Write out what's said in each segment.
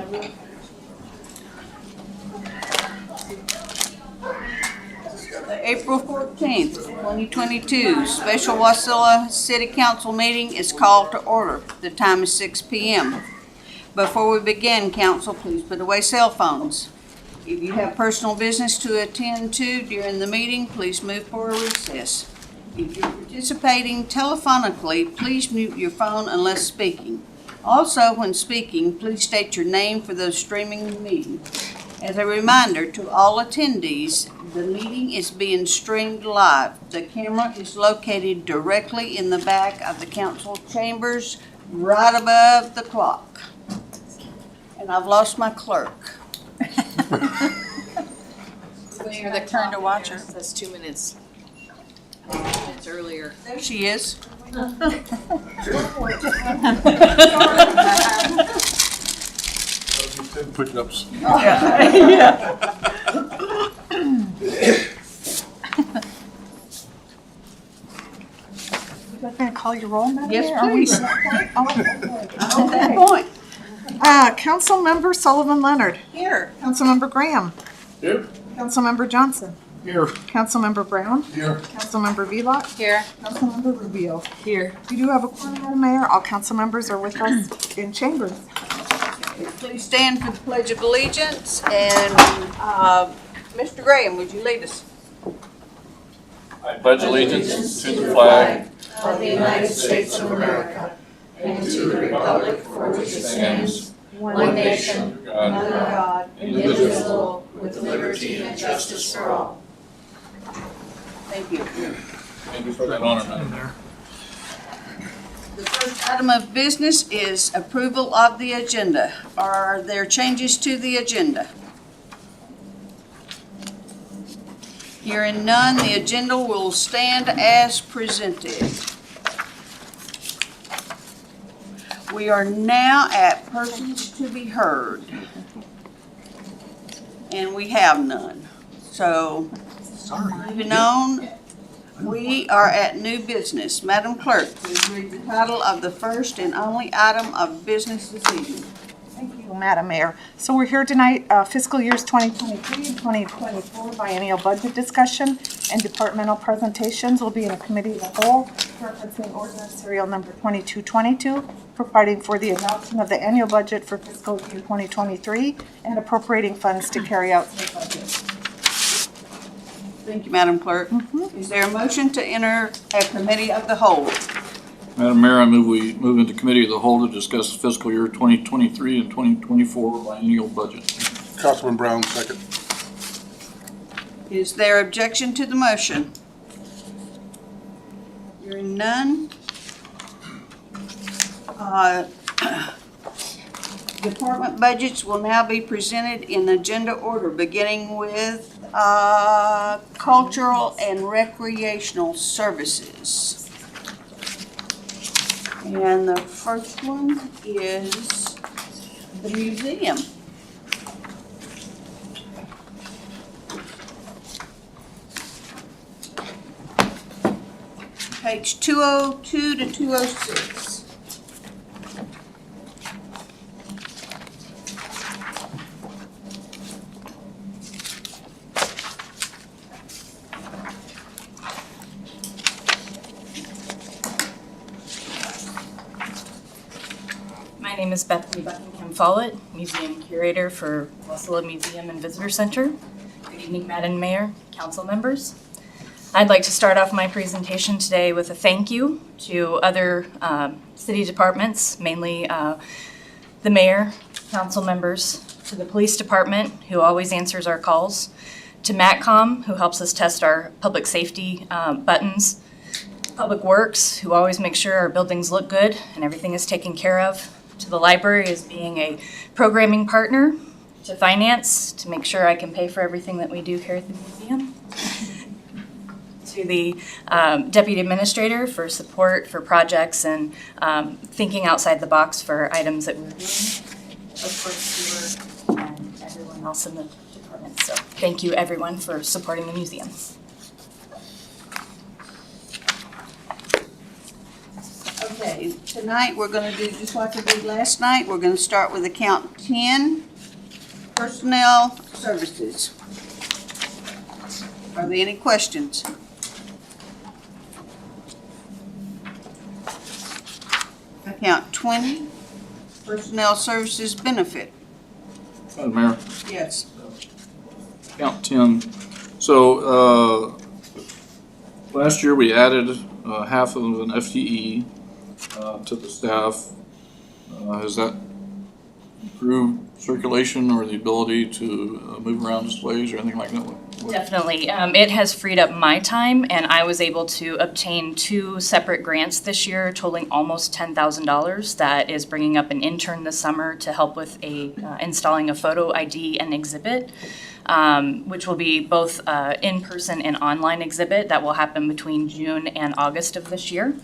The April 14th, 2022 Special Wasilla City Council meeting is called to order. The time is 6 p.m. Before we begin, council, please put away cell phones. If you have personal business to attend to during the meeting, please move for a recess. If you're participating telephonically, please mute your phone unless speaking. Also, when speaking, please state your name for those streaming the meeting. As a reminder to all attendees, the meeting is being streamed live. The camera is located directly in the back of the council chambers, right above the clock. And I've lost my clerk. Mayor, the turn to watcher says 2 minutes. 2 minutes earlier. There she is. Push-ups. Yeah. You're going to call your roll, Madam Yes, Mayor? Are we- please. Oh, At that okay. point. Councilmember Sullivan Leonard. Here. Councilmember Graham. Here. Councilmember Johnson. Here. Councilmember Brown. Here. Councilmember Vlock. Here. Councilmember Rubio. Here. We do have a quorum, Madam Mayor. All council members are with us in chambers. Please stand for the Pledge of Allegiance. And Mr. Graham, would you lead us? I pledge allegiance to the flag of the United States of America and to the republic for which it stands, one nation, under God, indivisible, with liberty and justice for all. Thank you. Thank you for that honor, Madam Mayor. The first item of business is approval of the agenda. Are there changes to the agenda? Hearing none, the agenda will stand as presented. We are now at persons to be heard. And we have none. So, moving on, we are at new business. Madam Clerk, please read the title of the first and only item of business this evening. Thank you, Madam Mayor. So we're here tonight, fiscal years 2023 and 2024 biennial budget discussion and departmental presentations will be in a committee of the whole, referencing ordinance serial number 2222, providing for the adoption of the annual budget for fiscal year 2023 and appropriating funds to carry out the budget. Thank you, Madam Clerk. Is there a motion to enter a committee of the whole? Madam Mayor, I move we move into committee of the whole to discuss fiscal year 2023 and 2024 biennial budget. Councilman Brown, second. Is there objection to the motion? Hearing none. Department budgets will now be presented in agenda order, beginning with cultural and recreational services. And the first one is the museum. Page 202 to 206. My name is Bethany Buckingham Follett, Museum Curator for Wasilla Museum and Visitor Center. Good evening, Madam Mayor, council members. I'd like to start off my presentation today with a thank you to other city departments, mainly the mayor, council members, to the police department, who always answers our calls, to MATCOM, who helps us test our public safety buttons, Public Works, who always makes sure our buildings look good and everything is taken care of, to the library as being a programming partner, to finance, to make sure I can pay for everything that we do here at the museum, to the deputy administrator for support for projects and thinking outside the box for items that we're doing, of course, Stuart and everyone else in the department. So thank you, everyone, for supporting the museum. Okay, tonight we're gonna do just like we did last night. We're gonna start with account 10, personnel services. Are there any questions? Account 20, personnel services benefit. Madam Mayor, Yes. count 10. So, last year we added half of an FTE to the staff. Has that improved circulation or the ability to move around displays or anything like that? Definitely. It has freed up my time, and I was able to obtain 2 separate grants this year totaling almost $10,000. That is bringing up an intern this summer to help with installing a photo ID and exhibit, which will be both in-person and online exhibit that will happen between June and August of this year.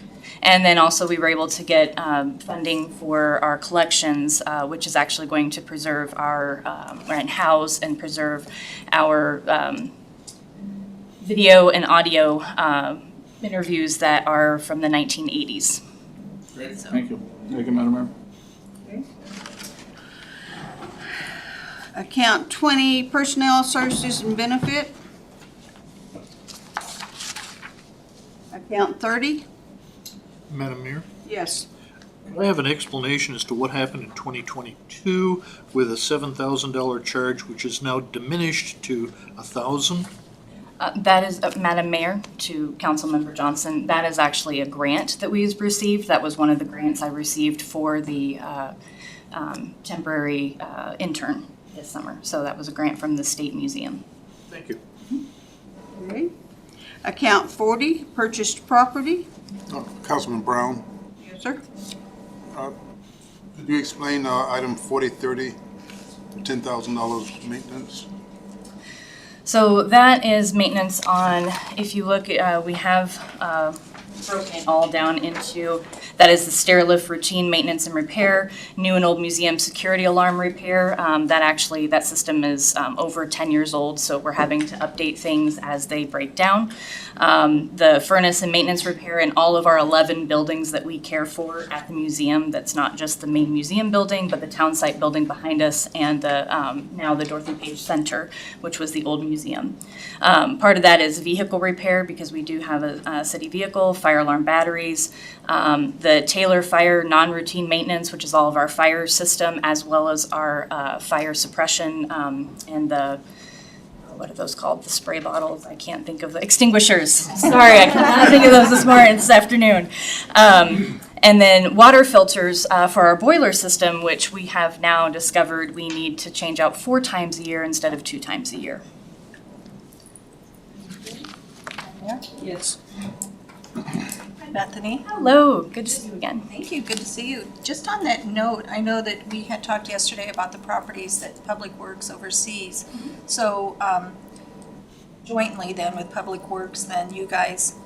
And then also we were able to get funding for our collections, which is actually going to preserve our, and house and preserve our video and audio interviews that are from the 1980s. Great. Thank you. Thank you, Madam Mayor. Account 20, personnel services and benefit. Account 30. Madam Mayor, Yes. I have an explanation as to what happened in 2022 with a $7,000 charge, which is now diminished to $1,000. That is, Madam Mayor, to Councilmember Johnson, that is actually a grant that we've received. That was one of the grants I received for the temporary intern this summer. So that was a grant from the State Museum. Thank you. Okay. Account 40, purchased property. Councilman Brown, Yes, sir. could you explain item 4030, $10,000 maintenance? So that is maintenance on, if you look, we have broken it all down into, that is the stair lift routine maintenance and repair, new and old museum security alarm repair. That system is over 10 years old, so we're having to update things as they break down. The furnace and maintenance repair in all of our 11 buildings that we care for at the museum. That's not just the main museum building, but the town site building behind us and the now the Dorothy Page Center, which was the old museum. Part of that is vehicle repair because we do have a city vehicle, fire alarm batteries, the Taylor Fire non-routine maintenance, which is all of our fire system, as well as our fire suppression and the, what are those called? The spray bottles. I can't think of the extinguishers. Sorry, I cannot think of those this afternoon. And then water filters for our boiler system, which we have now discovered we need to change out 4 times a year instead of 2 times a year. Yes. Hi, Bethany. Hello, good to see you again. Thank you. Good to see you. Just on that note, I know that we had talked yesterday about the properties that Public Works oversees. So jointly then with Public Works, then you guys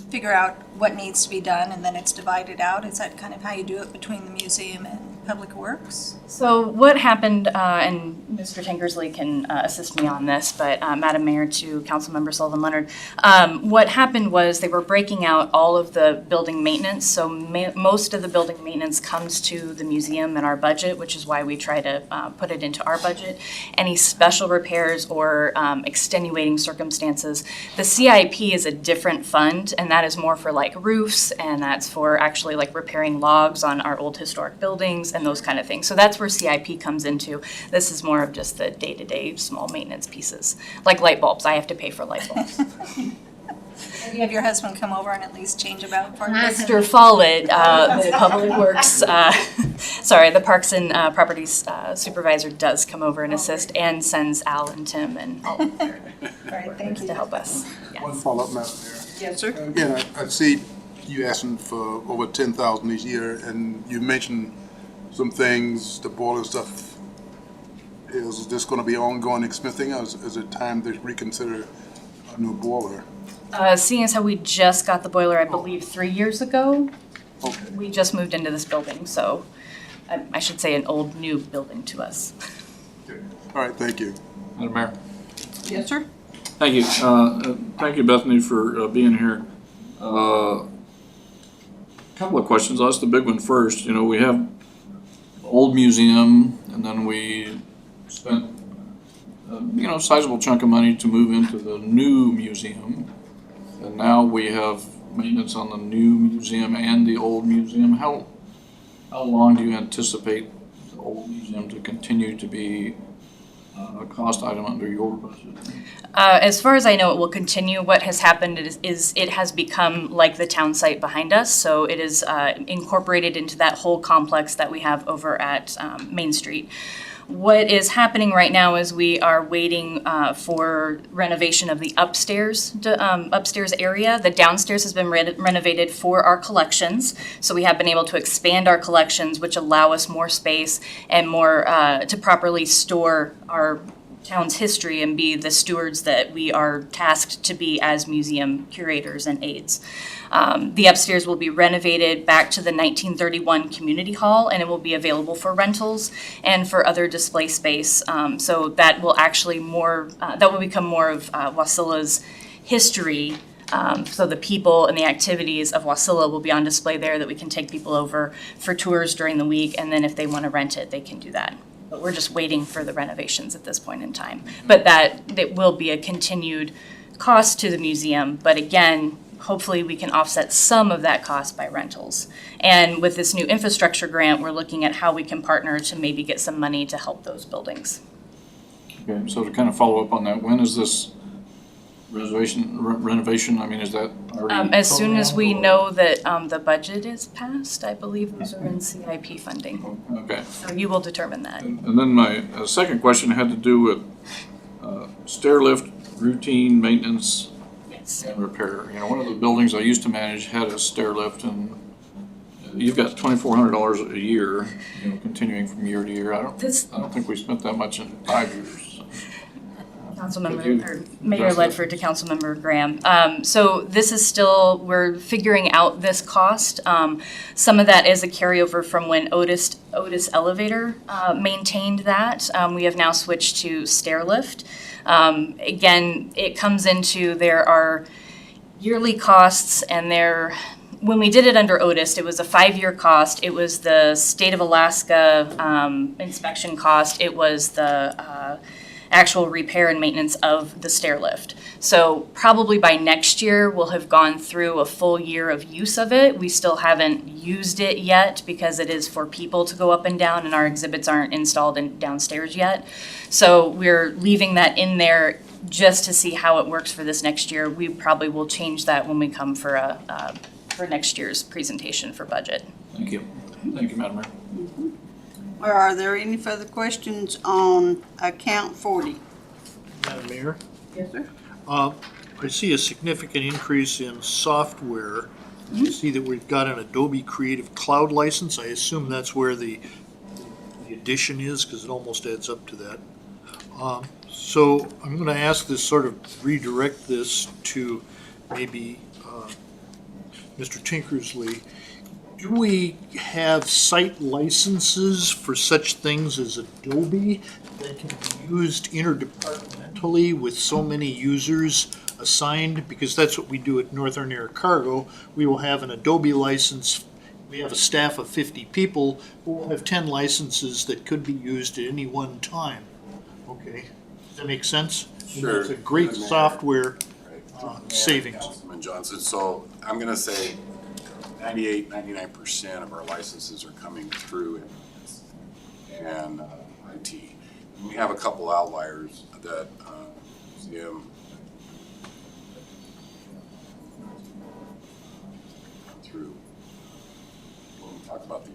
figure out what needs to be done and then it's divided out. Is that kind of how you do it between the museum and Public Works? So what happened, and Mr. Tankersley can assist me on this, but Madam Mayor to Councilmember Sullivan Leonard, what happened was they were breaking out all of the building maintenance. So most of the building maintenance comes to the museum in our budget, which is why we try to put it into our budget. Any special repairs or extenuating circumstances, the CIP is a different fund, and that is more for like roofs, and that's for actually like repairing logs on our old historic buildings and those kind of things. So that's where CIP comes into. This is more of just the day-to-day small maintenance pieces. Like light bulbs, I have to pay for light bulbs. Maybe have your husband come over and at least change about part of it. Mr. Follett, the Public Works, the Parks and Properties Supervisor does come over and assist and sends Al and Tim and all of them All right, thank you. to help us. One Yes. follow-up, Madam Mayor. Yes, sir. Again, I see you asking for over 10,000 each year, and you mentioned some things, the boiler stuff. Is this going to be ongoing expensing, or is it time to reconsider a new boiler? Seeing as how we just got the boiler, I believe 3 years ago, Okay. we just moved into this building, so I should say an old new building to us. All right, thank you. Madam Mayor. Yes, sir. Thank you. Thank you, Bethany, for being here. couple of questions. I'll ask the big one first. You know, we have the old museum, and then we spent, a sizable chunk of money to move into the new museum. And now we have maintenance on the new museum and the old museum. How long do you anticipate the old museum to continue to be a cost item under your budget? As far as I know, it will continue. What has happened is it has become like the town site behind us, so it is incorporated into that whole complex that we have over at Main Street. What is happening right now is we are waiting for renovation of the upstairs area. The downstairs has been renovated for our collections, so we have been able to expand our collections, which allow us more space and more to properly store our town's history and be the stewards that we are tasked to be as museum curators and aides. The upstairs will be renovated back to the 1931 community hall, and it will be available for rentals and for other display space. So that will actually that will become more of Wasilla's history. So the people and the activities of Wasilla will be on display there that we can take people over for tours during the week, and then if they want to rent it, they can do that. But we're just waiting for the renovations at this point in time. But it will be a continued cost to the museum, but again, hopefully we can offset some of that cost by rentals. And with this new infrastructure grant, we're looking at how we can partner to maybe get some money to help those buildings. Okay, so to kind of follow up on that, when is this renovation, I mean, is that already? As soon as we know that the budget is passed, I believe those are in CIP funding. Okay. So you will determine that. And then my second question had to do with stair lift, routine maintenance, Yes. and repair. You know, one of the buildings I used to manage had a stair lift, and you've got $2,400 a year, continuing from year to year. I don't think we spent that much in 5 years. Mayor Ledford to Councilmember Graham. So this is still, we're figuring out this cost. Some of that is a carryover from when Otis Elevator maintained that. We have now switched to stair lift. Again, it comes into, there are yearly costs, and when we did it under Otis, it was a 5-year cost. It was the state of Alaska inspection cost. It was the actual repair and maintenance of the stair lift. So probably by next year, we'll have gone through a full year of use of it. We still haven't used it yet because it is for people to go up and down, and our exhibits aren't installed downstairs yet. So we're leaving that in there just to see how it works for this next year. We probably will change that when we come for for next year's presentation for budget. Thank you. Thank you, Madam Mayor. Are there any further questions on account 40? Madam Mayor, Yes, sir. I see a significant increase in software. I see that we've got an Adobe Creative Cloud license. I assume that's where the addition is, because it almost adds up to that. So I'm going to ask this, sort of redirect this to maybe Mr. Tinkersley. Do we have site licenses for such things as Adobe that can be used interdepartmentally with so many users assigned? Because that's what we do at Northern Air Cargo. We will have an Adobe license. We have a staff of 50 people. We'll have 10 licenses that could be used at any one time. Okay, does that make sense? Sure. It's a great software savings. Councilman Johnson, so I'm going to say 99% of our licenses are coming through and IT. And we have a couple outliers that museum through. When we talk about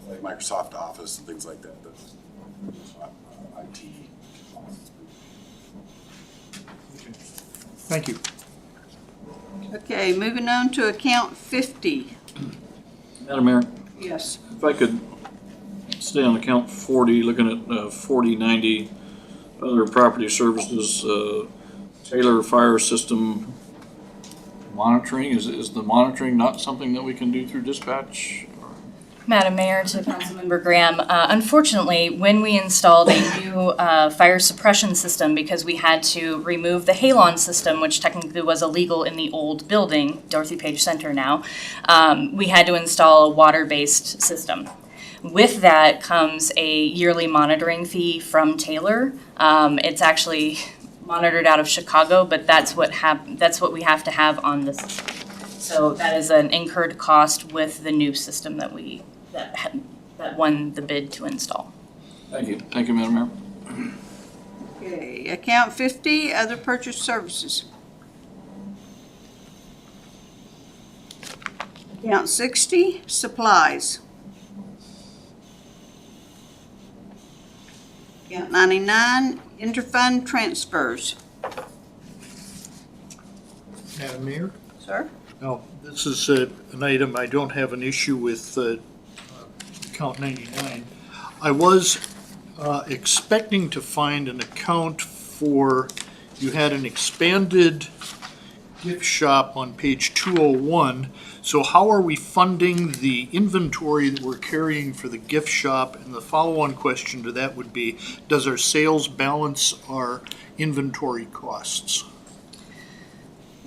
like Microsoft Office and things like that, that's IT. Thank you. Okay, moving on to account 50. Madam Mayor, Yes. if I could stay on account 40, looking at 4090, other property services, Taylor Fire System monitoring. Is the monitoring not something that we can do through dispatch? Madam Mayor, to Councilmember Graham, unfortunately, when we installed a new fire suppression system, because we had to remove the halon system, which technically was illegal in the old building, Dorothy Page Center now, we had to install a water-based system. With that comes a yearly monitoring fee from Taylor. It's actually monitored out of Chicago, but that's what we have to have on this. So that is an incurred cost with the new system that won the bid to install. Thank you. Thank you, Madam Mayor. Okay, account 50, other purchase services. Account 60, supplies. Account 99, interfund transfers. Madam Mayor? Sir? Now, this is an item I don't have an issue with, account 99. I was expecting to find an account for, you had an expanded gift shop on page 201. So how are we funding the inventory that we're carrying for the gift shop? And the follow-on question to that would be, does our sales balance our inventory costs?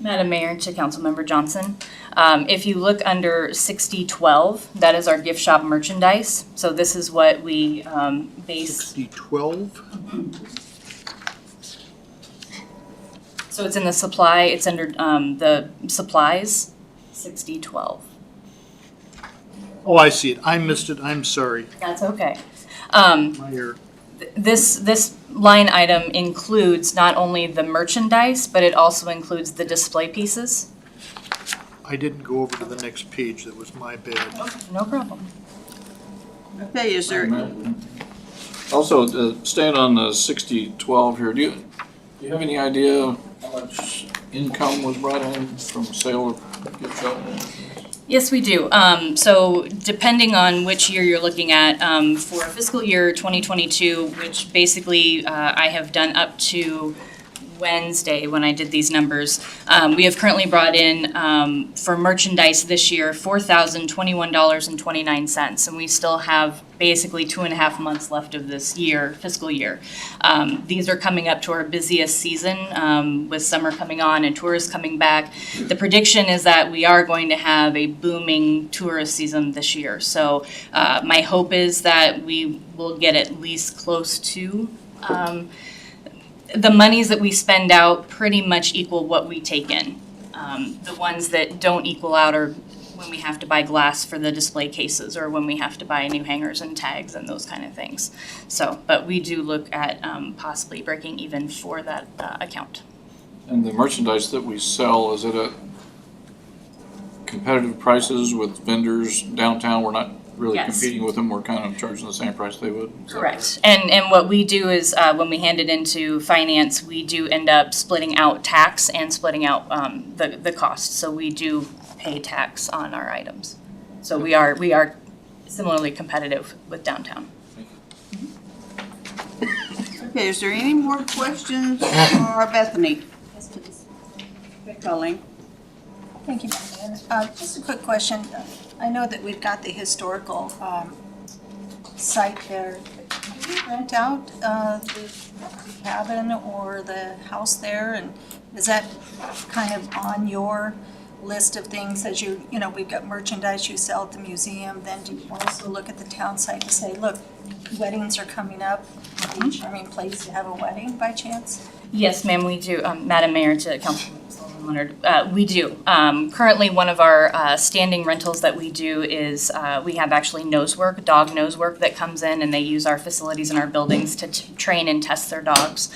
Madam Mayor, to Councilmember Johnson, if you look under 6012, that is our gift shop merchandise. So this is what we base. 6012? So it's in the supply, it's under the supplies, 6012. Oh, I see it. I missed it. I'm sorry. That's okay. My error. This line item includes not only the merchandise, but it also includes the display pieces. I didn't go over to the next page. That was my bad. No problem. Okay, is there, Also, staying on the 6012 here, do you have any idea how much income was brought in from sale of gift shop? Yes, we do. So depending on which year you're looking at, for fiscal year 2022, which basically I have done up to Wednesday when I did these numbers, we have currently brought in for merchandise this year $4,021.29, and we still have basically 2.5 months left of this year, fiscal year. These are coming up to our busiest season with summer coming on and tourists coming back. The prediction is that we are going to have a booming tourist season this year. So my hope is that we will get at least close to the monies that we spend out pretty much equal what we take in. The ones that don't equal out are when we have to buy glass for the display cases or when we have to buy new hangers and tags and those kind of things. So, but we do look at possibly breaking even for that account. And the merchandise that we sell, is it at competitive prices with vendors downtown? We're not really Yes. competing with them, we're kind of charging the same price they would? Correct. And what we do is when we hand it into finance, we do end up splitting out tax and splitting out the cost. So we do pay tax on our items. So we are similarly competitive with downtown. okay, is there any more questions for Bethany? Yes, please. Okay, Colleen. Thank you, Madam Mayor. Just a quick question. I know that we've got the historical site there. Do you rent out the cabin or the house there? And is that kind of on your list of things as you know, we've got merchandise you sell at the museum, then do you also look at the town site and say, look, weddings are coming up, charming place to have a wedding by chance? Yes, ma'am, we do. Madam Mayor, to Councilman Leonard, we do. Currently, one of our standing rentals that we do is we have actually nosework, dog nosework that comes in, and they use our facilities and our buildings to train and test their dogs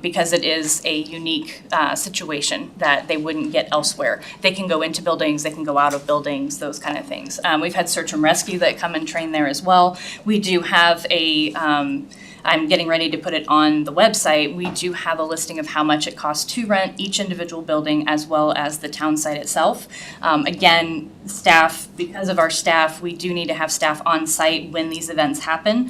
because it is a unique situation that they wouldn't get elsewhere. They can go into buildings, they can go out of buildings, those kind of things. We've had search and rescue that come and train there as well. We do have a I'm getting ready to put it on the website. We do have a listing of how much it costs to rent each individual building as well as the town site itself. Again, staff, because of our staff, we do need to have staff on site when these events happen,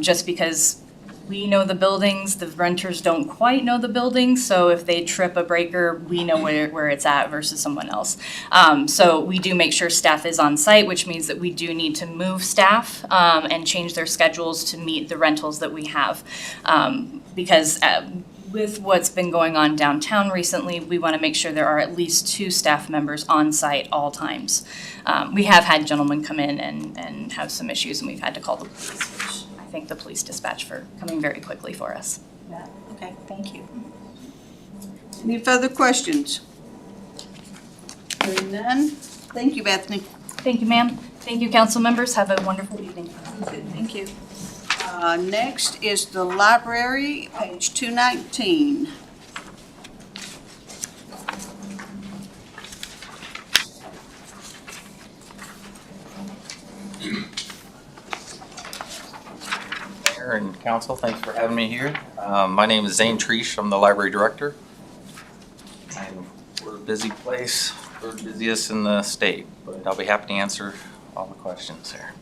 just because we know the buildings, the renters don't quite know the buildings, so if they trip a breaker, we know where it's at versus someone else. So we do make sure staff is on site, which means that we do need to move staff and change their schedules to meet the rentals that we have. Because with what's been going on downtown recently, we want to make sure there are at least 2 staff members on site all times. We have had gentlemen come in and have some issues, and we've had to call the police, which I thank the police dispatch for coming very quickly for us. Okay, thank you. Any further questions? Hearing none. Thank you, Bethany. Thank you, ma'am. Thank you, council members. Have a wonderful evening. Thank you. Next is the library, page 219. Mayor and council, thanks for having me here. My name is Zane Treesh. I'm the library director. We're a busy place. We're the busiest in the state, but I'll be happy to answer all the questions here.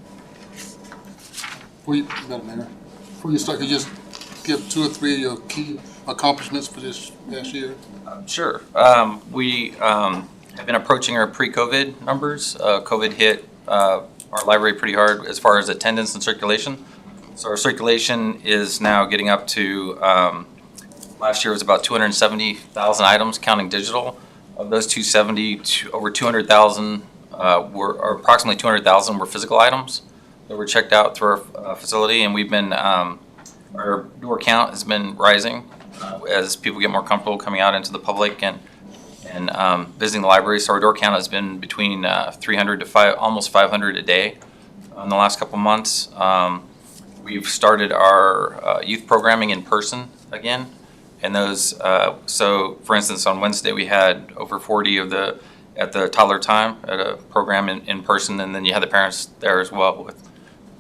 Madam Mayor, before you start, could you just give 2 or 3 of your key accomplishments for this past year? Sure. We have been approaching our pre-COVID numbers. COVID hit our library pretty hard as far as attendance and circulation. So our circulation is now getting up to, last year was about 270,000 items, counting digital. Of those 270, over 200,000 or approximately 200,000 were physical items that were checked out through our facility, and we've been, our door count has been rising as people get more comfortable coming out into the public and visiting the library. So our door count has been between 300 to almost 500 a day in the last couple months. We've started our youth programming in person again, and those. So, for instance, on Wednesday we had over 40 of the at the toddler time at a program in person, and then you had the parents there as well, with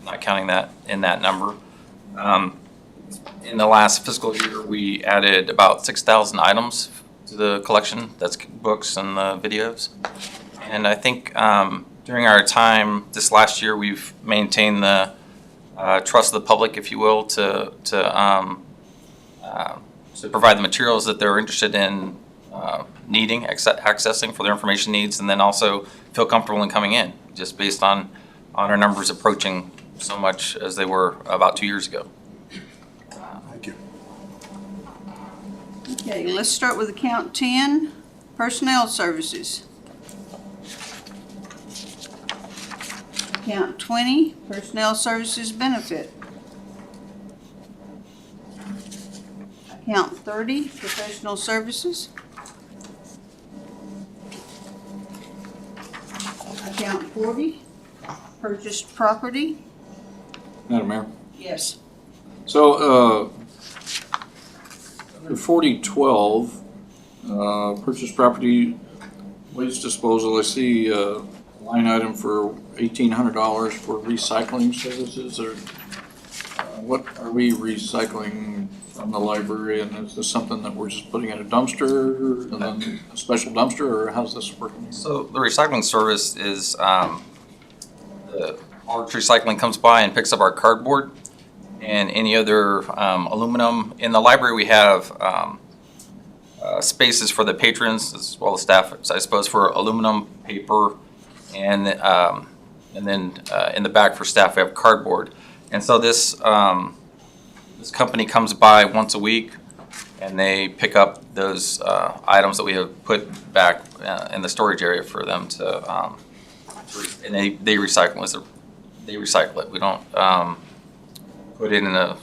not counting that in that number. In the last fiscal year, we added about 6,000 items to the collection. That's books and the videos. And I think during our time this last year, we've maintained the trust of the public, if you will, to provide the materials that they're interested in needing, accessing for their information needs, and then also feel comfortable in coming in, just based on our numbers approaching so much as they were about 2 years ago. Thank you. Okay, let's start with account 10, personnel services. Account 20, personnel services benefit. Account 30, professional services. Account 40, purchased property. Madam Mayor. Yes. So, under 4012, purchase property, waste disposal, I see a line item for $1,800 for recycling services, or what are we recycling from the library, and is this something that we're just putting in a dumpster, and then a special dumpster, or how's this working? So the recycling service is, Arch Recycling comes by and picks up our cardboard and any other aluminum. In the library, we have spaces for the patrons as well as staff, I suppose, for aluminum, paper, and then in the back for staff, we have cardboard. And so this company comes by once a week, and they pick up those items that we have put back in the storage area for them to, and they recycle it. They recycle it. We don't put it in a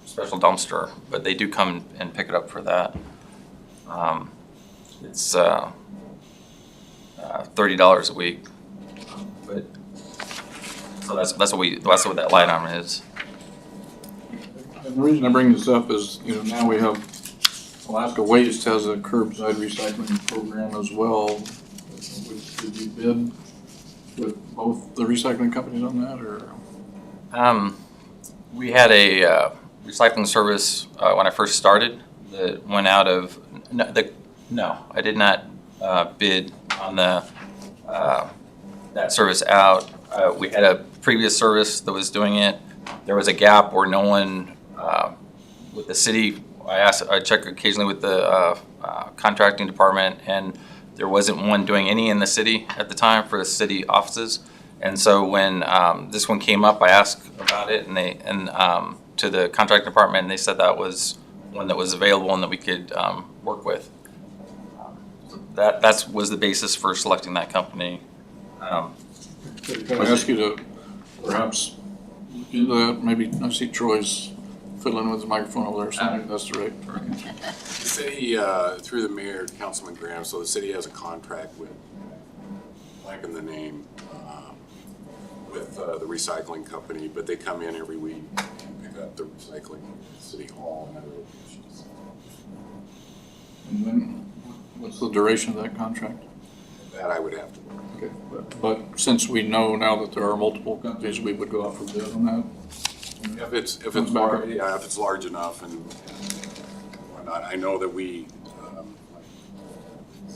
special dumpster, but they do come and pick it up for that. It's $30 a week, but so that's what that line item is. And the reason I bring this up is, now we have, Alaska Waste has a curbside recycling program as well. Did you bid with both the recycling companies on that, or? We had a recycling service when I first started that went out of, no, I did not bid on that service out. We had a previous service that was doing it. There was a gap where no one with the city. I check occasionally with the contracting department, and there wasn't one doing any in the city at the time for the city offices. And so when this one came up, I asked about it, and to the contract department, and they said that was one that was available and that we could work with. That was the basis for selecting that company. Can I ask you to perhaps look into that? Maybe, I see Troy's fiddling with his microphone over there, so maybe that's the right. The city, through the mayor, Councilman Graham, so the city has a contract with, like in the name, with the recycling company, but they come in every week and pick up the recycling at City Hall and other locations. And then, what's the duration of that contract? That I would have to. Okay, but since we know now that there are multiple companies, we would go out for bid on that? If it's large, yeah, if it's large enough and whatnot. I know that we,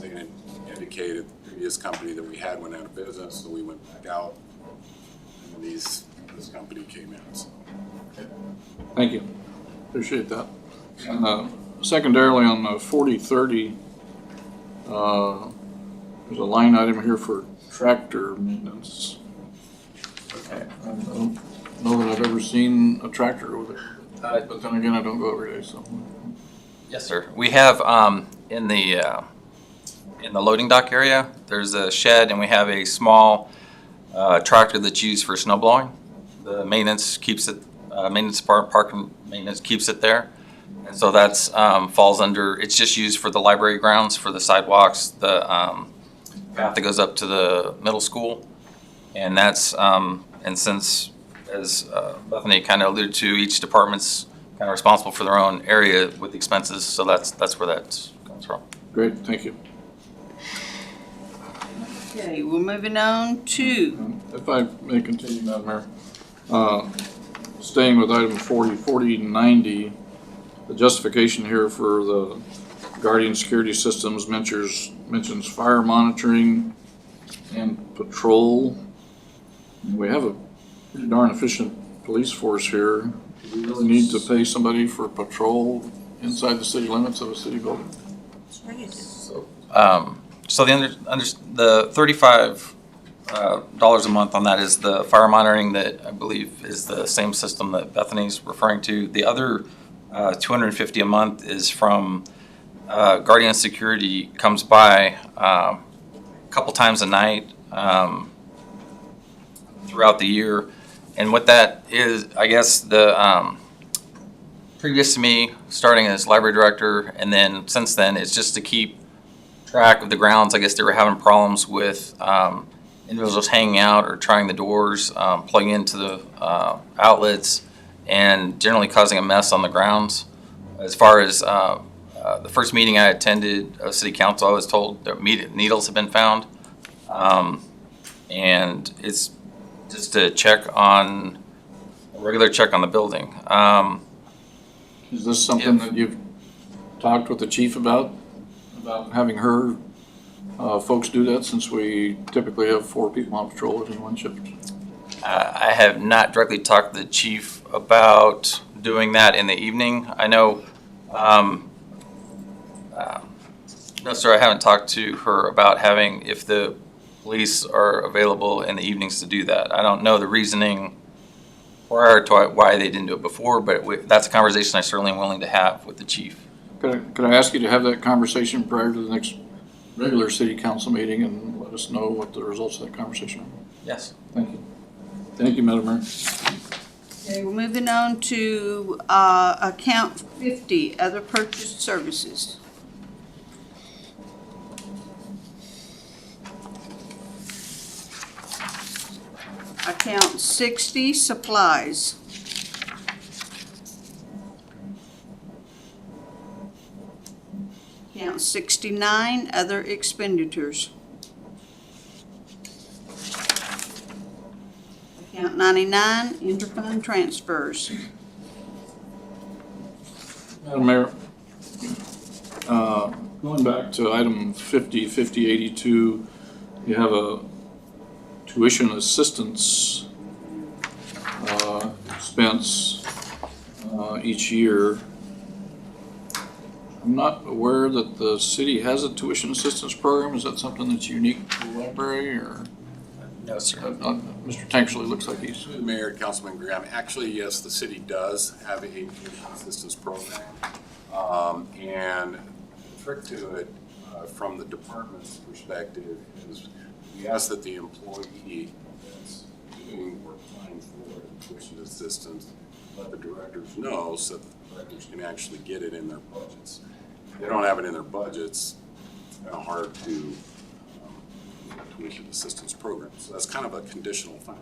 like they indicated, the previous company that we had went out of business, so we went back out. And then this company came in, so. Thank you. Appreciate that. And secondarily, on 4030, there's a line item here for tractor maintenance. I don't know that I've ever seen a tractor with it, but then again, I don't go every day, so. Yes, sir. We have in the loading dock area, there's a shed, and we have a small tractor that's used for snow blowing. The maintenance keeps it, parking maintenance keeps it there. And so that's falls under, it's just used for the library grounds, for the sidewalks, the path that goes up to the middle school. And that's, and since, as Bethany kind of alluded to, each department's kind of responsible for their own area with expenses, so that's where that comes from. Great, thank you. Okay, we're moving on to, If I may continue, Madam Mayor, staying with item 4090, the justification here for the Guardian Security Systems mentions fire monitoring and patrol. We have a pretty darn efficient police force here. Do we really need to pay somebody for patrol inside the city limits of a city building? So the $35 a month on that is the fire monitoring that I believe is the same system that Bethany's referring to. The other $250 a month is from Guardian Security, comes by a couple times a night throughout the year. And what that is, I guess the previous to me starting as library director, and then since then, it's just to keep track of the grounds. I guess they were having problems with individuals hanging out or trying the doors, plugging into the outlets, and generally causing a mess on the grounds. As far as the first meeting I attended of City Council, I was told that needles have been found, and it's just a regular check on the building. Is this something that you've talked with the chief about having her folks do that, since we typically have 4 people on patrol in one shift? I have not directly talked to the chief about doing that in the evening. I know, no, sir, I haven't talked to her about having, if the police are available in the evenings to do that. I don't know the reasoning prior to why they didn't do it before, but that's a conversation I certainly am willing to have with the chief. Could I ask you to have that conversation prior to the next regular city council meeting and let us know what the results of that conversation are? Yes. Thank you. Thank you, Madam Mayor. okay, we're moving on to account 50, other purchased services. Account 60, supplies. Account 69, other expenditures. Account 99, interfund transfers. Madam Mayor, going back to item 5082, you have a tuition assistance expense each year. I'm not aware that the city has a tuition assistance program. Is that something that's unique to the library, or? No, sir. Mr. Tanksley looks like he's. Through the mayor, Councilman Graham, actually, yes, the city does have a tuition assistance program. And the trick to it, from the department's perspective, is we ask that the employee that's doing or applying for tuition assistance let the directors know so that the directors can actually get it in their budgets. If they don't have it in their budgets, it's kind of hard to tuition assistance program. So that's kind of a conditional thing.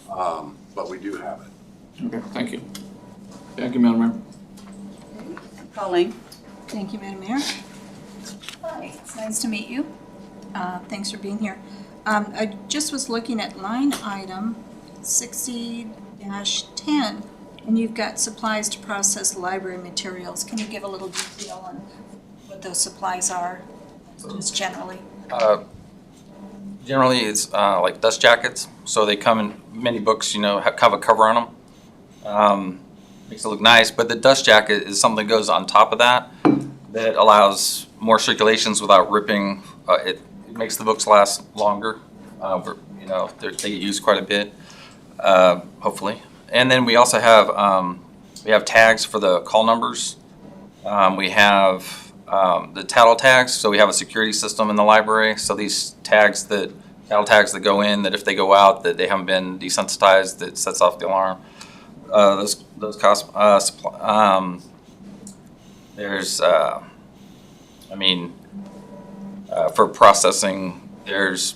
But we do have it. Okay, thank you. Thank you, Madam Mayor. Colleen? Thank you, Madam Mayor. Hi, it's nice to meet you. Thanks for being here. I just was looking at line item 60-10, and you've got supplies to process library materials. Can you give a little detail on what those supplies are, just generally? Generally, it's like dust jackets, so they come in many books, have a cover on them. Makes it look nice, but the dust jacket is something that goes on top of that allows more circulations without ripping. It makes the books last longer. They get used quite a bit, hopefully. And then we also have tags for the call numbers. We have the tattle tags, so we have a security system in the library. So these tattle tags that go in, that if they go out, that they haven't been desensitized, that sets off the alarm. Those cost. There's, for processing, there's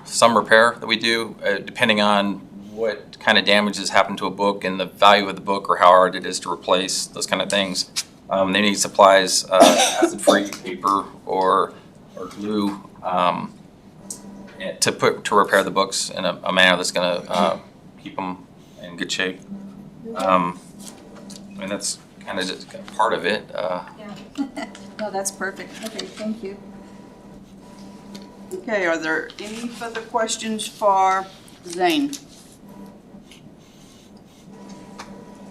some repair that we do, depending on what kind of damages happen to a book and the value of the book or how hard it is to replace, those kind of things. They need supplies, acid-free paper or glue to repair the books in a manner that's going to keep them in good shape. That's kind of just part of it. Yeah. No, that's perfect. Okay, thank you. Okay, are there any further questions for Zane?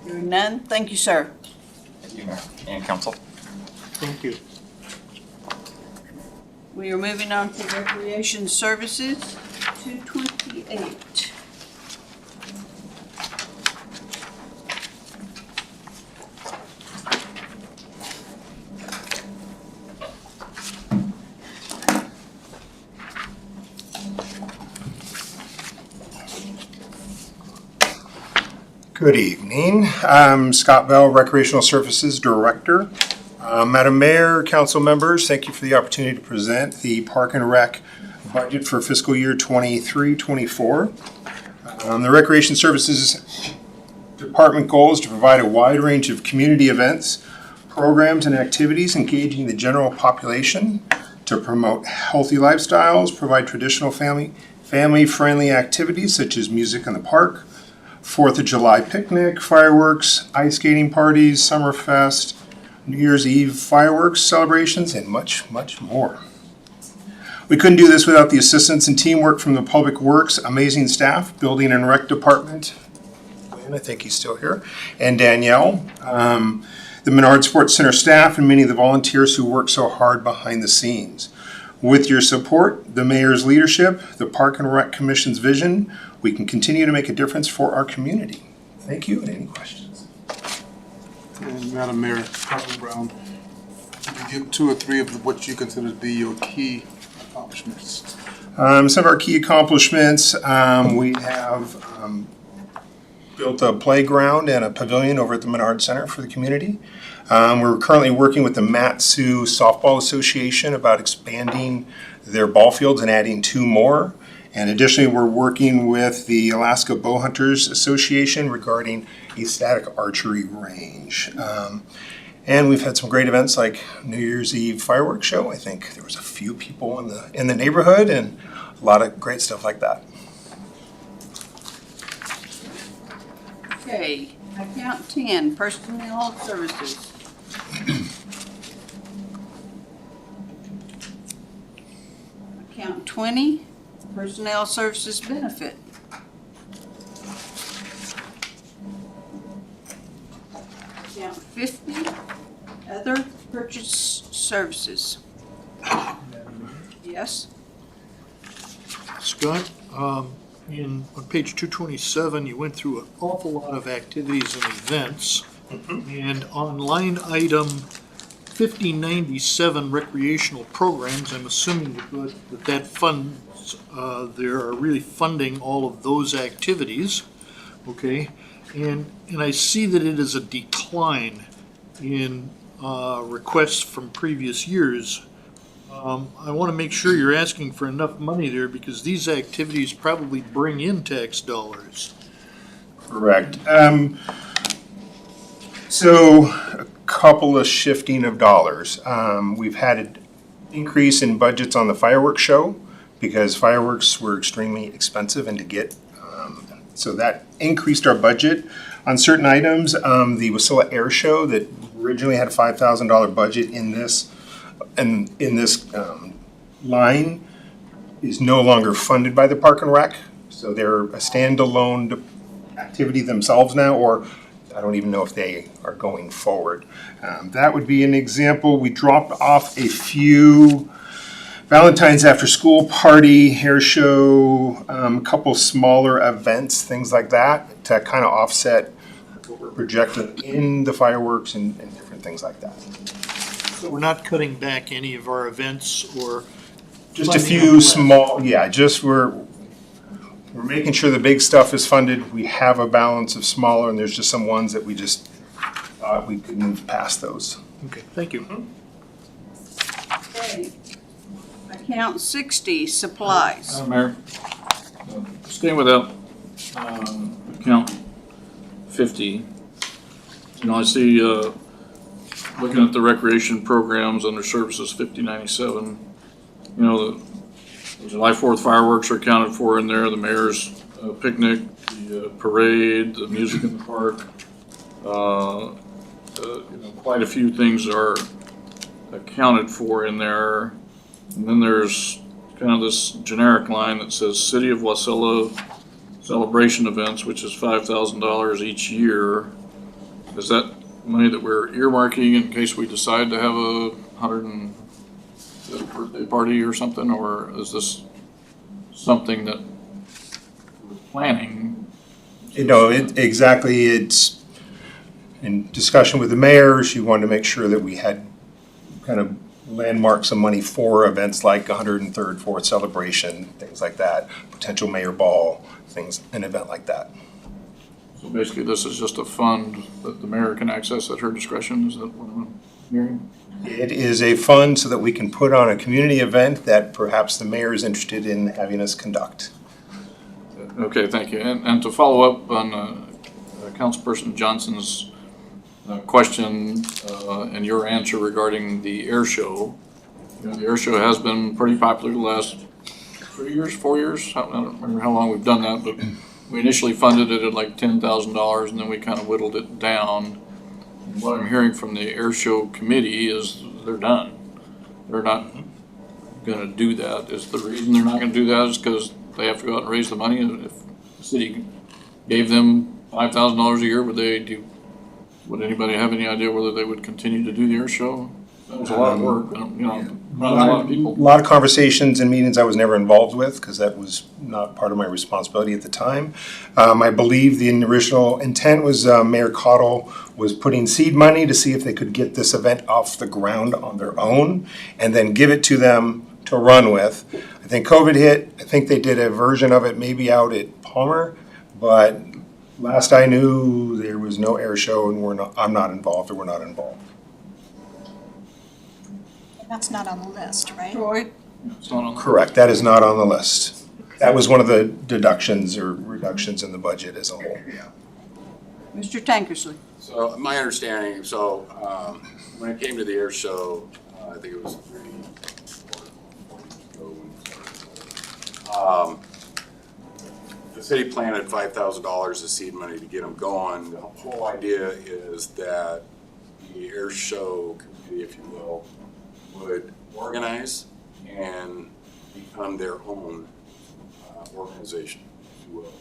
Hearing none, thank you, sir. Thank you, Mayor and Council. Thank you. We are moving on to Recreation Services, 228. Good evening. I'm Scott Bell, Recreational Services Director. Madam Mayor, council members, thank you for the opportunity to present the Park and Rec budget for fiscal year 23-24. The Recreation Services Department goal is to provide a wide range of community events, programs, and activities engaging the general population to promote healthy lifestyles, provide traditional family-friendly activities such as music in the park, 4th of July picnic, fireworks, ice skating parties, Summerfest, New Year's Eve fireworks celebrations, and much, much more. We couldn't do this without the assistance and teamwork from the Public Works amazing staff, Building and Rec Department, and I think he's still here, and Danielle, the Menard Sports Center staff, and many of the volunteers who work so hard behind the scenes. With your support, the mayor's leadership, the Park and Rec Commission's vision, we can continue to make a difference for our community. Thank you, and any questions? And Madam Mayor, Councilman Brown, could you give 2 or 3 of what you consider to be your key accomplishments? Some of our key accomplishments, we have built a playground and a pavilion over at the Menard Center for the community. We're currently working with the Mat-Su Softball Association about expanding their ball fields and adding 2 more. And additionally, we're working with the Alaska Bow Hunters Association regarding a static archery range. And we've had some great events like New Year's Eve fireworks show. I think there was a few people in the neighborhood and a lot of great stuff like that. Okay, account 10, Personnel Services. Account 20, Personnel Services Benefit. Account 50, Other purchase services. Yes? Scott, on page 227, you went through an awful lot of activities and events. And on line item 5097, recreational programs, I'm assuming that funds, there are really funding all of those activities, okay? And I see that it is a decline in requests from previous years. I want to make sure you're asking for enough money there because these activities probably bring in tax dollars. Correct. So a couple of shifting of dollars. We've had an increase in budgets on the fireworks show because fireworks were extremely expensive and to get. So that increased our budget on certain items. The Wasilla Air Show that originally had a $5,000 budget in this line is no longer funded by the Park and Rec. So they're a standalone activity themselves now, or I don't even know if they are going forward. That would be an example. We dropped off a few Valentine's after school party, hair show, a couple smaller events, things like that, to kind of offset what we're projecting in the fireworks and different things like that. So we're not cutting back any of our events or. Just a few small, yeah, just we're making sure the big stuff is funded. We have a balance of smaller, and there's just some ones that we just thought we could move past those. Okay, thank you. Okay. Account 60, supplies. Madam Mayor, staying with that, account 50, you know, I see, looking at the recreation programs under services 5097, you know, the July 4th fireworks are accounted for in there, the mayor's picnic, the parade, the music in the park. You know, quite a few things are accounted for in there. And then there's kind of this generic line that says City of Wasilla celebration events, which is $5,000 each year. Is that money that we're earmarking in case we decide to have a 100th birthday party or something, or is this something that we're planning? You know, exactly, it's in discussion with the mayor. She wanted to make sure that we had kind of landmark some money for events like 103rd, 4th celebration, things like that, potential mayor ball, things, an event like that. So basically, this is just a fund that the mayor can access at her discretion, is that what I'm hearing? It is a fund so that we can put on a community event that perhaps the mayor is interested in having us conduct. Okay, thank you. And to follow up on Councilperson Johnson's question and your answer regarding the air show. You know, the air show has been pretty popular the last 3 years, 4 years. I don't remember how long we've done that, but we initially funded it at like $10,000 and then we kind of whittled it down. And what I'm hearing from the air show committee is they're done. They're not going to do that. Is the reason they're not going to do that is because they have to go out and raise the money. If the city gave them $5,000 a year, would anybody have any idea whether they would continue to do the air show? That was a lot of work, you know, not a lot of people. A lot of conversations and meetings I was never involved with because that was not part of my responsibility at the time. I believe the original intent was Mayor Cottle was putting seed money to see if they could get this event off the ground on their own and then give it to them to run with. I think COVID hit. I think they did a version of it maybe out at Palmer, but last I knew, there was no air show, and I'm not involved, or we're not involved. That's not on the list, right? Troy? It's not on the- Correct, that is not on the list. That was one of the deductions or reductions in the budget as a whole. Mr. Tankersley? So my understanding, when it came to the air show, I think it was 3 or 4 years ago when we started. The city planted $5,000 of seed money to get them going. The whole idea is that the air show committee, if you will, would organize and become their own organization, if you will,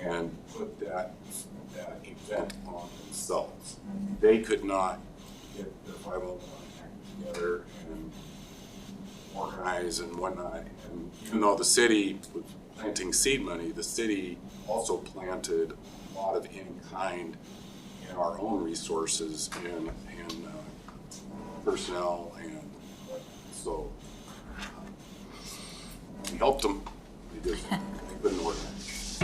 and put that event on themselves. They could not get the 501 together and organize and whatnot. And even though the city was planting seed money, the city also planted a lot of in-kind in our own resources and personnel, and so we helped them. They couldn't organize.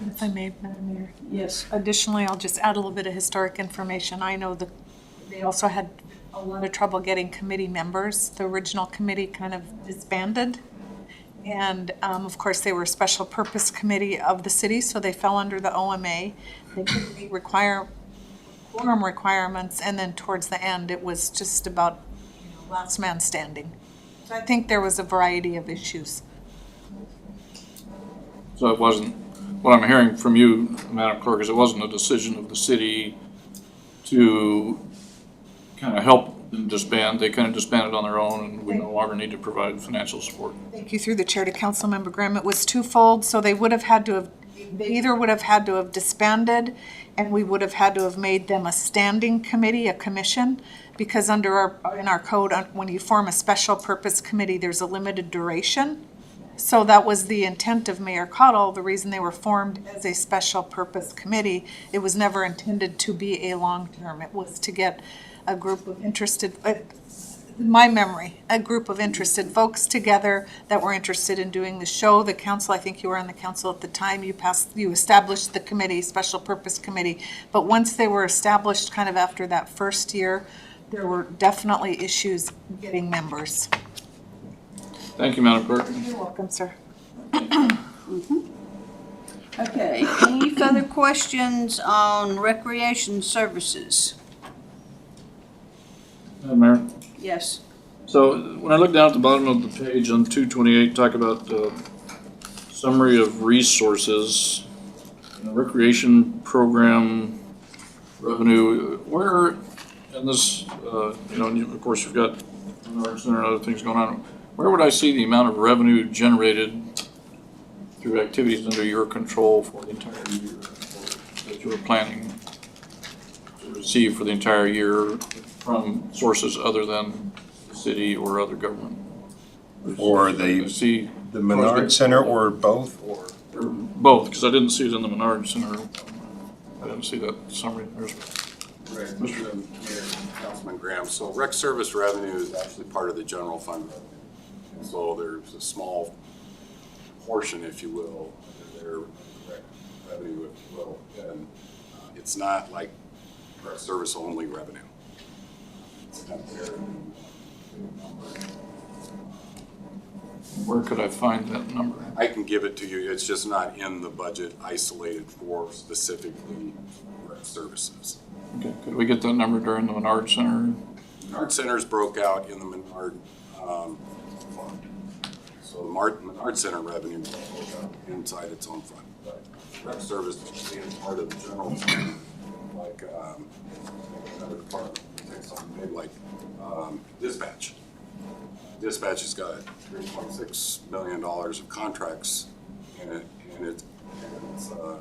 If I may, Madam Mayor. Yes. Additionally, I'll just add a little bit of historic information. I know that they also had a lot of trouble getting committee members. The original committee kind of disbanded. And of course, they were a special purpose committee of the city, so they fell under the OMA. They couldn't meet quorum requirements, and then towards the end, it was just about last man standing. So I think there was a variety of issues. So it wasn't, what I'm hearing from you, Madam Clerk, is it wasn't a decision of the city to kind of help them disband. They kind of disbanded on their own, and we no longer need to provide financial support. Thank you through the chair to Councilmember Graham. It was twofold, so they either would have had to have disbanded, and we would have had to have made them a standing committee, a commission, because in our code, when you form a special purpose committee, there's a limited duration. So that was the intent of Mayor Cottle, the reason they were formed as a special purpose committee. It was never intended to be a long-term. It was to get a group of interested, my memory, a group of interested folks together that were interested in doing the show. The council, I think you were on the council at the time, you established the committee, special purpose committee. But once they were established, kind of after that first year, there were definitely issues getting members. Thank you, Madam Clerk. You're welcome, sir. Okay, any further questions on recreation services? Madam Mayor. Yes. So when I look down at the bottom of the page on 228, talk about summary of resources, recreation program revenue, where in this, and of course you've got Menard Center and other things going on, where would I see the amount of revenue generated through activities under your control for the entire year that you were planning to receive for the entire year from sources other than the city or other government? Or the Menard Center, or both? Or both, because I didn't see it in the Menard Center. I didn't see that summary. Right, Mr. Mayor, Councilman Graham. So rec service revenue is actually part of the general fund revenue. And so there's a small portion, if you will, of their rec revenue, if you will. And it's not like rec service only revenue. It's not there. Where could I find that number? I can give it to you. It's just not in the budget isolated for specifically rec services. Okay, could we get that number during the Menard Center? Menard Center's broke out in the Menard fund. So the Menard Center revenue broke out inside its own fund. But rec service being part of the general fund, like another department, take something big like dispatch. Dispatch has got $3.6 million of contracts in it, and it's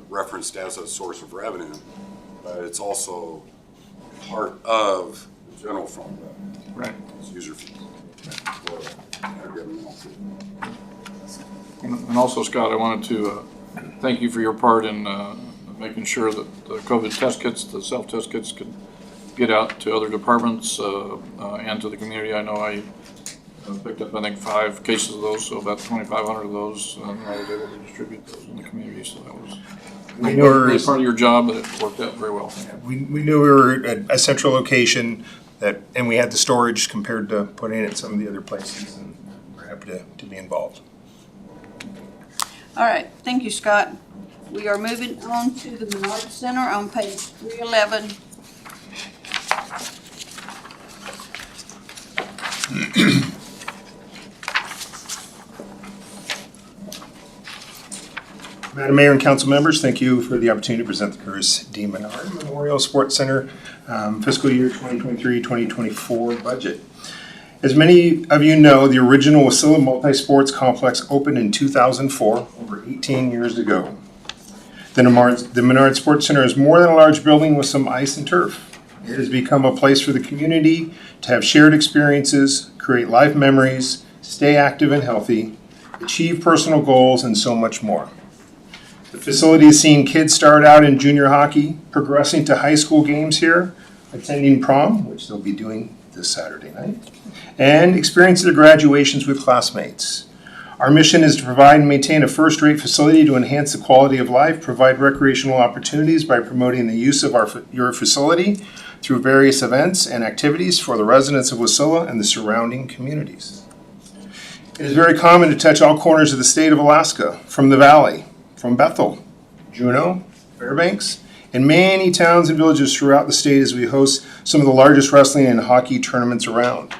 referenced as a source of revenue, but it's also part of the general fund revenue. Right. It's user fees. And also, Scott, I wanted to thank you for your part in making sure that the COVID test kits, the self-test kits, could get out to other departments and to the community. I know I picked up, I think, 5 cases of those, so about 2,500 of those, and I was able to distribute those in the community, so that was really part of your job, but it worked out very well. We knew we were at a central location and we had the storage compared to putting it at some of the other places, and we're happy to be involved. All right, thank you, Scott. We are moving on to the Menard Center on page 311. Madam Mayor and council members, thank you for the opportunity to present the Curtis D. Menard Memorial Sports Center fiscal year 2023-2024 budget. As many of you know, the original Wasilla Multi-Sports Complex opened in 2004, over 18 years ago. The Menard Sports Center is more than a large building with some ice and turf. It has become a place for the community to have shared experiences, create life memories, stay active and healthy, achieve personal goals, and so much more. The facility has seen kids start out in junior hockey, progressing to high school games here, attending prom, which they'll be doing this Saturday night, and experiencing their graduations with classmates. Our mission is to provide and maintain a first-rate facility to enhance the quality of life, provide recreational opportunities by promoting the use of your facility through various events and activities for the residents of Wasilla and the surrounding communities. It is very common to touch all corners of the state of Alaska, from the Valley, from Bethel, Juneau, Fairbanks, and many towns and villages throughout the state as we host some of the largest wrestling and hockey tournaments around.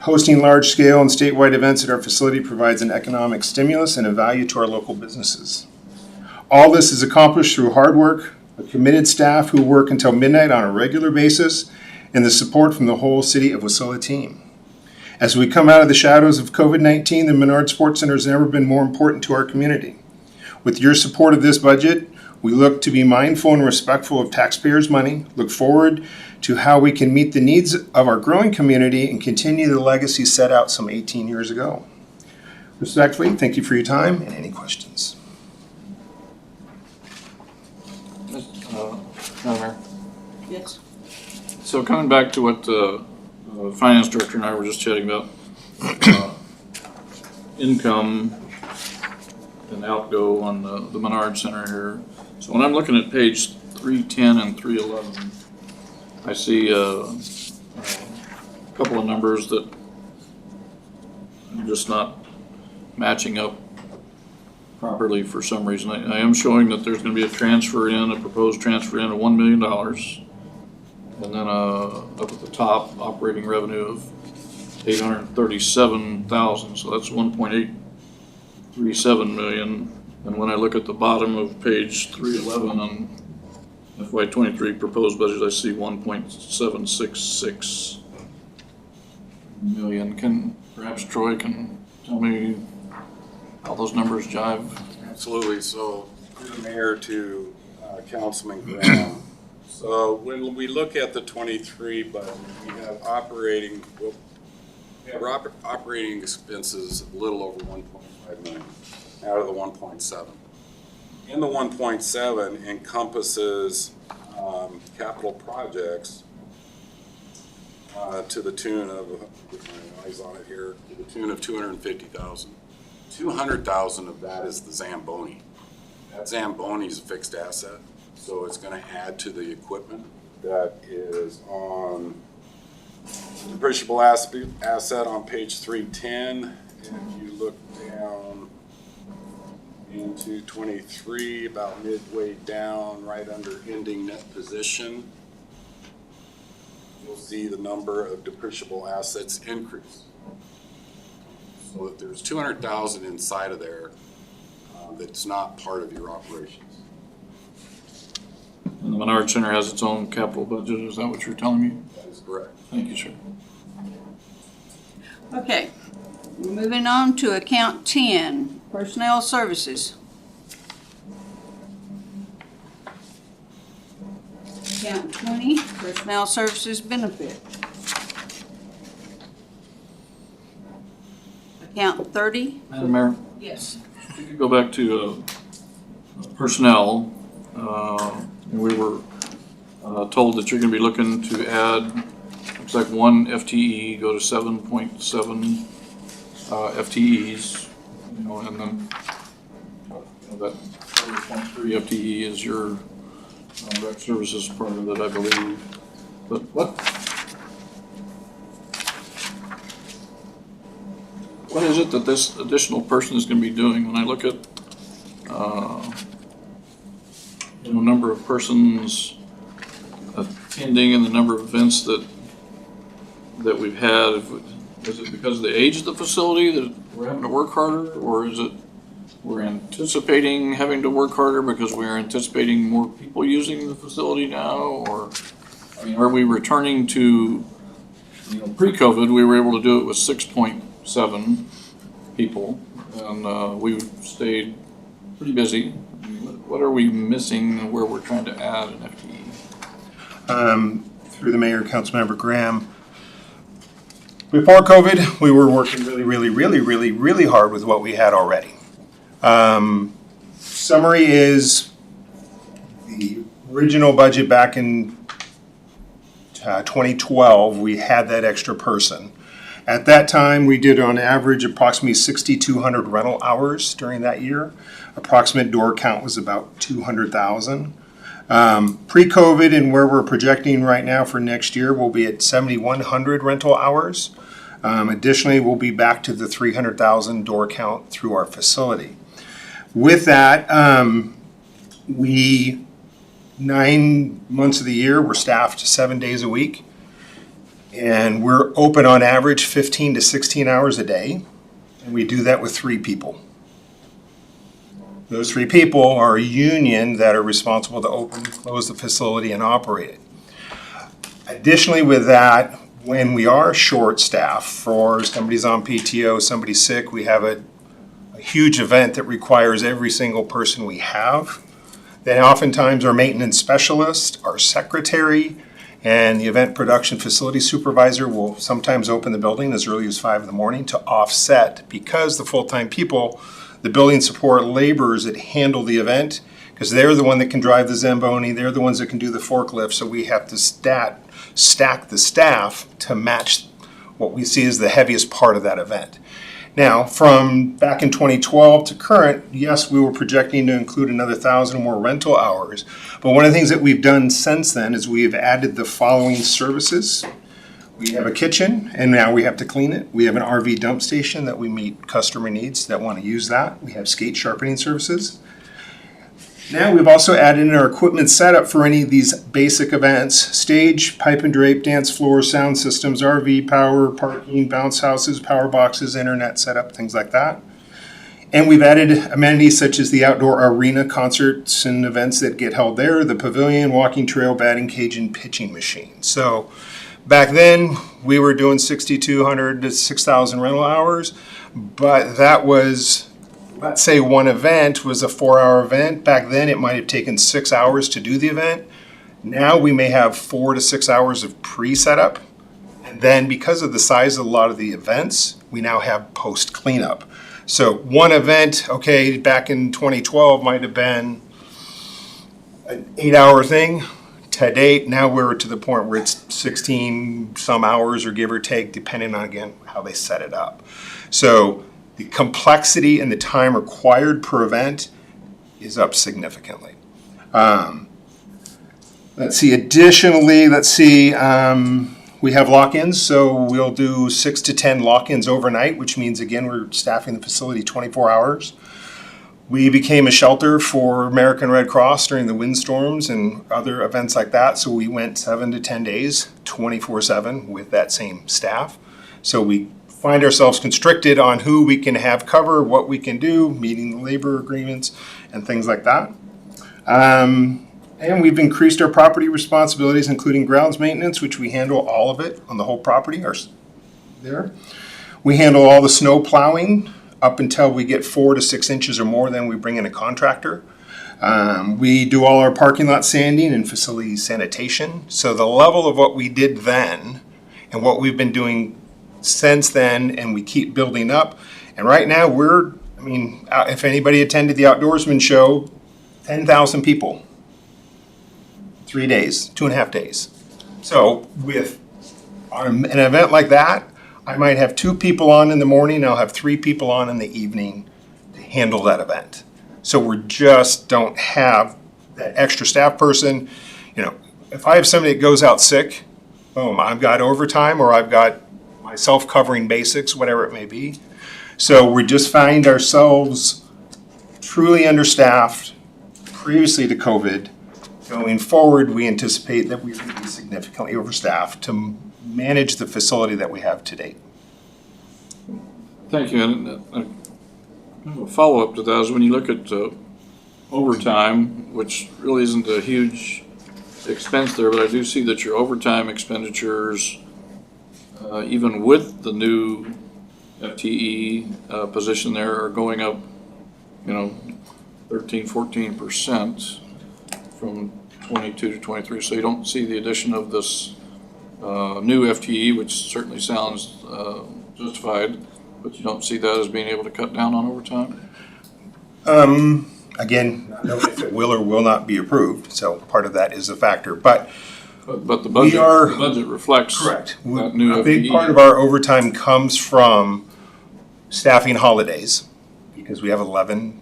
Hosting large-scale and statewide events at our facility provides an economic stimulus and a value to our local businesses. All this is accomplished through hard work, a committed staff who work until midnight on a regular basis, and the support from the whole City of Wasilla team. As we come out of the shadows of COVID-19, the Menard Sports Center has never been more important to our community. With your support of this budget, we look to be mindful and respectful of taxpayers' money, look forward to how we can meet the needs of our growing community and continue the legacy set out some 18 years ago. Respectfully, thank you for your time and any questions. Madam Mayor. Yes. So coming back to what the finance director and I were just chatting about, income and outgo on the Menard Center here. So when I'm looking at page 310 and 311, I see a couple of numbers that are just not matching up properly for some reason. I am showing that there's going to be a proposed transfer in of $1 million. And then up at the top, operating revenue of $837,000, so that's 1.837 million. And when I look at the bottom of page 311 on FY23 proposed budget, I see 1.766 million. Can perhaps Troy can tell me how those numbers jive? Absolutely. So, through the mayor to Councilman Graham. So when we look at the 23 budget, we have operating expenses a little over 1.5 million out of the 1.7. In the 1.7 encompasses capital projects to the tune of, with my eyes on it here, to the tune of 250,000. 200,000 of that is the Zamboni. That Zamboni is a fixed asset, so it's going to add to the equipment that is on depreciable asset on page 310. If you look down into 23, about midway down, right under ending net position, you'll see the number of depreciable assets increase. So that there's 200,000 inside of there that's not part of your operations. And the Menard Center has its own capital budget, is that what you're telling me? That is correct. Thank you, sir. Okay, moving on to account 10, personnel services. Account 20, personnel services benefit. Account 30. Madam Mayor, Yes. if you could go back to personnel. We were told that you're going to be looking to add, looks like one FTE, go to 7.7 FTEs, and then that 7.3 FTE is your rec services part of it, I believe. But what is it that this additional person is going to be doing? When I look at the number of persons attending and the number of events that we've had, is it because of the age of the facility that we're having to work harder, or is it we're anticipating having to work harder because we're anticipating more people using the facility now? Or, I mean, are we returning to, pre-COVID, we were able to do it with 6.7 people, and we stayed pretty busy. What are we missing where we're trying to add an FTE? through the mayor, Councilmember Graham. Before COVID, we were working really hard with what we had already. Summary is the original budget back in 2012, we had that extra person. At that time, we did on average approximately 6,200 rental hours during that year. Approximate door count was about 200,000. Pre-COVID and where we're projecting right now for next year, we'll be at 7,100 rental hours. Additionally, we'll be back to the 300,000 door count through our facility. With that, 9 months of the year, we're staffed 7 days a week. And we're open on average 15 to 16 hours a day. And we do that with 3 people. Those 3 people are a union that are responsible to open, close the facility, and operate it. Additionally, with that, when we are short-staffed, for somebody's on PTO, somebody's sick, we have a huge event that requires every single person we have. Then oftentimes our maintenance specialist, our secretary, and the event production facility supervisor will sometimes open the building as early as 5 in the morning to offset, because the full-time people, the building support laborers that handle the event, because they're the one that can drive the Zamboni, they're the ones that can do the forklift, so we have to stack the staff to match what we see as the heaviest part of that event. Now, from back in 2012 to current, yes, we were projecting to include another 1,000 more rental hours. But one of the things that we've done since then is we have added the following services. We have a kitchen, and now we have to clean it. We have an RV dump station that we meet customer needs that want to use that. We have skate sharpening services. Now we've also added in our equipment setup for any of these basic events: stage, pipe and drape, dance floor, sound systems, RV power, parking, bounce houses, power boxes, internet setup, things like that. And we've added amenities such as the outdoor arena concerts and events that get held there, the pavilion, walking trail, batting cage, and pitching machine. So back then, we were doing 6,200 to 6,000 rental hours, but that was, let's say one event was a 4-hour event. Back then, it might have taken 6 hours to do the event. Now we may have 4 to 6 hours of pre-setup. And then because of the size of a lot of the events, we now have post-cleanup. So one event, okay, back in 2012 might have been an 8-hour thing. To date, now we're to the point where it's 16 some hours or give or take, depending on, again, how they set it up. So the complexity and the time required per event is up significantly. Additionally, we have lock-ins, so we'll do 6 to 10 lock-ins overnight, which means, again, we're staffing the facility 24 hours. We became a shelter for American Red Cross during the windstorms and other events like that, so we went 7 to 10 days, 24/7 with that same staff. So we find ourselves constricted on who we can have cover, what we can do, meeting the labor agreements, and things like that. And we've increased our property responsibilities, including grounds maintenance, which we handle all of it on the whole property. There. We handle all the snow plowing up until we get 4 to 6 inches or more, then we bring in a contractor. We do all our parking lot sanding and facility sanitation. So the level of what we did then and what we've been doing since then, and we keep building up. And right now if anybody attended the Outdoorsman show, 10,000 people, 3 days, 2.5 days. So with an event like that, I might have 2 people on in the morning, and I'll have 3 people on in the evening to handle that event. So we just don't have that extra staff person. If I have somebody that goes out sick, boom, I've got overtime, or I've got myself covering basics, whatever it may be. So we just find ourselves truly understaffed previously to COVID. Going forward, we anticipate that we will be significantly overstaffed to manage the facility that we have to date. Thank you. And a follow-up to that is when you look at overtime, which really isn't a huge expense there, but I do see that your overtime expenditures, even with the new FTE position there, are going up, 13-14% from 22 to 23. So you don't see the addition of this new FTE, which certainly sounds justified, but you don't see that as being able to cut down on overtime? Again, I don't know if it will or will not be approved, so part of that is a factor, but But the We are- budget reflects correct. that new A big FTE. part of our overtime comes from staffing holidays, because we have 11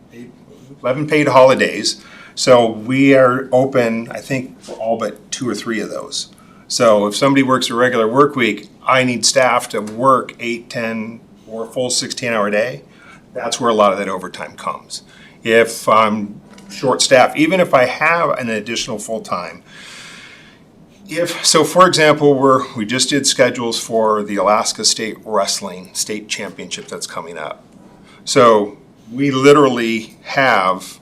paid holidays. So we are open, I think, for all but 2 or 3 of those. So if somebody works a regular work week, I need staff to work 8, 10, or a full 16-hour day. That's where a lot of that overtime comes. If I'm short-staffed, even if I have an additional full-time, for example, we just did schedules for the Alaska State Wrestling State Championship that's coming up. So we literally have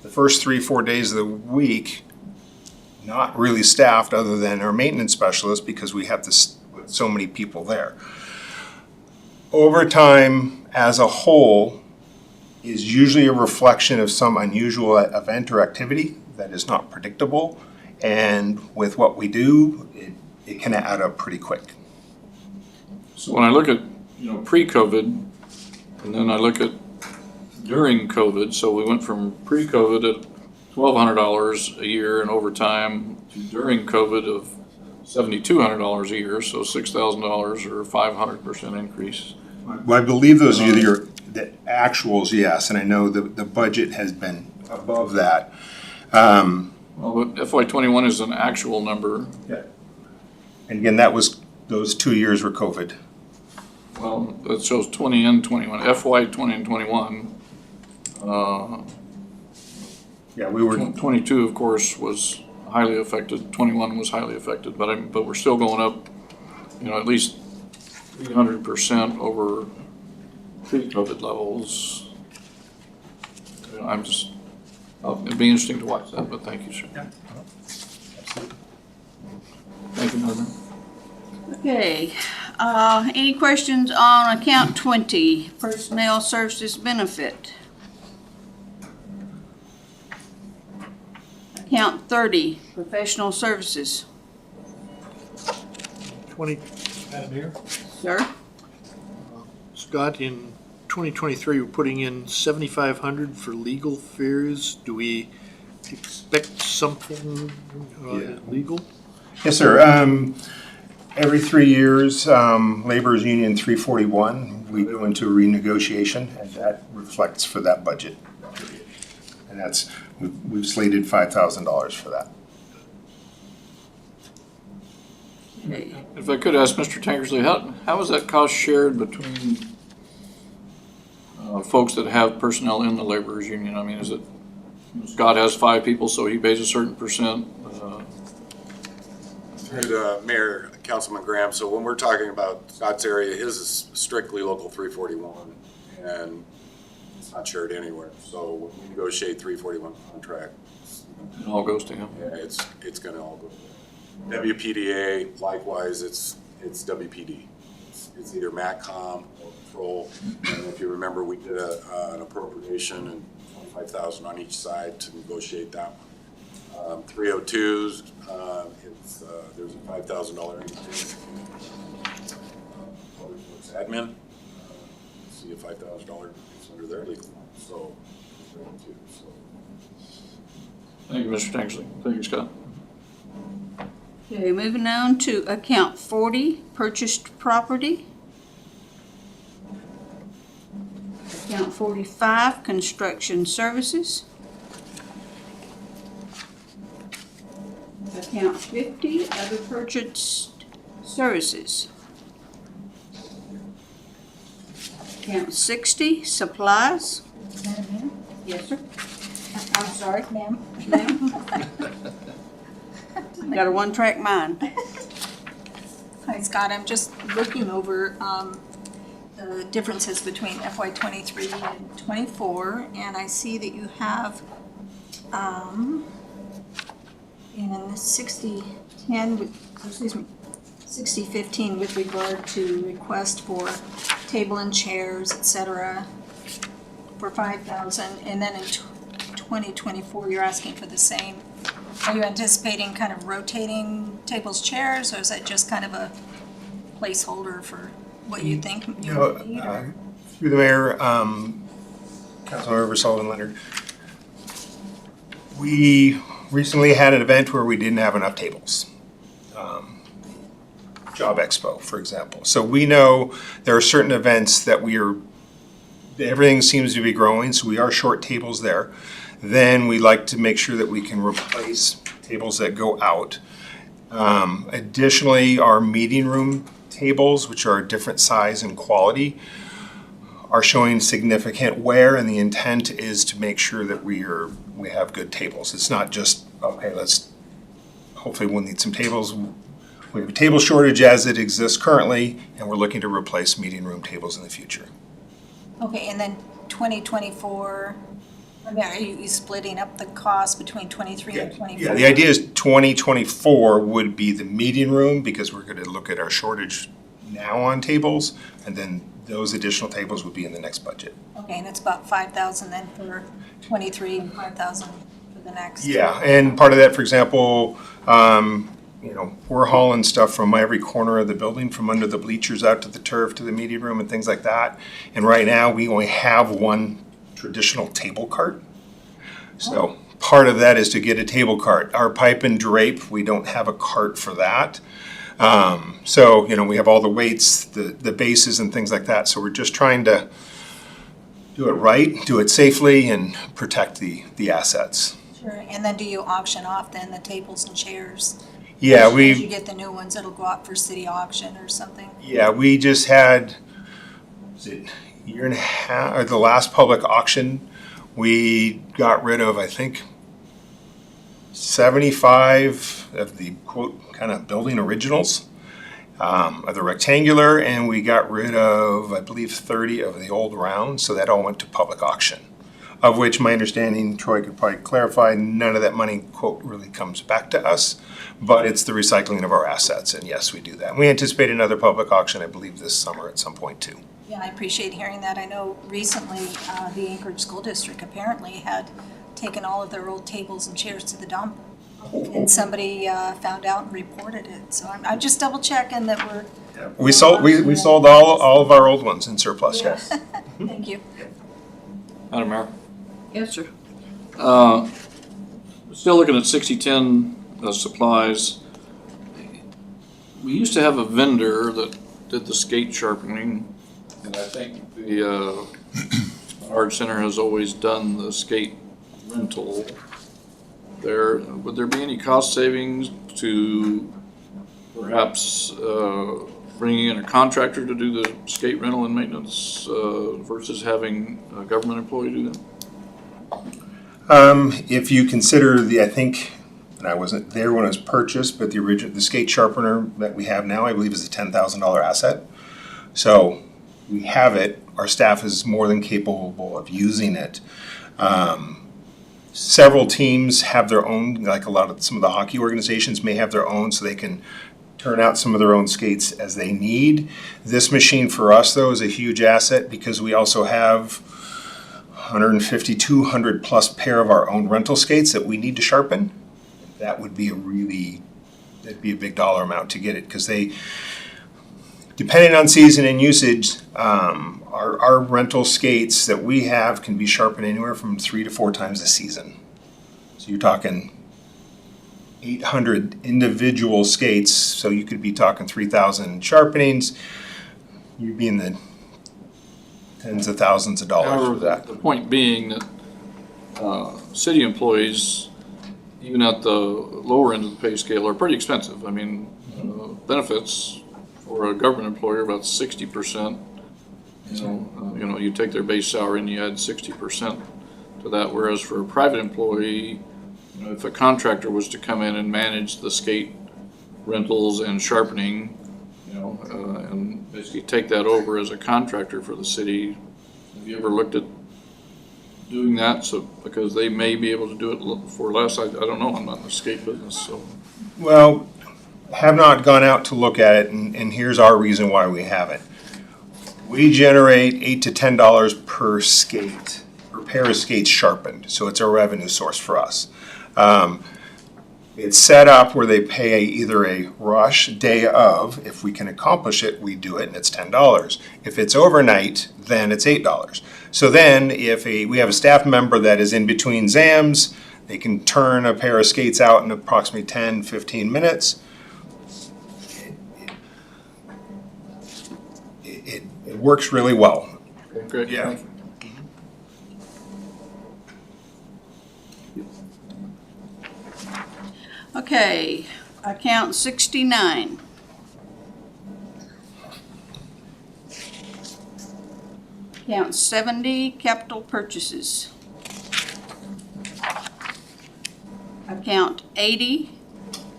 the first 3-4 days of the week not really staffed other than our maintenance specialist because we have so many people there. Overtime as a whole is usually a reflection of some unusual event or activity that is not predictable. And with what we do, it can add up pretty quick. So when I look at, pre-COVID, and then I look at during COVID, so we went from pre-COVID at $1,200 a year in overtime to during COVID of $7,200 a year, so $6,000 or 500% increase. Well, I believe those are the actuals, yes, and I know the budget has been above that. Well, but FY21 is an actual number. Yeah. And again, that was, those 2 years were COVID. Well, that shows 20 and 21. FY20 and 21. Yeah, we were, 22, of course, was highly affected. 21 was highly affected, but we're still going up, at least 300% over pre-COVID levels. It'd be interesting to watch that, but thank you, sir. Yeah. Thank you, Madam. Okay, any questions on account 20, personnel services benefit? Account 30, professional services. 20, Madam Mayor? Sir? Scott, in 2023, we're putting in 7,500 for legal fees. Do we expect something legal? yes, sir. Every 3 years, Labor's Union 341, we go into renegotiation, and that reflects for that budget. And that's, we've slated $5,000 for that. Okay. If I could ask Mr. Tankersley, how is that cost shared between folks that have personnel in the laborers union? I mean, is it, Scott has 5 people, so he pays a certain percent? Through the mayor, Councilman Graham, so when we're talking about Scott's area, his is strictly local 341, and it's not shared anywhere. So when we negotiate 341 contract, It all goes to him. yeah, it's gonna all go there. WPDA, likewise, it's WPD. It's either MATCOM or Patrol. And if you remember, we did an appropriation and 25,000 on each side to negotiate that one. 302s, there's a $5,000 increase. Public Works Admin, see a $5,000 increase under their legal one, so 302. So. Thank you, Mr. Tankersley. Thank you, Scott. Okay, moving on to account 40, purchased property. Account 45, construction services. Account 50, other purchased services. Account 60, supplies. Madam Mayor? Yes, sir. I'm sorry. Ma'am? Ma'am? Got a one-track mind. Hi, Scott. I'm just looking over the differences between FY23 and 24, and I see that you have in 6015 with regard to request for table and chairs, et cetera, for 5,000, and then in 2024 you're asking for the same Are you anticipating kind of rotating tables, chairs, or is that just kind of a placeholder for what you think you would need? Through the mayor, Councilmember Sullivan Leonard, we recently had an event where we didn't have enough tables. Job Expo, for example. So we know there are certain events that everything seems to be growing, so we are short tables there. Then we like to make sure that we can replace tables that go out. Additionally, our meeting room tables, which are a different size and quality, are showing significant wear, and the intent is to make sure that we have good tables. It's not just, okay, hopefully we'll need some tables. We have a table shortage as it exists currently, and we're looking to replace meeting room tables in the future. Okay, and then 2024, I mean, are you splitting up the cost between 23 and 24? Yeah, the idea is 2024 would be the meeting room, because we're gonna look at our shortage now on tables, and then those additional tables would be in the next budget. Okay, and it's about 5,000 then for 23 and 5,000 for the next? Yeah, and part of that, for example, we're hauling stuff from every corner of the building, from under the bleachers out to the turf to the meeting room and things like that. And right now, we only have one traditional table cart. So part of that is to get a table cart. Our pipe and drape, we don't have a cart for that. So we have all the weights, the bases and things like that. So we're just trying to do it right, do it safely, and protect the assets. Sure, and then do you auction off then the tables and chairs? Yeah, As you get the new ones, it'll go out for city auction or something? Yeah, we just had, was it a year and a half, or the last public auction, we got rid of, I think, 75 of the quote kind of building originals of the rectangular, and we got rid of, I believe, 30 of the old round, so that all went to public auction. Of which, my understanding, Troy could probably clarify, none of that money, quote, really comes back to us, but it's the recycling of our assets, and yes, we do that. We anticipate another public auction, I believe, this summer at some point too. Yeah, I appreciate hearing that. I know recently, the Anchorage School District apparently had taken all of their old tables and chairs to the dump. And somebody found out and reported it. So I'm just double checking that we're. We sold all of our old ones in surplus, yes. Thank you. Madam Mayor? Yes, sir. Still looking at 6010 supplies. We used to have a vendor that did the skate sharpening, and I think the Art Center has always done the skate rental there. Would there be any cost savings to perhaps bringing in a contractor to do the skate rental and maintenance versus having a government employee do that? If you consider I think, and I wasn't there when it was purchased, but the skate sharpener that we have now, I believe, is a $10,000 asset. So we have it. Our staff is more than capable of using it. Several teams have their own, like some of the hockey organizations may have their own, so they can turn out some of their own skates as they need. This machine for us, though, is a huge asset because we also have 150, 200 plus pair of our own rental skates that we need to sharpen. That would be that'd be a big dollar amount to get it, because depending on season and usage, our rental skates that we have can be sharpened anywhere from 3 to 4 times a season. So you're talking 800 individual skates, so you could be talking 3,000 sharpenings. You'd be in the tens of thousands of dollars However, for that. the point being that city employees, even at the lower end of the pay scale, are pretty expensive. I mean, benefits for a government employer about 60%. You take their base salary and you add 60% to that. Whereas for a private employee, if a contractor was to come in and manage the skate rentals and sharpening, and basically take that over as a contractor for the city, have you ever looked at doing that? So because they may be able to do it for less. I don't know. I'm not in the skate business, so. Well, have not gone out to look at it, and here's our reason why we haven't. We generate $8 to $10 per skate, per pair of skates sharpened, so it's a revenue source for us. It's set up where they pay either a rush day of. If we can accomplish it, we do it, and it's $10. If it's overnight, then it's $8. So then if we have a staff member that is in between exams, they can turn a pair of skates out in approximately 10, 15 minutes. It works really well. Okay, great. Yeah. Thank you. Okay, account 69. Account 70, capital purchases. Account 80,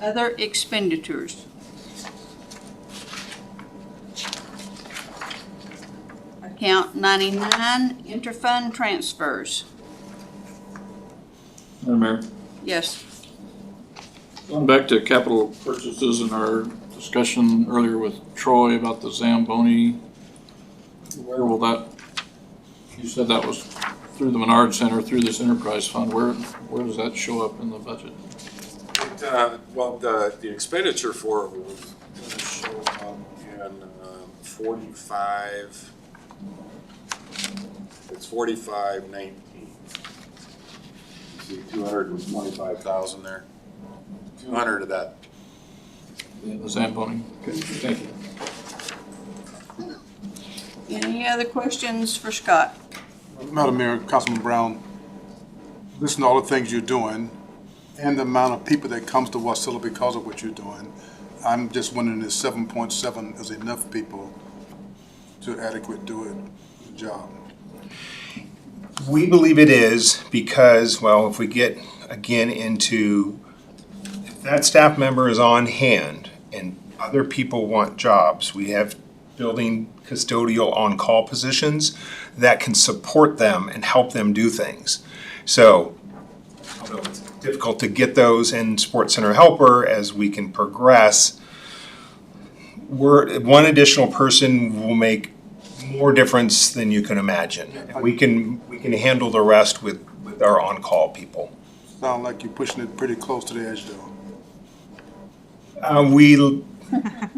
other expenditures. Account 99, interfund transfers. Madam Mayor, Yes. going back to capital purchases and our discussion earlier with Troy about the Zamboni, where will that, you said that was through the Menard Center, through this enterprise fund, where does that show up in the budget? Well, the expenditure for it was going to show up in 45, it's 4519. You see 225,000 there. 200 of that. Yeah, the Zamboni. Okay, thank you. Any other questions for Scott? Madam Mayor, Councilman Brown, listen to all the things you're doing and the amount of people that comes to Wasilla because of what you're doing. I'm just wondering if 7.7 is enough people to adequate do it, the job. We believe it is because, well, if we get again into, if that staff member is on hand and other people want jobs, we have building custodial on-call positions that can support them and help them do things. So, although it's difficult to get those in Sports Center Helper as we can progress, one additional person will make more difference than you can imagine. And we can handle the rest with our on-call people. Sound like you're pushing it pretty close to the edge, though.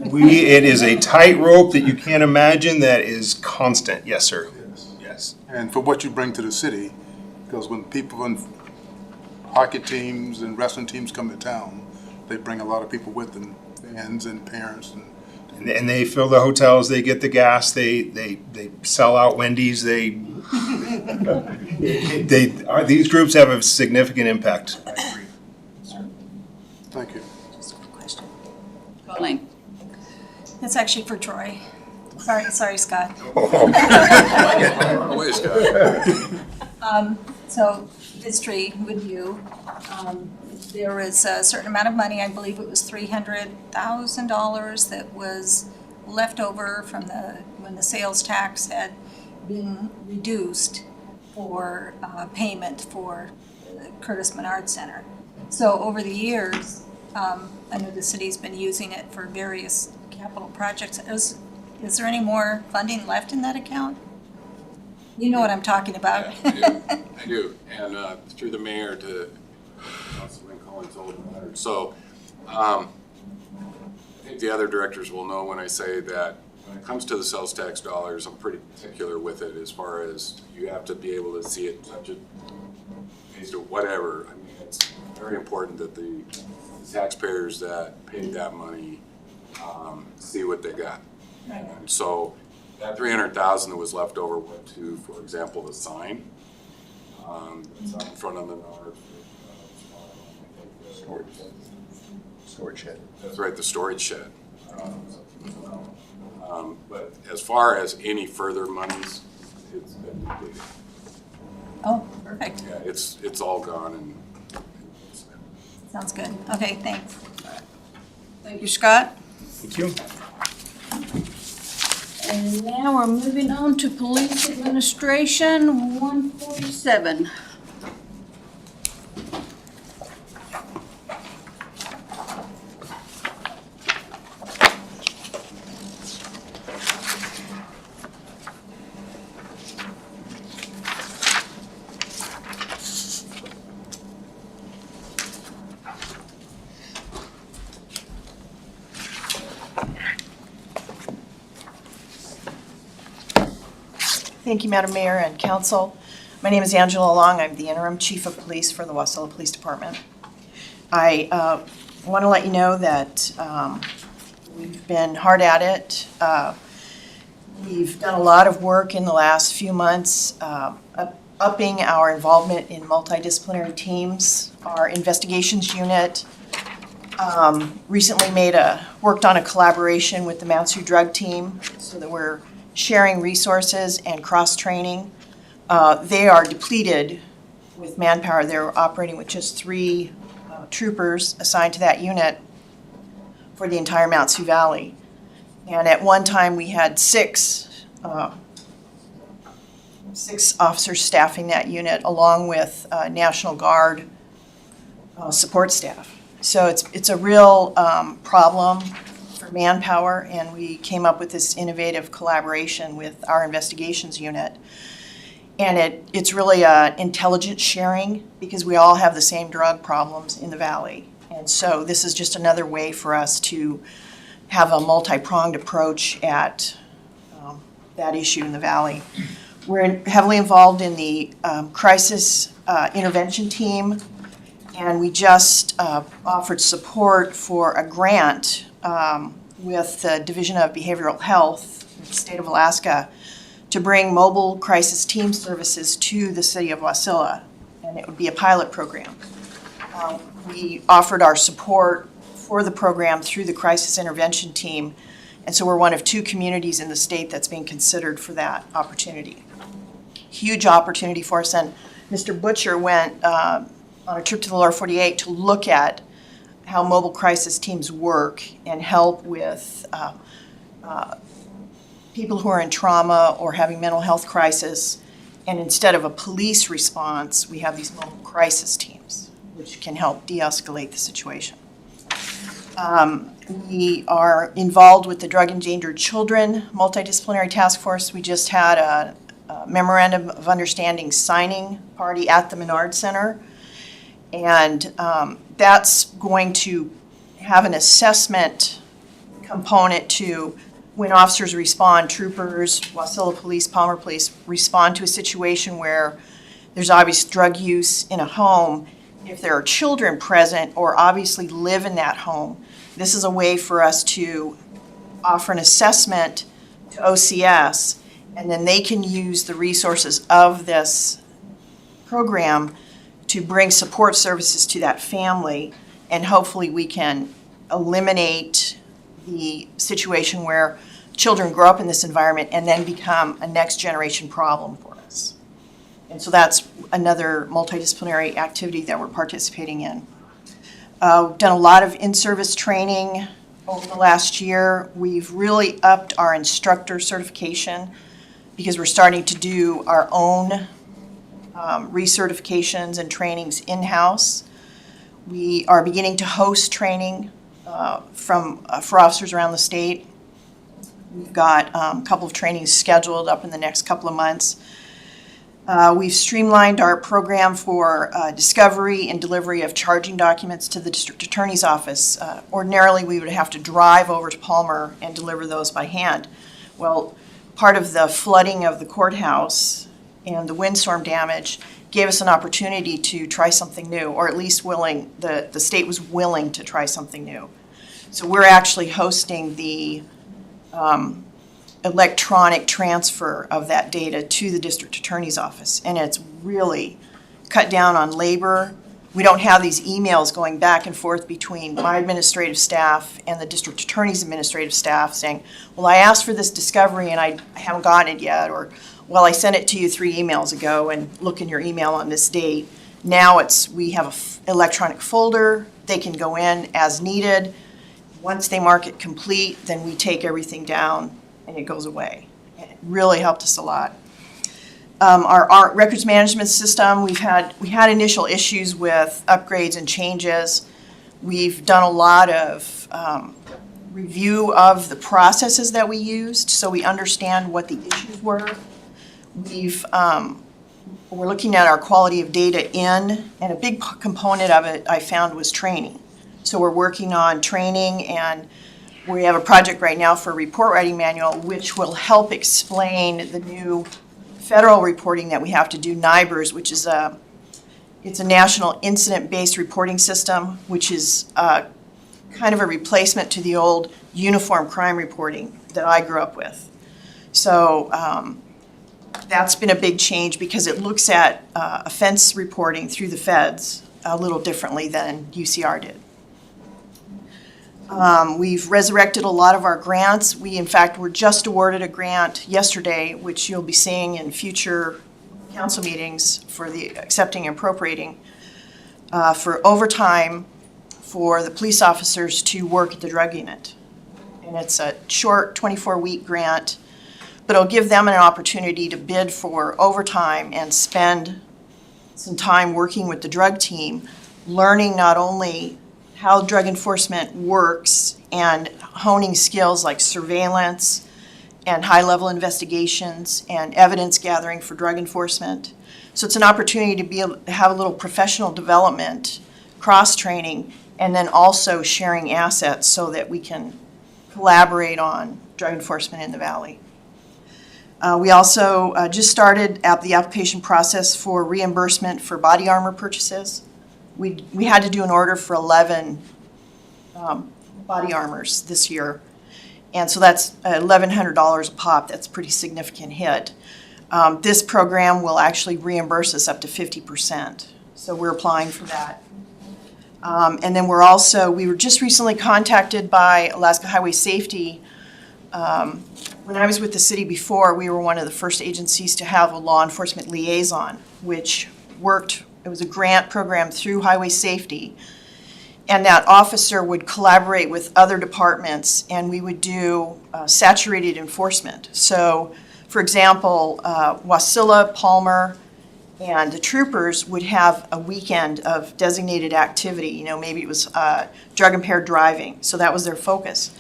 It is a tightrope that you can't imagine that is constant. Yes, sir. Yes. And for what you bring to the city, because when people in hockey teams and wrestling teams come to town, they bring a lot of people with them, fans and parents. And they fill the hotels, they get the gas, they sell out Wendy's, these groups have a significant impact. I agree. Thank you. Just a quick question. Colleen? That's actually for Troy. Sorry, Scott. Wait, Scott. So history with you, there was a certain amount of money, I believe it was $300,000 that was left over from when the sales tax had been reduced for payment for the Curtis Menard Center. So over the years, I know the city's been using it for various capital projects. Is there any more funding left in that account? You know what I'm talking about. Yeah, I do. And through the mayor to Councilman Collins Old Leonard. So I think the other directors will know when I say that when it comes to the sales tax dollars, I'm pretty particular with it as far as you have to be able to see it, touch it, taste it, whatever. I mean, it's very important that the taxpayers that paid that money see what they got. Right. And so that $300,000 that was left over went to, for example, the sign. It's out in front of the Menard. Storage shed. That's right, the storage shed. But as far as any further monies, it's been depleted. Oh, perfect. Yeah, it's all gone and Sounds good. Okay, thanks. Thank you, Scott. Thank you. And now we're moving on to Police Administration, 147. Thank you, Madam Mayor and Council. My name is Angela Long. I'm the Interim Chief of Police for the Wasilla Police Department. I want to let you know that we've been hard at it. We've done a lot of work in the last few months, upping our involvement in multidisciplinary teams. Our investigations unit recently worked on a collaboration with the Matsu drug team so that we're sharing resources and cross-training. They are depleted with manpower. They're operating with just 3 troopers assigned to that unit for the entire Matsu Valley. And at one time, we had 6 officers staffing that unit, along with National Guard support staff. So it's a real problem for manpower, and we came up with this innovative collaboration with our investigations unit. And it's really intelligence sharing, because we all have the same drug problems in the Valley. And so this is just another way for us to have a multi-pronged approach at that issue in the Valley. We're heavily involved in the crisis intervention team, and we just offered support for a grant with the Division of Behavioral Health in the state of Alaska to bring mobile crisis team services to the city of Wasilla, and it would be a pilot program. We offered our support for the program through the crisis intervention team, and so we're one of 2 communities in the state that's being considered for that opportunity. Huge opportunity for us, and Mr. Butcher went on a trip to the lower 48 to look at how mobile crisis teams work and help with people who are in trauma or having mental health crisis. And instead of a police response, we have these mobile crisis teams, which can help de-escalate the situation. We are involved with the Drug Endangered Children Multidisciplinary Task Force. We just had a memorandum of understanding signing party at the Menard Center. And that's going to have an assessment component to when officers respond, troopers, Wasilla Police, Palmer Police, respond to a situation where there's obvious drug use in a home. If there are children present or obviously live in that home, this is a way for us to offer an assessment to OCS, and then they can use the resources of this program to bring support services to that family, and hopefully we can eliminate the situation where children grow up in this environment and then become a next generation problem for us. And so that's another multidisciplinary activity that we're participating in. We've done a lot of in-service training over the last year. We've really upped our instructor certification because we're starting to do our own recertifications and trainings in-house. We are beginning to host training for officers around the state. We've got a couple of trainings scheduled up in the next couple of months. We've streamlined our program for discovery and delivery of charging documents to the district attorney's office. Ordinarily, we would have to drive over to Palmer and deliver those by hand. Well, part of the flooding of the courthouse and the windstorm damage gave us an opportunity to try something new, or at least the state was willing to try something new. So we're actually hosting the electronic transfer of that data to the district attorney's office, and it's really cut down on labor. We don't have these emails going back and forth between my administrative staff and the district attorney's administrative staff saying, well, I asked for this discovery and I haven't gotten it yet, or, well, I sent it to you 3 emails ago and look in your email on this date. Now we have an electronic folder. They can go in as needed. Once they mark it complete, then we take everything down and it goes away. And it really helped us a lot. Our records management system, we had initial issues with upgrades and changes. We've done a lot of review of the processes that we used, so we understand what the issues were. We're looking at our quality of data in, and a big component of it I found was training. So we're working on training and We have a project right now for a report writing manual, which will help explain the new federal reporting that we have to do, NIBRS, which is it's a national incident-based reporting system, which is kind of a replacement to the old uniform crime reporting that I grew up with. So that's been a big change because it looks at offense reporting through the feds a little differently than UCR did. We've resurrected a lot of our grants. We, in fact, were just awarded a grant yesterday, which you'll be seeing in future council meetings for the accepting and appropriating for overtime for the police officers to work at the drug unit. And it's a short 24-week grant, but it'll give them an opportunity to bid for overtime and spend some time working with the drug team, learning not only how drug enforcement works and honing skills like surveillance and high-level investigations and evidence gathering for drug enforcement. So it's an opportunity to be able to have a little professional development, cross-training, and then also sharing assets so that we can collaborate on drug enforcement in the Valley. We also just started the application process for reimbursement for body armor purchases. We had to do an order for 11 body armors this year. And so that's $1,100 a pop. That's a pretty significant hit. This program will actually reimburse us up to 50%. So we're applying for that. And then we were just recently contacted by Alaska Highway Safety. When I was with the city before, we were one of the first agencies to have a law enforcement liaison, which worked. It was a grant program through Highway Safety. And that officer would collaborate with other departments, and we would do saturated enforcement. So, for example, Wasilla, Palmer, and the troopers would have a weekend of designated activity. You know, maybe it was drug-impaired driving, so that was their focus.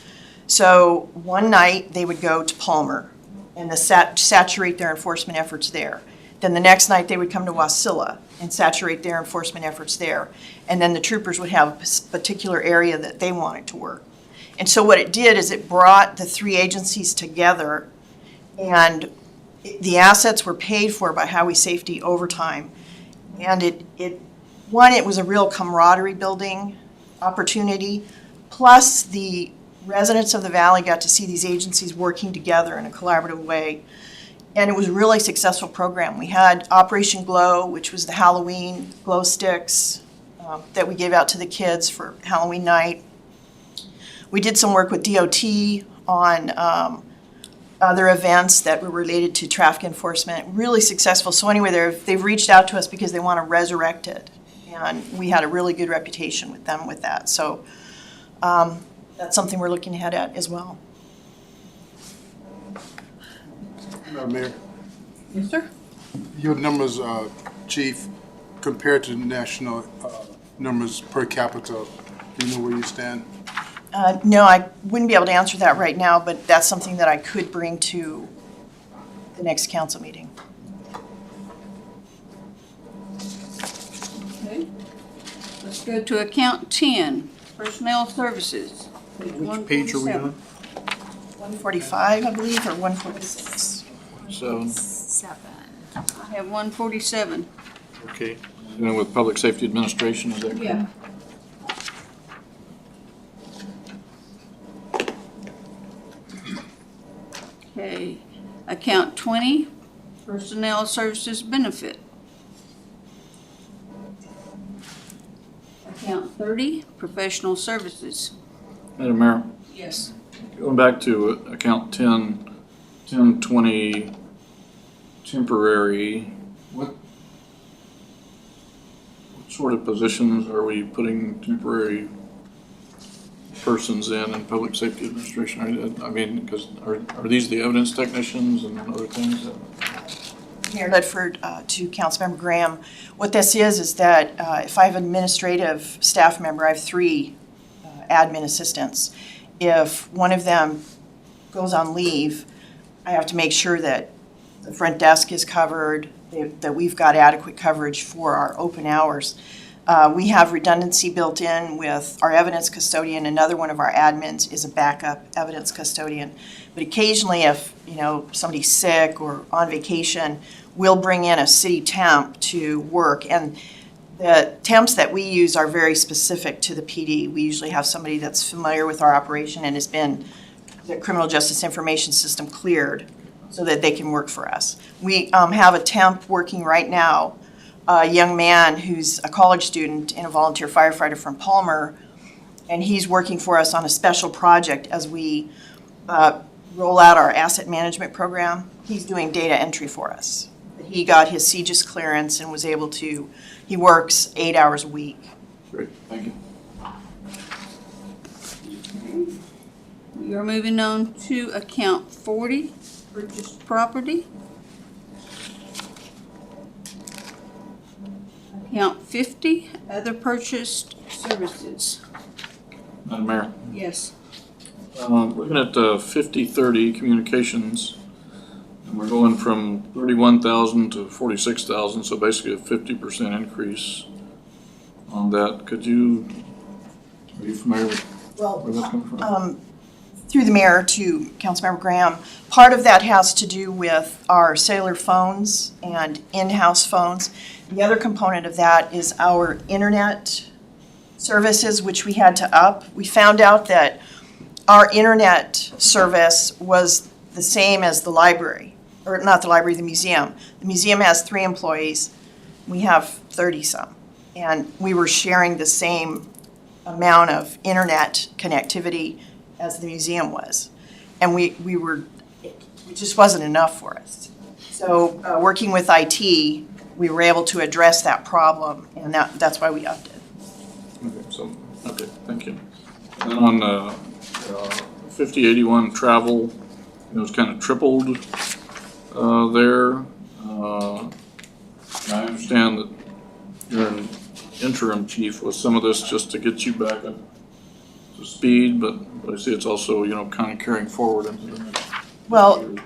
So one night, they would go to Palmer and saturate their enforcement efforts there. Then the next night, they would come to Wasilla and saturate their enforcement efforts there. And then the troopers would have a particular area that they wanted to work. And so what it did is it brought the three agencies together, and the assets were paid for by Highway Safety overtime. And it was a real camaraderie building opportunity, plus the residents of the Valley got to see these agencies working together in a collaborative way. And it was a really successful program. We had Operation Glow, which was the Halloween glow sticks that we gave out to the kids for Halloween night. We did some work with DOT on other events that were related to traffic enforcement. Really successful. So anyway, they've reached out to us because they want to resurrect it. And we had a really good reputation with them with that. So that's something we're looking ahead at as well. Mayor, Yes, sir. your numbers, Chief, compared to national numbers per capita, do you know where you stand? No, I wouldn't be able to answer that right now, but that's something that I could bring to the next council meeting. Okay. Let's go to account 10, personnel services. Which page are we on? 145, I believe, or 146. So, I have 147. Okay. dealing with Public Safety Administration, is that correct? Yeah. Okay, account 20, personnel services benefit. Account 30, professional services. Madam Mayor, Yes. going back to account 1020, temporary, what sort of positions are we putting temporary persons in Public Safety Administration? I mean, because are these the evidence technicians and other things? Mayor Ledford, to Councilmember Graham, what this is that if I have an administrative staff member, I have 3 admin assistants. If one of them goes on leave, I have to make sure that the front desk is covered, that we've got adequate coverage for our open hours. We have redundancy built in with our evidence custodian. Another one of our admins is a backup evidence custodian. But occasionally if, somebody's sick or on vacation, we'll bring in a city temp to work. And the temps that we use are very specific to the PD. We usually have somebody that's familiar with our operation and has been the criminal justice information system cleared so that they can work for us. We have a temp working right now, a young man who's a college student and a volunteer firefighter from Palmer, and he's working for us on a special project as we roll out our asset management program. He's doing data entry for us. He got his CJIS clearance and was able to, he works 8 hours a week. Great, thank you. We are moving on to account 40, purchased property. Account 50, other purchased services. Madam Mayor, Yes. looking at 5030 communications, and we're going from 31,000 to 46,000, so basically a 50% increase on that. Are you familiar with where that's coming from? Through the mayor to Councilmember Graham, part of that has to do with our cellular phones and in-house phones. The other component of that is our internet services, which we had to up. We found out that our internet service was the same as the library, or not the library, the museum. The museum has 3 employees. We have 30-some. And we were sharing the same amount of internet connectivity as the museum was. And it just wasn't enough for us. So working with IT, we were able to address that problem, and that's why we upped it. Okay, thank you. And then on 5081 travel, it was kind of tripled there. I understand that you're an interim chief. Was some of this just to get you back up to speed, but I see it's also, kind of carrying forward into the next Well, year.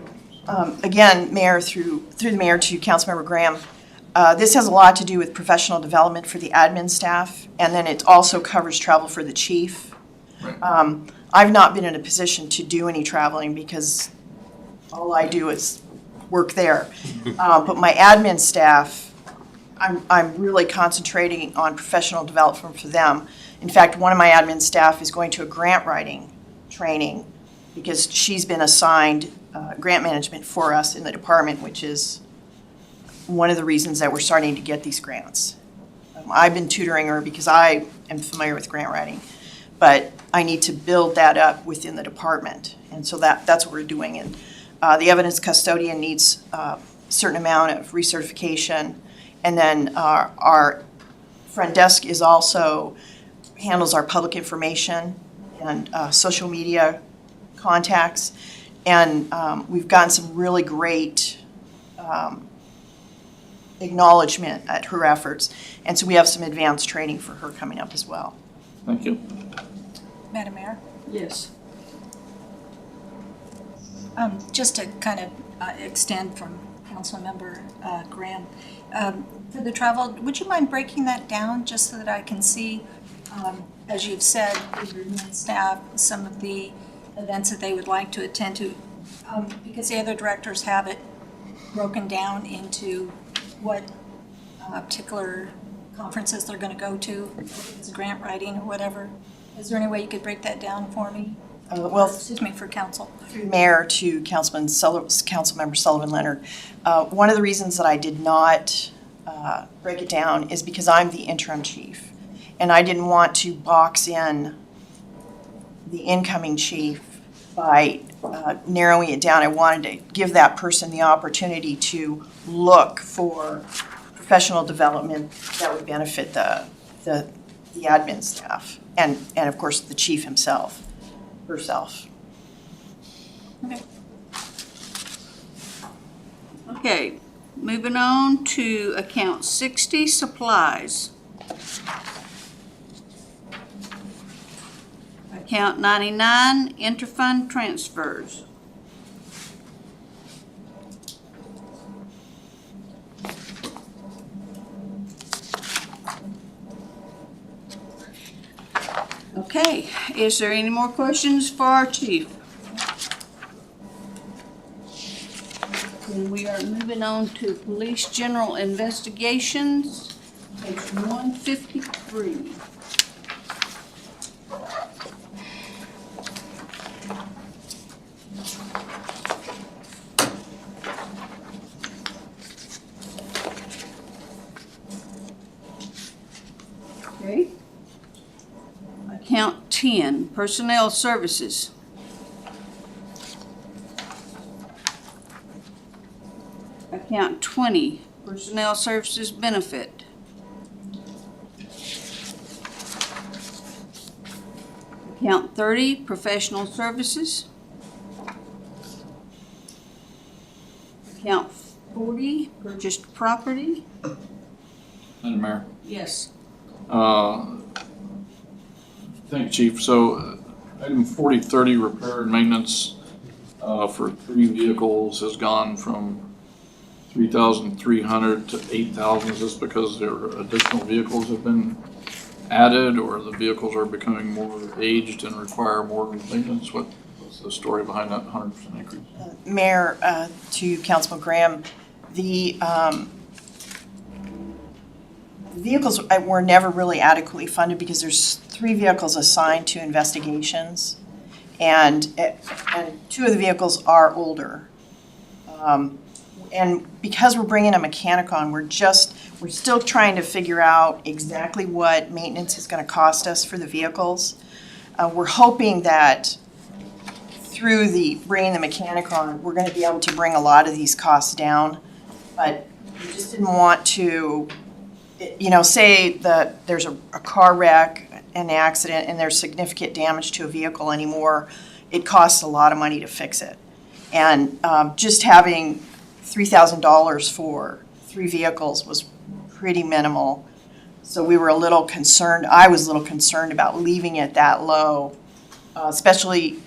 again, Mayor, through the mayor to Councilmember Graham, this has a lot to do with professional development for the admin staff, and then it also covers travel for the chief. I've not been in a position to do any traveling because all I do is work there. But my admin staff, I'm really concentrating on professional development for them. In fact, one of my admin staff is going to a grant writing training because she's been assigned grant management for us in the department, which is one of the reasons that we're starting to get these grants. I've been tutoring her because I am familiar with grant writing, but I need to build that up within the department. And so that's what we're doing. And the evidence custodian needs a certain amount of recertification. And then our front desk is also handles our public information and social media contacts. And we've gotten some really great acknowledgement at her efforts. And so we have some advanced training for her coming up as well. Thank you. Madam Mayor? Yes. Just to kind of extend from Councilmember Graham, for the travel, would you mind breaking that down just so that I can see, as you've said, the admin staff, some of the events that they would like to attend to, because the other directors have it broken down into what particular conferences they're going to go to, if it's grant writing or whatever. Is there any way you could break that down for me? Excuse me, for council. Mayor to Councilmember Sullivan Leonard. One of the reasons that I did not break it down is because I'm the interim chief, and I didn't want to box in the incoming chief by narrowing it down. I wanted to give that person the opportunity to look for professional development that would benefit the admin staff and of course the chief herself. Okay. Okay, moving on to account 60, supplies. Account 99, interfund transfers. Okay, is there any more questions for our chief? Then we are moving on to police general investigations, page 153. Okay. Account 10, personnel services. Account 20, personnel services benefit. Account 30, professional services. Account 40, purchased property. Madam Mayor. Yes. Thank you, Chief. So item 4030, repair and maintenance for 3 vehicles has gone from 3,300 to 8,000. Is this because there are additional vehicles have been added, or the vehicles are becoming more aged and require more maintenance? What's the story behind that 100% increase? Mayor, to Councilman Graham, the vehicles were never really adequately funded because there's 3 vehicles assigned to investigations, and 2 of the vehicles are older. And because we're bringing a mechanic on, we're still trying to figure out exactly what maintenance is going to cost us for the vehicles. We're hoping that through bringing the mechanic on, we're going to be able to bring a lot of these costs down. But we just didn't want to, say that there's a car wreck, an accident, and there's significant damage to a vehicle anymore. It costs a lot of money to fix it. And just having $3,000 for 3 vehicles was pretty minimal. So we were a little concerned, I was a little concerned about leaving it that low, especially,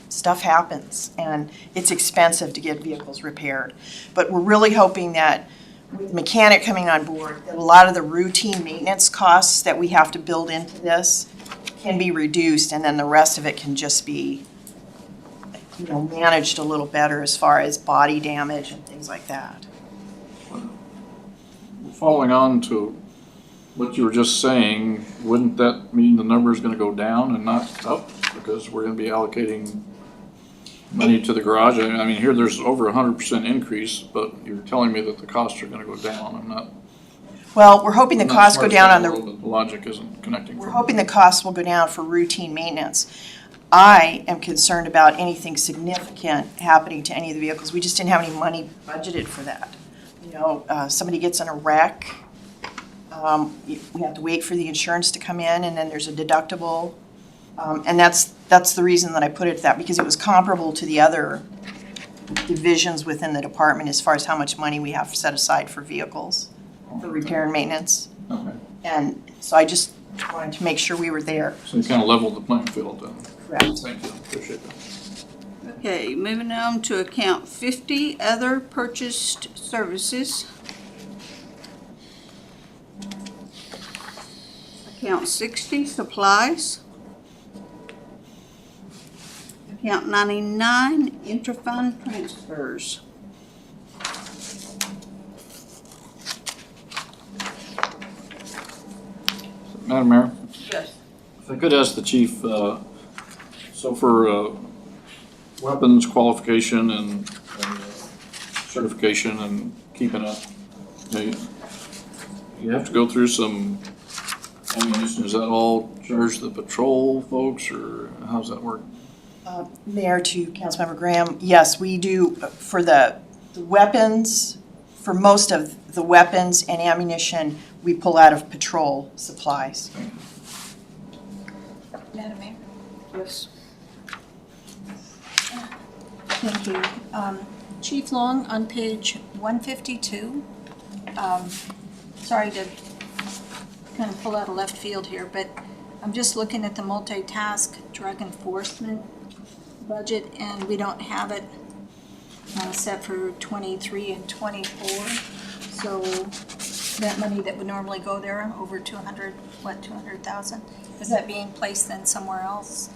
stuff happens and it's expensive to get vehicles repaired. But we're really hoping that with the mechanic coming on board, that a lot of the routine maintenance costs that we have to build into this can be reduced, and then the rest of it can just be managed a little better as far as body damage and things like that. Following on to what you were just saying, wouldn't that mean the number is going to go down and not up? Because we're going to be allocating money to the garage. I mean, here there's over 100% increase, but you're telling me that the costs are going to go down. I'm not. Well, we're hoping the I'm not costs go smart down on enough to know that the logic isn't connecting. We're hoping the costs will go down for routine maintenance. I am concerned about anything significant happening to any of the vehicles. We just didn't have any money budgeted for that. Somebody gets in a wreck, we have to wait for the insurance to come in, and then there's a deductible. And that's the reason that I put it that, because it was comparable to the other divisions within the department as far as how much money we have set aside for vehicles, for repair and maintenance. Okay. And so I just wanted to make sure we were there. So you kind of leveled the playing field then. Correct. Thank you. Appreciate that. Okay, moving on to account 50, other purchased services. Account 60, supplies. Account 99, interfund transfers. Madam Mayor, Yes. if I could ask the chief, so for weapons qualification and certification and keeping up, you have to go through some ammunition. Is that all charged to the patrol folks, or how's that work? Mayor, to Councilmember Graham, yes, we do for the weapons, for most of the weapons and ammunition, we pull out of patrol supplies. Madam Mayor? Yes. Thank you. Chief Long, on page 152, sorry to kind of pull out of left field here, but I'm just looking at the multitask drug enforcement budget, and we don't have it set for 23 and 24. So that money that would normally go there, over 200,000? Is that being placed then somewhere else?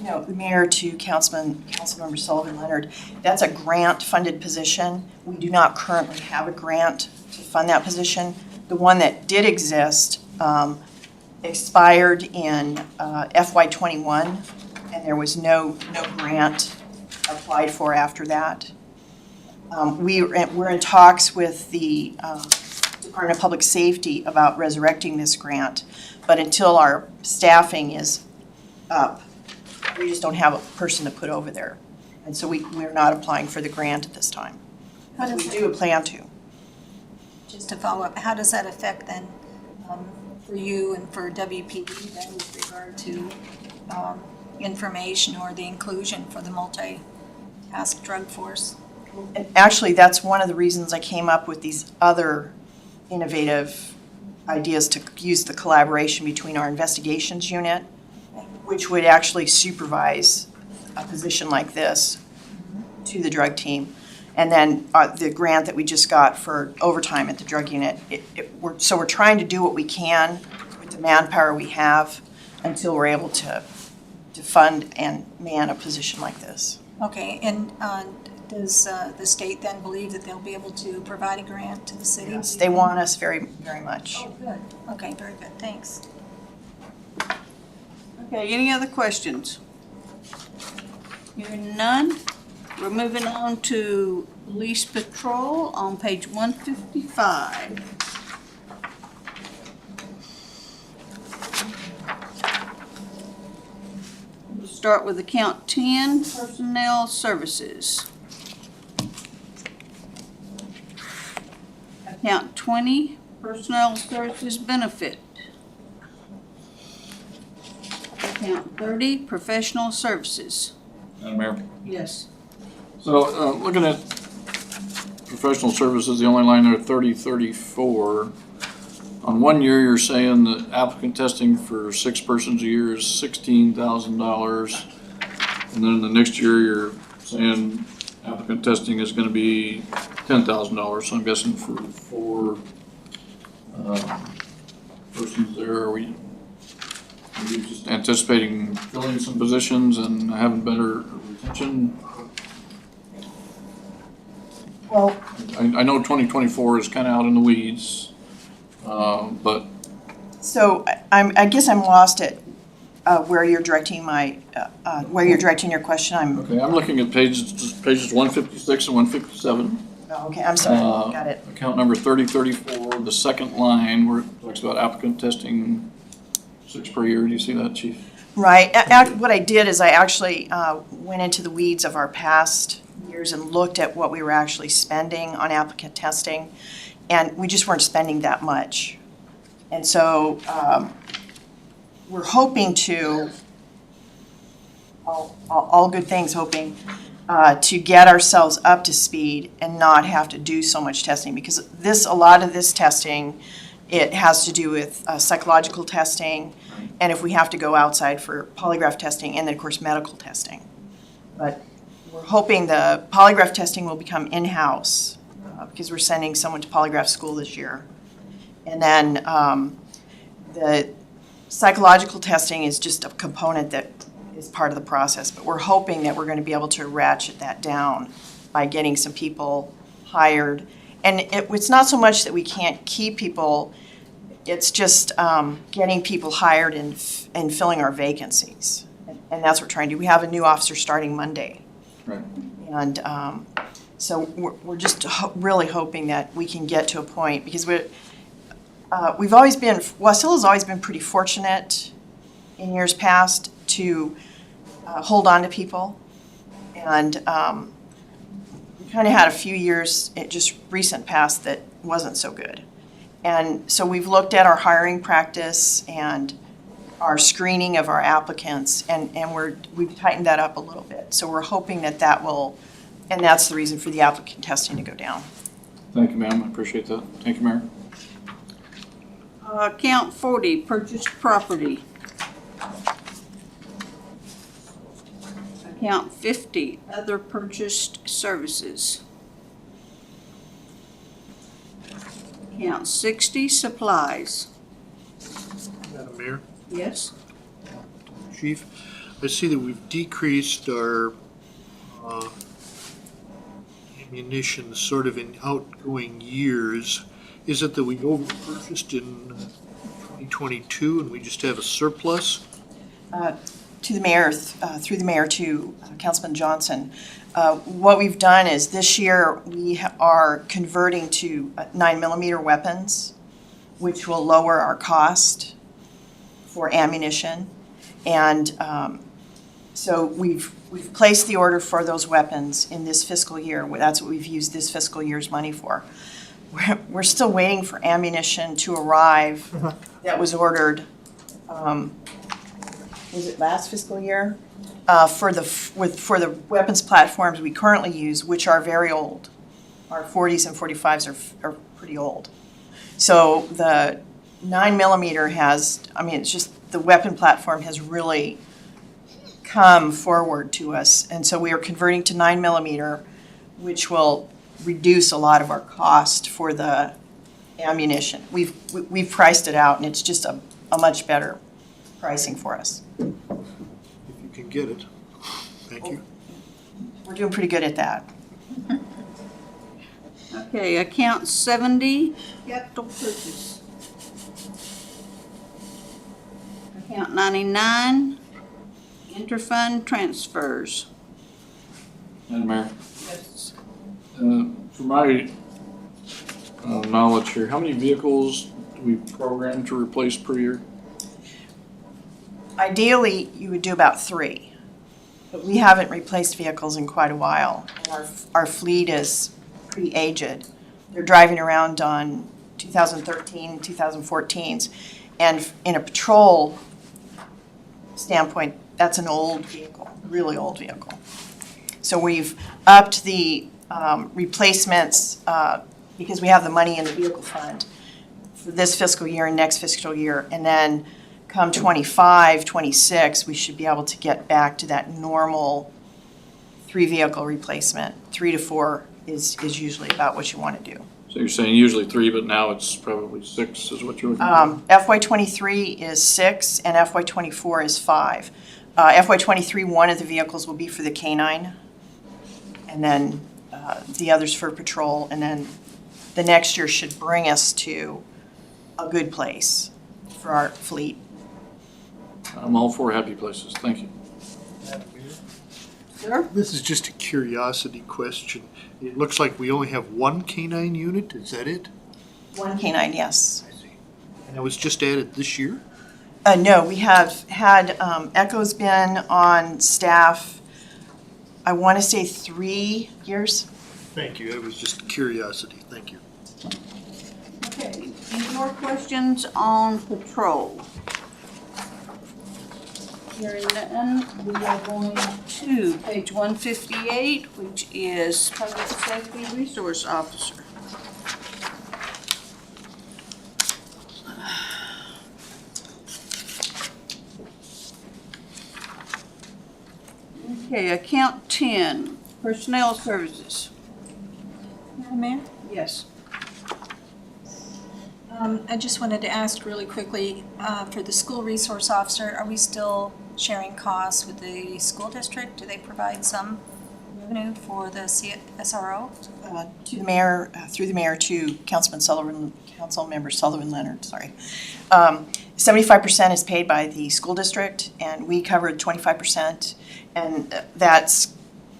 No, Mayor to Councilmember Sullivan Leonard, that's a grant-funded position. We do not currently have a grant to fund that position. The one that did exist expired in FY21, and there was no grant applied for after that. We're in talks with the Department of Public Safety about resurrecting this grant, but until our staffing is up, we just don't have a person to put over there. And so we're not applying for the grant at this time. But we do plan to. Just to follow up, how does that affect then for you and for WPD then with regard to information or the inclusion for the multi-task drug force? And actually, that's one of the reasons I came up with these other innovative ideas to use the collaboration between our investigations unit, which would actually supervise a position like this to the drug team. And then the grant that we just got for overtime at the drug unit. So we're trying to do what we can with the manpower we have until we're able to fund and man a position like this. Okay, and does the state then believe that they'll be able to provide a grant to the city? Yes, they want us very, very much. Oh, good. Okay, very good, thanks. Okay, any other questions? Hearing none, we're moving on to police patrol on page 155. We'll start with account 10, personnel services. Account 20, personnel services benefit. Account 30, professional services. Madam Mayor? Yes. So, looking at professional services, the only line there, 3034. On 1 year, you're saying that applicant testing for 6 persons a year is $16,000. And then the next year, you're saying applicant testing is gonna be $10,000. So I'm guessing for 4 persons there, are we just anticipating filling some positions and having better retention? Well, I know 2024 is kind of out in the weeds, but so I guess I'm lost at where you're directing your question. okay, I'm looking at pages 156 and 157. Okay, I'm sorry, got it. Account number 3034, the second line where it talks about applicant testing 6 per year. Do you see that, Chief? Right. What I did is I actually went into the weeds of our past years and looked at what we were actually spending on applicant testing, and we just weren't spending that much. And so we're hoping to, all good things, hoping to get ourselves up to speed and not have to do so much testing, because a lot of this testing, it has to do with psychological testing, and if we have to go outside for polygraph testing, and then, of course, medical testing. But we're hoping the polygraph testing will become in-house, because we're sending someone to polygraph school this year. And then the psychological testing is just a component that is part of the process, but we're hoping that we're going to be able to ratchet that down by getting some people hired. And it's not so much that we can't keep people, it's just getting people hired and filling our vacancies. And that's what we're trying to do. We have a new officer starting Monday. Right. And so we're just really hoping that we can get to a point, because Wacilla's always been pretty fortunate in years past to hold on to people. And we kind of had a few years, just recent past, that wasn't so good. And so we've looked at our hiring practice and our screening of our applicants, and we've tightened that up a little bit. So we're hoping that will, and that's the reason for the applicant testing to go down. Thank you, ma'am. I appreciate that. Thank you, Mayor. Account 40, purchased property. Account 50, other purchased services. Account 60, supplies. Madam Mayor, Yes. Chief, I see that we've decreased our ammunition sort of in outgoing years. Is it that we over-purchased in 2022 and we just have a surplus? To the mayor, through the mayor to Councilman Johnson, what we've done is this year we are converting to 9mm weapons, which will lower our cost for ammunition. And so we've placed the order for those weapons in this fiscal year. That's what we've used this fiscal year's money for. We're still waiting for ammunition to arrive that was ordered, was it last fiscal year? For the weapons platforms we currently use, which are very old. Our 40s and 45s are pretty old. So the 9mm has, I mean, it's just the weapon platform has really come forward to us. And so we are converting to 9mm, which will reduce a lot of our cost for the ammunition. We've priced it out, and it's just a much better pricing for us. If you can get it. Thank you. We're doing pretty good at that. Okay, account 70, capital purchase. Account 99, interfund transfers. Madam Mayor, Yes. for my knowledge here, how many vehicles do we program to replace per year? Ideally, you would do about 3, but we haven't replaced vehicles in quite a while. Our fleet is pretty aged. They're driving around on 2013, 2014s, and in a patrol standpoint, that's an old vehicle, really old vehicle. So we've upped the replacements because we have the money in the vehicle fund for this fiscal year and next fiscal year, and then come 25, 26, we should be able to get back to that normal 3 vehicle replacement. 3 to 4 is usually about what you want to do. So you're saying usually 3, but now it's probably 6 is what you're looking for? FY23 is 6 and FY24 is 5. FY23, one of the vehicles will be for the K-9, and then the others for patrol, and then the next year should bring us to a good place for our fleet. I'm all for happy places, thank you. Madam Mayor, Sir? this is just a curiosity question. It looks like we only have one K-9 unit, is that it? One K-9, yes. I see. And it was just added this year? No, we have had, Echo's been on staff, I want to say 3 years. Thank you, it was just curiosity, thank you. Okay, any more questions on patrol? Hearing none, we are going to page 158, which is Public Safety Resource Officer. Okay, account 10, Personnel Services. Madam Mayor? Yes. I just wanted to ask really quickly, for the school resource officer, are we still sharing costs with the school district? Do they provide some revenue for the SRO? To the mayor, through the mayor to Councilmember Sullivan Leonard, sorry. 75% is paid by the school district, and we covered 25%. And that's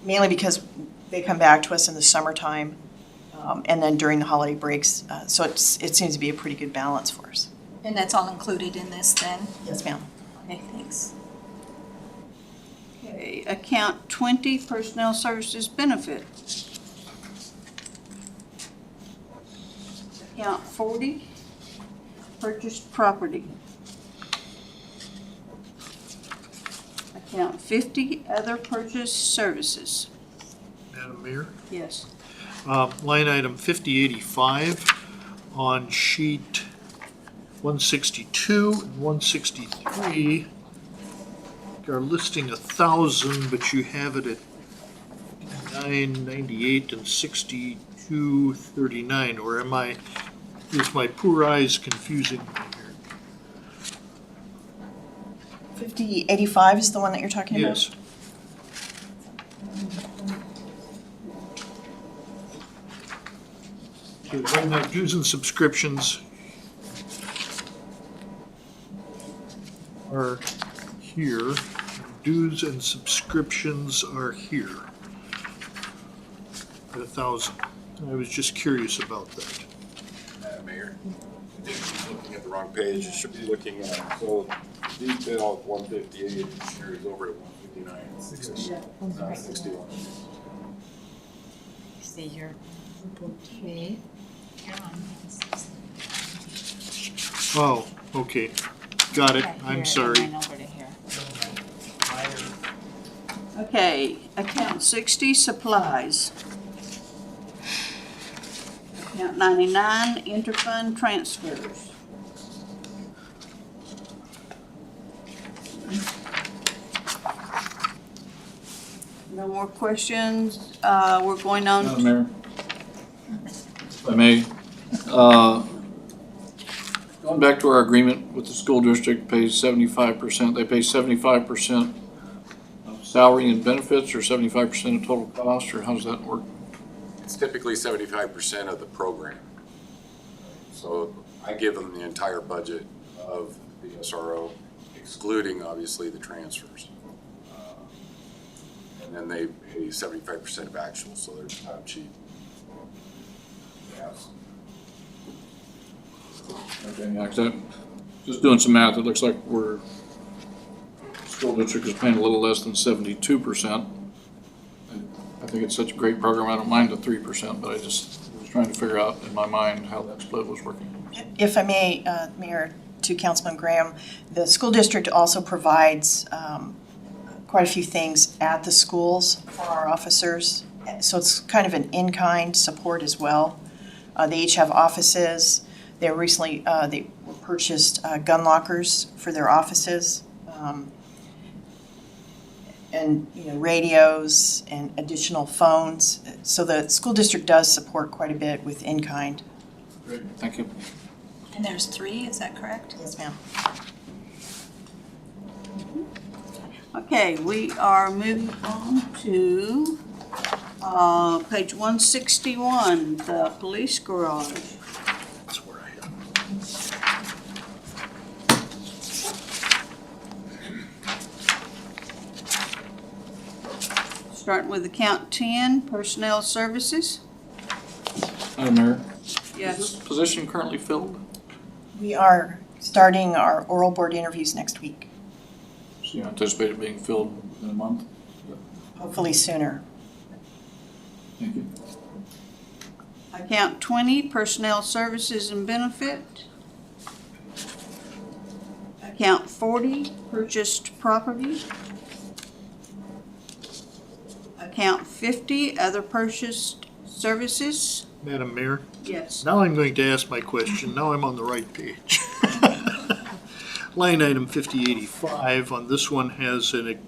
mainly because they come back to us in the summertime, and then during the holiday breaks. So it seems to be a pretty good balance for us. And that's all included in this then? Yes, ma'am. Okay, thanks. Okay, account 20, Personnel Services Benefit. Account 40, Purchased Property. Account 50, Other Purchase Services. Madam Mayor? Yes. Line item 5085 on sheet 162 and 163 are listing 1,000, but you have it at 998 and 6239, or am I Is my poor eyes confusing me here? 5085 is the one that you're talking about? Yes. Okay, right now, dues and subscriptions are here. Dues and subscriptions are here at 1,000. I was just curious about that. Madam Mayor, I think you're looking at the wrong page. You should be looking at, so detail of 158 carries over to 159, 60, 61. See here. Okay. Oh, okay. Got it. I'm sorry. Okay, account 60, supplies. Account 99, interfund transfers. No more questions. We're going on. Madam Mayor, if I may, going back to our agreement with the school district, pays 75%, they pay 75% of salary and benefits, or 75% of total cost, or how does that work? It's typically 75% of the program. So I give them the entire budget of the SRO, excluding obviously the transfers. And then they pay 75% of actual, so they're not cheap. Yes. Okay, yeah, 'cause just doing some math, it looks like school district is paying a little less than 72%. I think it's such a great program, I don't mind the 3%, but I just was trying to figure out in my mind how that split was working. If I may, Mayor, to Councilman Graham, the school district also provides quite a few things at the schools for our officers. So it's kind of an in-kind support as well. They each have offices. They recently, they purchased gun lockers for their offices. And, radios and additional phones. So the school district does support quite a bit with in-kind. Great, thank you. And there's 3, is that correct? Yes, ma'am. Okay, we are moving on to page 161, the police garage. That's where I am. Starting with account 10, personnel services. Madam Mayor, is Yes. this position currently filled? We are starting our oral board interviews next week, So you anticipate it being filled in a month? hopefully sooner. Thank you. Account 20, personnel services and benefit. Account 40, purchased property. Account 50, other purchased services. Madam Mayor, Yes. now I'm going to ask my question. Now I'm on the right page. Line item 5085 on this one has an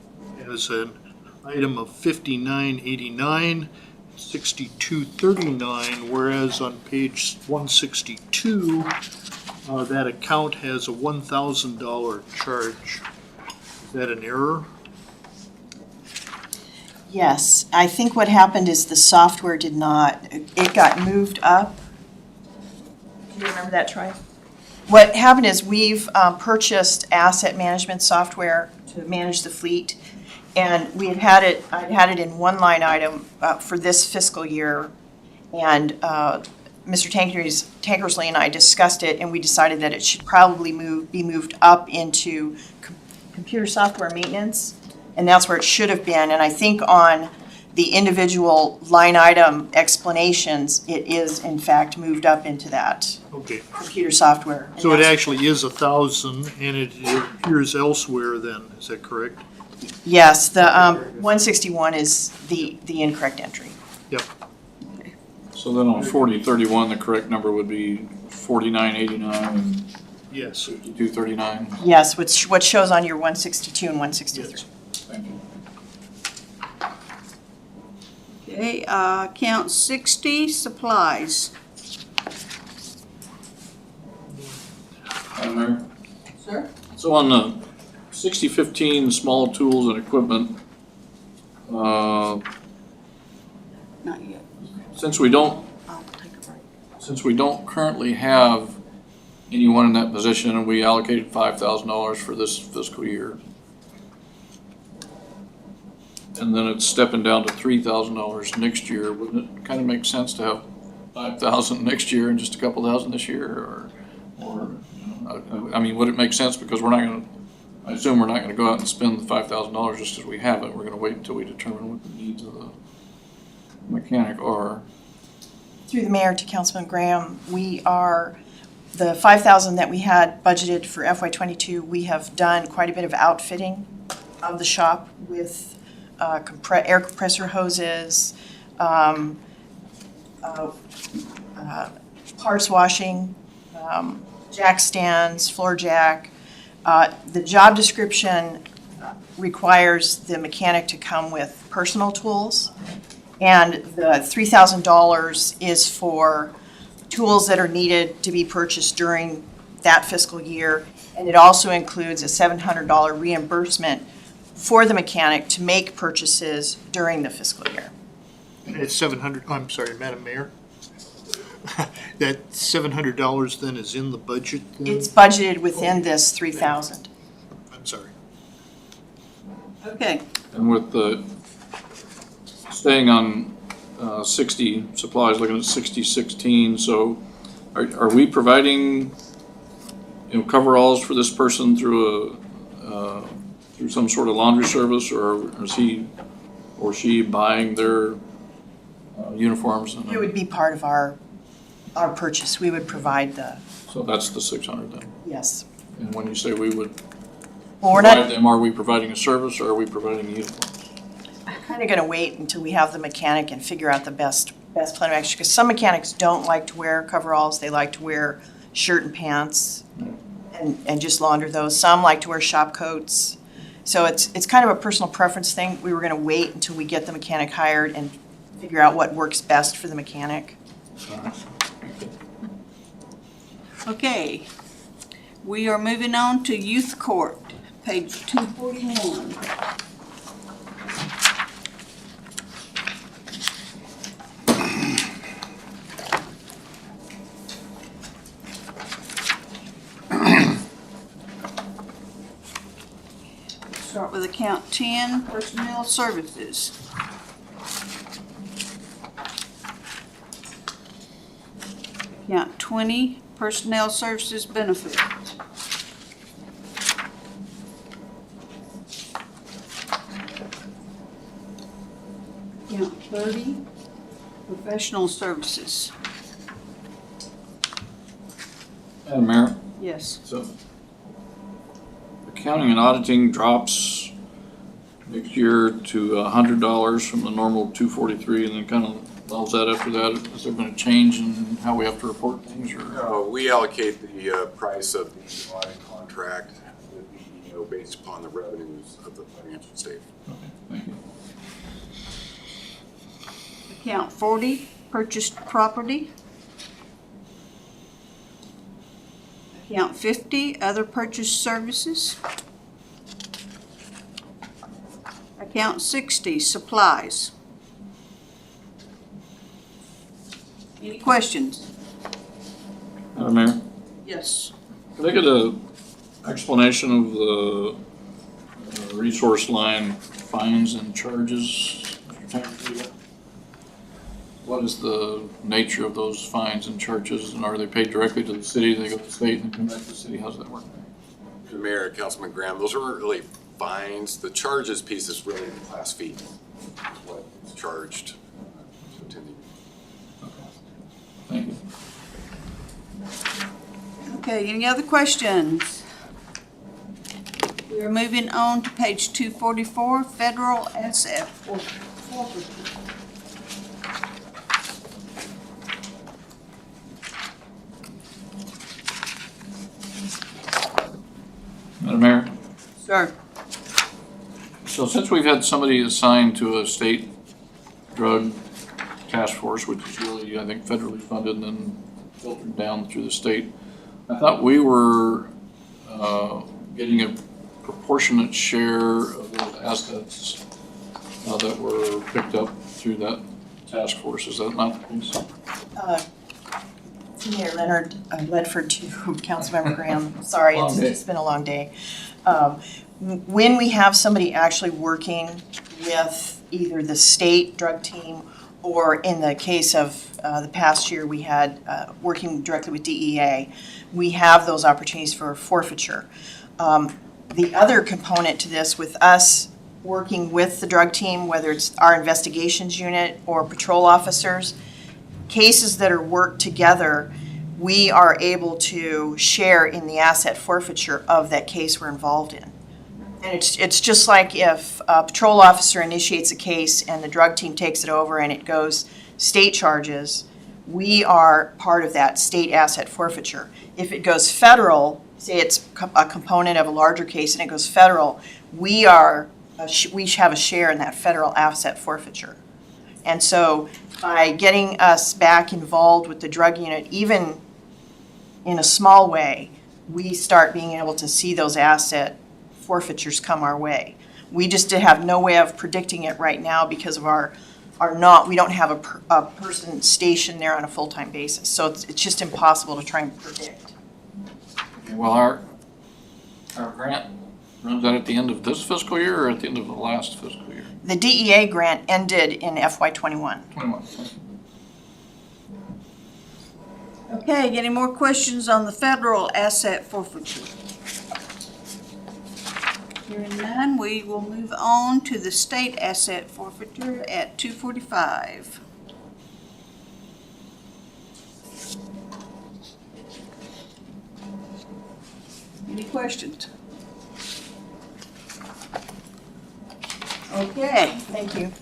item of 5989, 6239, whereas on page 162, that account has a $1,000 charge. Is that an error? Yes, I think what happened is the software did not, it got moved up. Do you remember that, Troy? What happened is we've purchased asset management software to manage the fleet, and I'd had it in one line item for this fiscal year, and Mr. Tankersley and I discussed it, and we decided that it should probably be moved up into computer software maintenance, and that's where it should have been. And I think on the individual line item explanations, it is in fact moved up into that Okay, computer software. And so it that's- actually is 1,000 and it appears elsewhere then, is that correct? Yes, the 161 is the incorrect entry. Yep. So then on 4031, the correct number would be 4989 and Yes. 5239? Yes, what shows on your 162 and 163. Yes. Thank you. Okay, account 60, supplies. So on the 6015 small tools and equipment, Not yet. since we don't I'll take a break. Since we don't currently have anyone in that position, and we allocated $5,000 for this fiscal year, and then it's stepping down to $3,000 next year, wouldn't it kind of make sense to have 5,000 next year and just a couple thousand this year, or I mean, would it make sense, because we're not gonna, I assume we're not gonna go out and spend the $5,000 just because we have it, we're gonna wait until we determine what the needs of the mechanic are. Through the mayor to Councilman Graham, the 5,000 that we had budgeted for FY22, we have done quite a bit of outfitting of the shop with air compressor hoses, parts washing, jack stands, floor jack. The job description requires the mechanic to come with personal tools, and the $3,000 is for tools that are needed to be purchased during that fiscal year, and it also includes a $700 reimbursement for the mechanic to make purchases during the fiscal year. And it's 700, I'm sorry, Madam Mayor? That $700 then is in the budget then? It's budgeted within this 3,000. I'm sorry. Okay, And with the, staying on 60 supplies, looking at 6016, so are we providing, coveralls for this person through through some sort of laundry service, or is he or she buying their uniforms? It would be part of our purchase. We would provide So that's the 600 then. yes. And when you say we would Well, we're provide not them, are we providing a service, or are we providing uniforms? kind of going to wait until we have the mechanic and figure out the best plan of action, because some mechanics don't like to wear coveralls. They like to wear shirt and pants and just launder those. Some like to wear shop coats. So it's kind of a personal preference thing. We were going to wait until we get the mechanic hired and figure out what works best for the mechanic. okay. We are moving on to youth court, page 241. Start with account 10, personnel services. Account 20, personnel services benefit. Account 30, professional services. Madam Mayor? Yes. So, accounting and auditing drops next year to $100 from the normal $243, and then kind of levels that after that. Has there been a change in how we have to report things, or? We allocate the price of the audit contract based upon the revenues of the financial statement. Okay, thank you. Account 40, purchased property. Account 50, other purchased services. Account 60, supplies. Any questions? Madam Mayor, Yes. could I get a explanation of the resource line fines and charges? What is the nature of those fines and charges, and are they paid directly to the city? They go to the state and come back to the city? How's that work? The Mayor, Councilman Graham, those aren't really fines. The charges piece is really the class fee, is what is charged to attending. Thank you. Okay, any other questions? We are moving on to page 244, federal SF forfeiture. Madam Mayor? Sir. So since we've had somebody assigned to a state drug task force, which is really, I think, federally funded and then filtered down through the state, I thought we were getting a proportionate share of those assets that were picked up through that task force. Is that not the case? Mayor Leonard, Ledford to Councilmember Graham, sorry, Long it's day. just been a long day. When we have somebody actually working with either the state drug team, or in the case of the past year, we had working directly with DEA, we have those opportunities for forfeiture. The other component to this, with us working with the drug team, whether it's our investigations unit or patrol officers, cases that are worked together, we are able to share in the asset forfeiture of that case we're involved in. And it's just like if a patrol officer initiates a case and the drug team takes it over and it goes state charges, we are part of that state asset forfeiture. If it goes federal, say it's a component of a larger case and it goes federal, we have a share in that federal asset forfeiture. And so by getting us back involved with the drug unit, even in a small way, we start being able to see those asset forfeitures come our way. We just have no way of predicting it right now because of we don't have a person stationed there on a full-time basis. So it's just impossible to try and predict. Well, our grant runs out at the end of this fiscal year or at the end of the last fiscal year? The DEA grant ended in FY21. 21. Okay, any more questions on the federal asset forfeiture? Hearing none, we will move on to the state asset forfeiture at 2:45. Any questions? Okay, Thank you.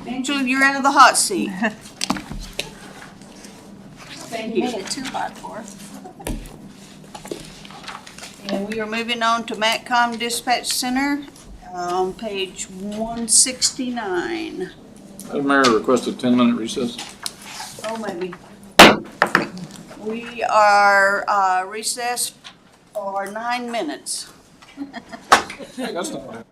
Angela, you're out of the hot seat. Thank You you. made it too hot for. And we are moving on to MATCOM Dispatch Center on page 169. Madam Mayor, request a 10-minute recess. Oh, maybe. We are recessed for 9 minutes. Hey, that's not bad.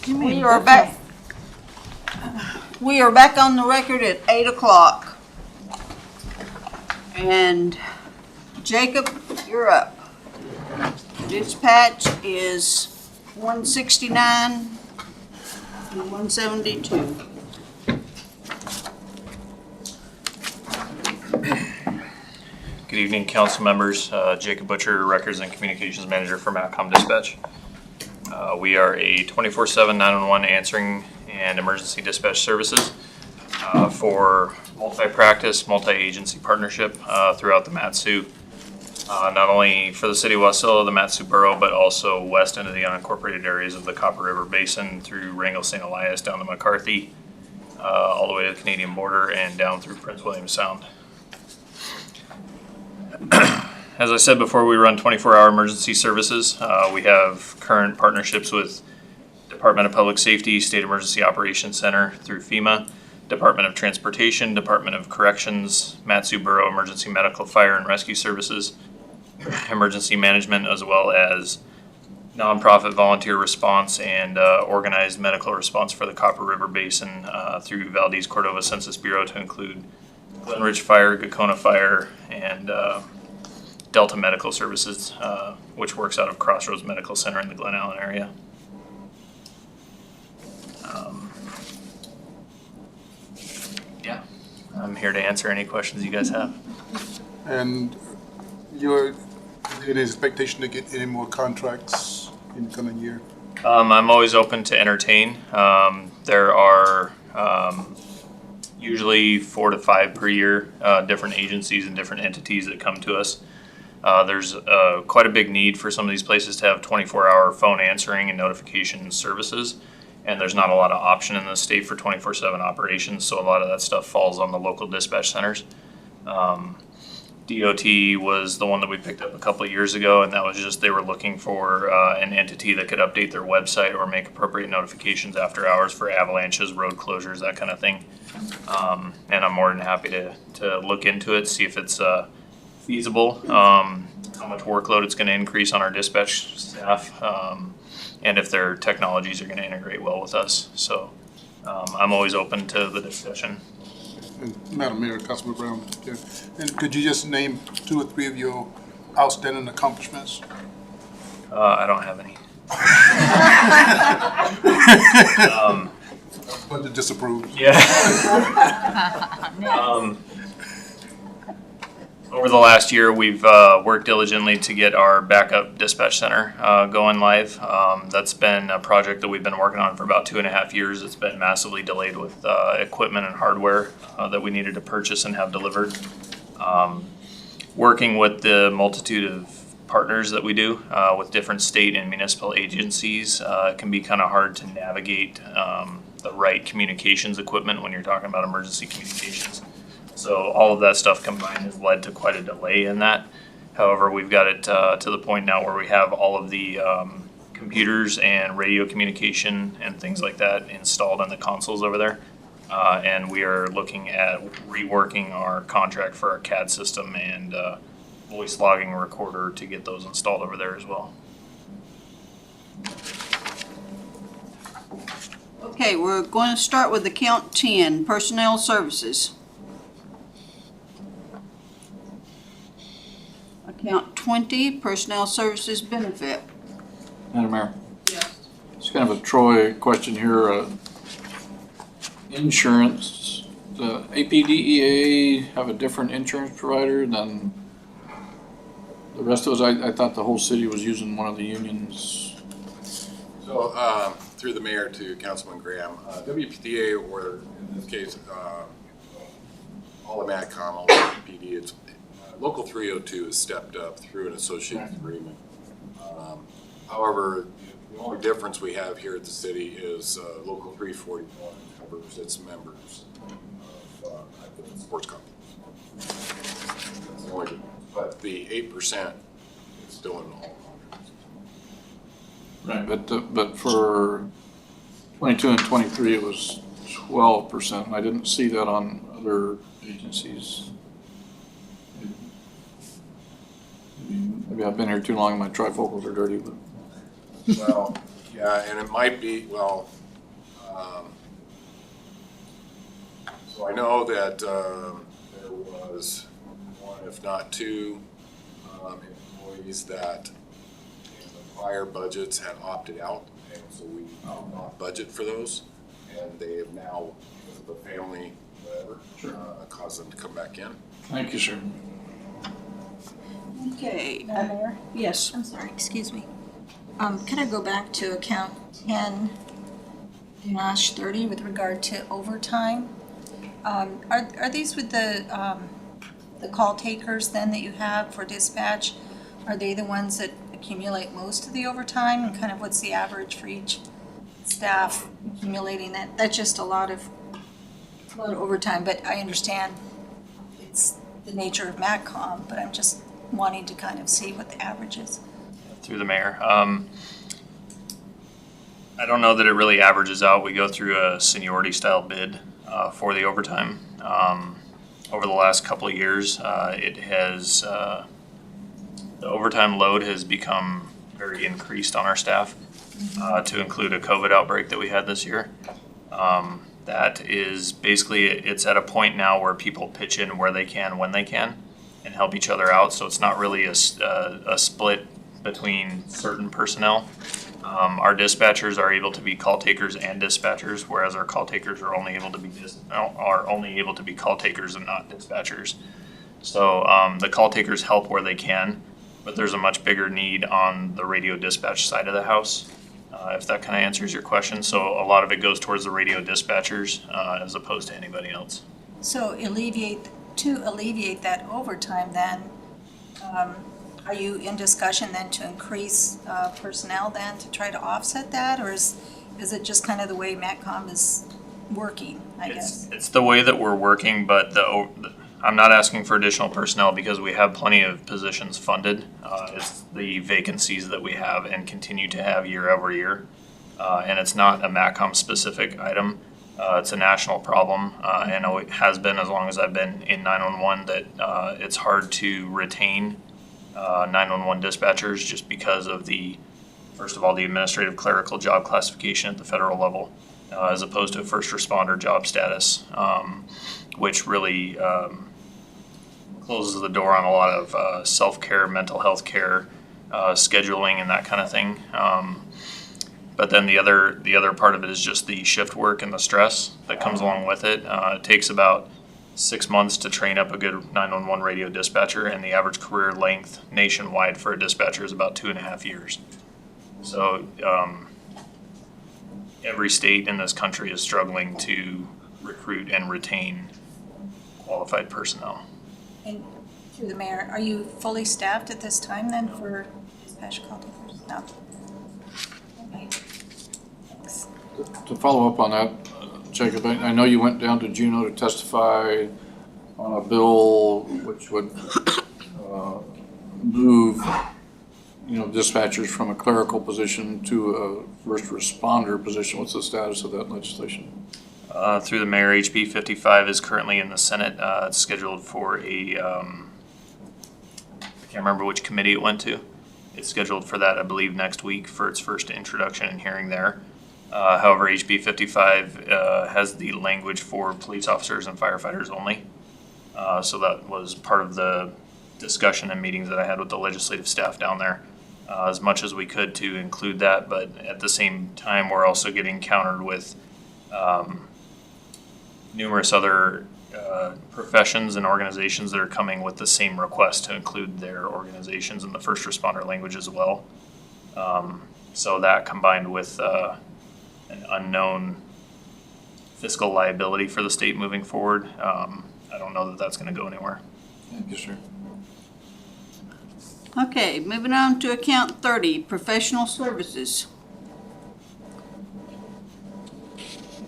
We are back. We are back on the record at 8 o'clock. And Jacob, you're up. Dispatch is 169 and 172. Good evening, council members. Jacob Butcher, Records and Communications Manager for Matcom Dispatch. We are a 24/7 911 answering and emergency dispatch services for multi-practice, multi-agency partnership throughout the Mat-Su. Not only for the city of Wasilla, the Mat-Su Borough, but also west into the unincorporated areas of the Copper River Basin through Wrangell, St. Elias, down to McCarthy, all the way to the Canadian border and down through Prince William Sound. As I said before, we run 24-hour emergency services. We have current partnerships with Department of Public Safety, State Emergency Operations Center through FEMA, Department of Transportation, Department of Corrections, Mat-Su Borough Emergency Medical Fire and Rescue Services, Emergency Management, as well as nonprofit volunteer response and organized medical response for the Copper River Basin through Valdez Cordova Census Bureau to include Glen Ridge Fire, Gacona Fire, and Delta Medical Services, which works out of Crossroads Medical Center in the Glen Allen area. Yeah, I'm here to answer any questions you guys have. And you're in expectation to get any more contracts in the coming year? I'm always open to entertain. There are usually 4 to 5 per year, different agencies and different entities that come to us. There's quite a big need for some of these places to have 24-hour phone answering and notification services, and there's not a lot of option in the state for 24/7 operations, so a lot of that stuff falls on the local dispatch centers. DOT was the one that we picked up a couple of years ago, and that was just they were looking for an entity that could update their website or make appropriate notifications after hours for avalanches, road closures, that kind of thing. And I'm more than happy to look into it, see if it's feasible, how much workload it's going to increase on our dispatch staff, and if their technologies are going to integrate well with us. So I'm always open to the discussion. And Madam Mayor, Councilman Brown, yeah. And could you just name 2 or 3 of your outstanding accomplishments? I don't have any. But to disapprove. Yeah. Over the last year, we've worked diligently to get our backup dispatch center going live. That's been a project that we've been working on for about 2.5 years. It's been massively delayed with equipment and hardware that we needed to purchase and have delivered. Working with the multitude of partners that we do with different state and municipal agencies, it can be kind of hard to navigate the right communications equipment when you're talking about emergency communications. So all of that stuff combined has led to quite a delay in that. However, we've got it to the point now where we have all of the computers and radio communication and things like that installed in the consoles over there. And we are looking at reworking our contract for our CAD system and voice logging recorder to get those installed over there as well. Okay, we're going to start with account 10, personnel services. Account 20, personnel services benefit. Madam Mayor? Yes. It's kind of a Troy question here. Insurance, the APDEA have a different insurance provider than the rest of us? I thought the whole city was using one of the unions. So, through the mayor to Councilman Graham, WPTA, or in this case, all of MATCOM, all of PD, it's Local 302 has stepped up through an associated agreement. However, the only difference we have here at the city is Local 341 covers its members of sports companies. That's the only difference. But the 8% is still in all contracts. Right, but for 22 and 23, it was 12%. I didn't see that on other agencies. Maybe I've been here too long and my trifocals are dirty, but. Well, Yeah, and it might be, well, so I know that there was one, if not two, employees that in the prior budgets had opted out, and so we did not budget for those, and they have now, because of the family, whatever, caused them to come back in. Thank you, sir. Okay, Madam Mayor? yes. I'm sorry, excuse me. Can I go back to account 10-30 with regard to overtime? Are these with the call takers then that you have for dispatch? Are they the ones that accumulate most of the overtime, and kind of what's the average for each staff accumulating that? That's just a lot of overtime, but I understand it's the nature of MACCOM, but I'm just wanting to kind of see what the average is. Through the mayor. I don't know that it really averages out. We go through a seniority style bid for the overtime. Over the last couple of years, it has the overtime load has become very increased on our staff to include a COVID outbreak that we had this year. That is basically, it's at a point now where people pitch in where they can, when they can, and help each other out. So it's not really a split between certain personnel. Our dispatchers are able to be call takers and dispatchers, whereas our call takers are only able to be call takers and not dispatchers. So the call takers help where they can, but there's a much bigger need on the radio dispatch side of the house, if that kind of answers your question. So a lot of it goes towards the radio dispatchers as opposed to anybody else. So to alleviate that overtime then, are you in discussion then to increase personnel then to try to offset that? Or is it just kind of the way MACCOM is working, I guess? It's the way that we're working, but I'm not asking for additional personnel because we have plenty of positions funded. It's the vacancies that we have and continue to have year over year. And it's not a MACCOM specific item. It's a national problem. I know it has been as long as I've been in 911 that it's hard to retain 911 dispatchers just because of first of all, the administrative clerical job classification at the federal level as opposed to a first responder job status, which really closes the door on a lot of self-care, mental health care, scheduling and that kind of thing. But then the other part of it is just the shift work and the stress that comes along with it. It takes about 6 months to train up a good 911 radio dispatcher, and the average career length nationwide for a dispatcher is about 2.5 years. So every state in this country is struggling to recruit and retain qualified personnel. And through the mayor, are you fully staffed at this time then for dispatch call takers? No. Okay. Thanks. To follow up on that, Jacob, I know you went down to Juneau to testify on a bill which would move, dispatchers from a clerical position to a first responder position. What's the status of that legislation? Through the mayor, HB 55 is currently in the Senate. It's scheduled for I can't remember which committee it went to. It's scheduled for that, I believe, next week for its first introduction and hearing there. However, HB 55 has the language for police officers and firefighters only. So that was part of the discussion and meetings that I had with the legislative staff down there, as much as we could to include that. But at the same time, we're also getting countered with numerous other professions and organizations that are coming with the same request to include their organizations in the first responder language as well. So that combined with an unknown fiscal liability for the state moving forward, I don't know that that's going to go anywhere. Thank you, sir. Okay, moving on to account 30, professional services.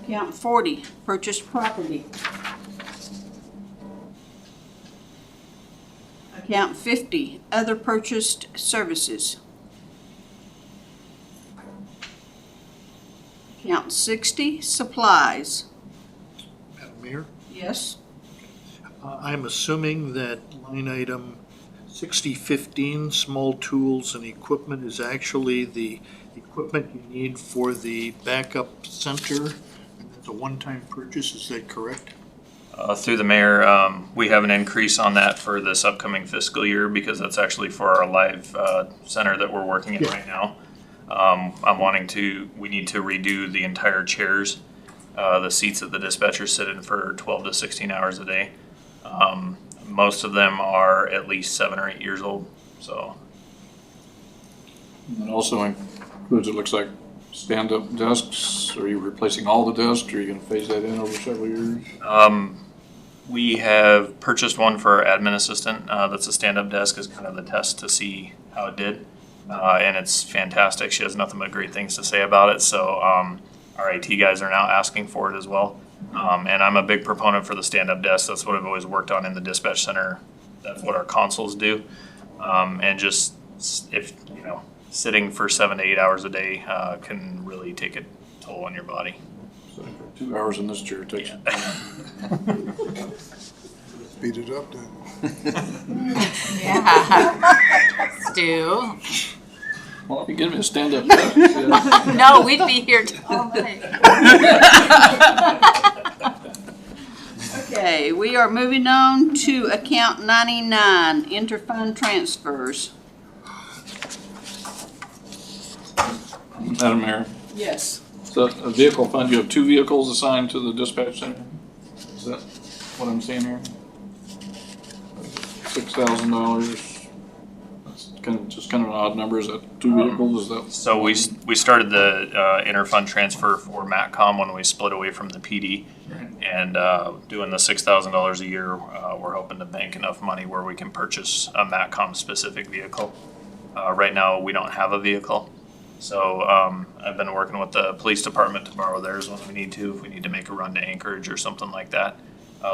Account 40, purchased property. Account 50, other purchased services. Account 60, supplies. Madam Mayor, Yes. I'm assuming that line item 6015, small tools and equipment, is actually the equipment you need for the backup center. And it's a one-time purchase, is that correct? Through the mayor, we have an increase on that for this upcoming fiscal year because that's actually for our live center that we're working in right now. We need to redo the entire chairs, the seats that the dispatchers sit in for 12 to 16 hours a day. Most of them are at least 7 or 8 years old, so. And it also includes, it looks like, stand-up desks. Are you replacing all the desks, or are you gonna phase that in over several years? We have purchased one for our admin assistant. That's a stand-up desk, is kind of the test to see how it did. And it's fantastic. She has nothing but great things to say about it. So our IT guys are now asking for it as well. And I'm a big proponent for the stand-up desk. That's what I've always worked on in the dispatch center. That's what our consoles do. And just if, sitting for 7 to 8 hours a day can really take a toll on your body. So 2 hours in this chair takes. Speed it up then. Yeah. Stu? Well, if you give me a stand-up desk, yeah. No, we'd be here all day. Okay, we are moving on to account 99, interfund transfers. Madam Mayor, Yes. so a vehicle fund, you have 2 vehicles assigned to the dispatch center? Is that what I'm seeing here? $6,000. That's just kind of an odd number. Is that 2 vehicles? Is that? So we started the interfund transfer for MATCOM when we split away from the PD. And doing the $6,000 a year, we're hoping to bank enough money where we can purchase a MATCOM specific vehicle. Right now, we don't have a vehicle. So I've been working with the police department to borrow theirs when we need to, if we need to make a run to Anchorage or something like that.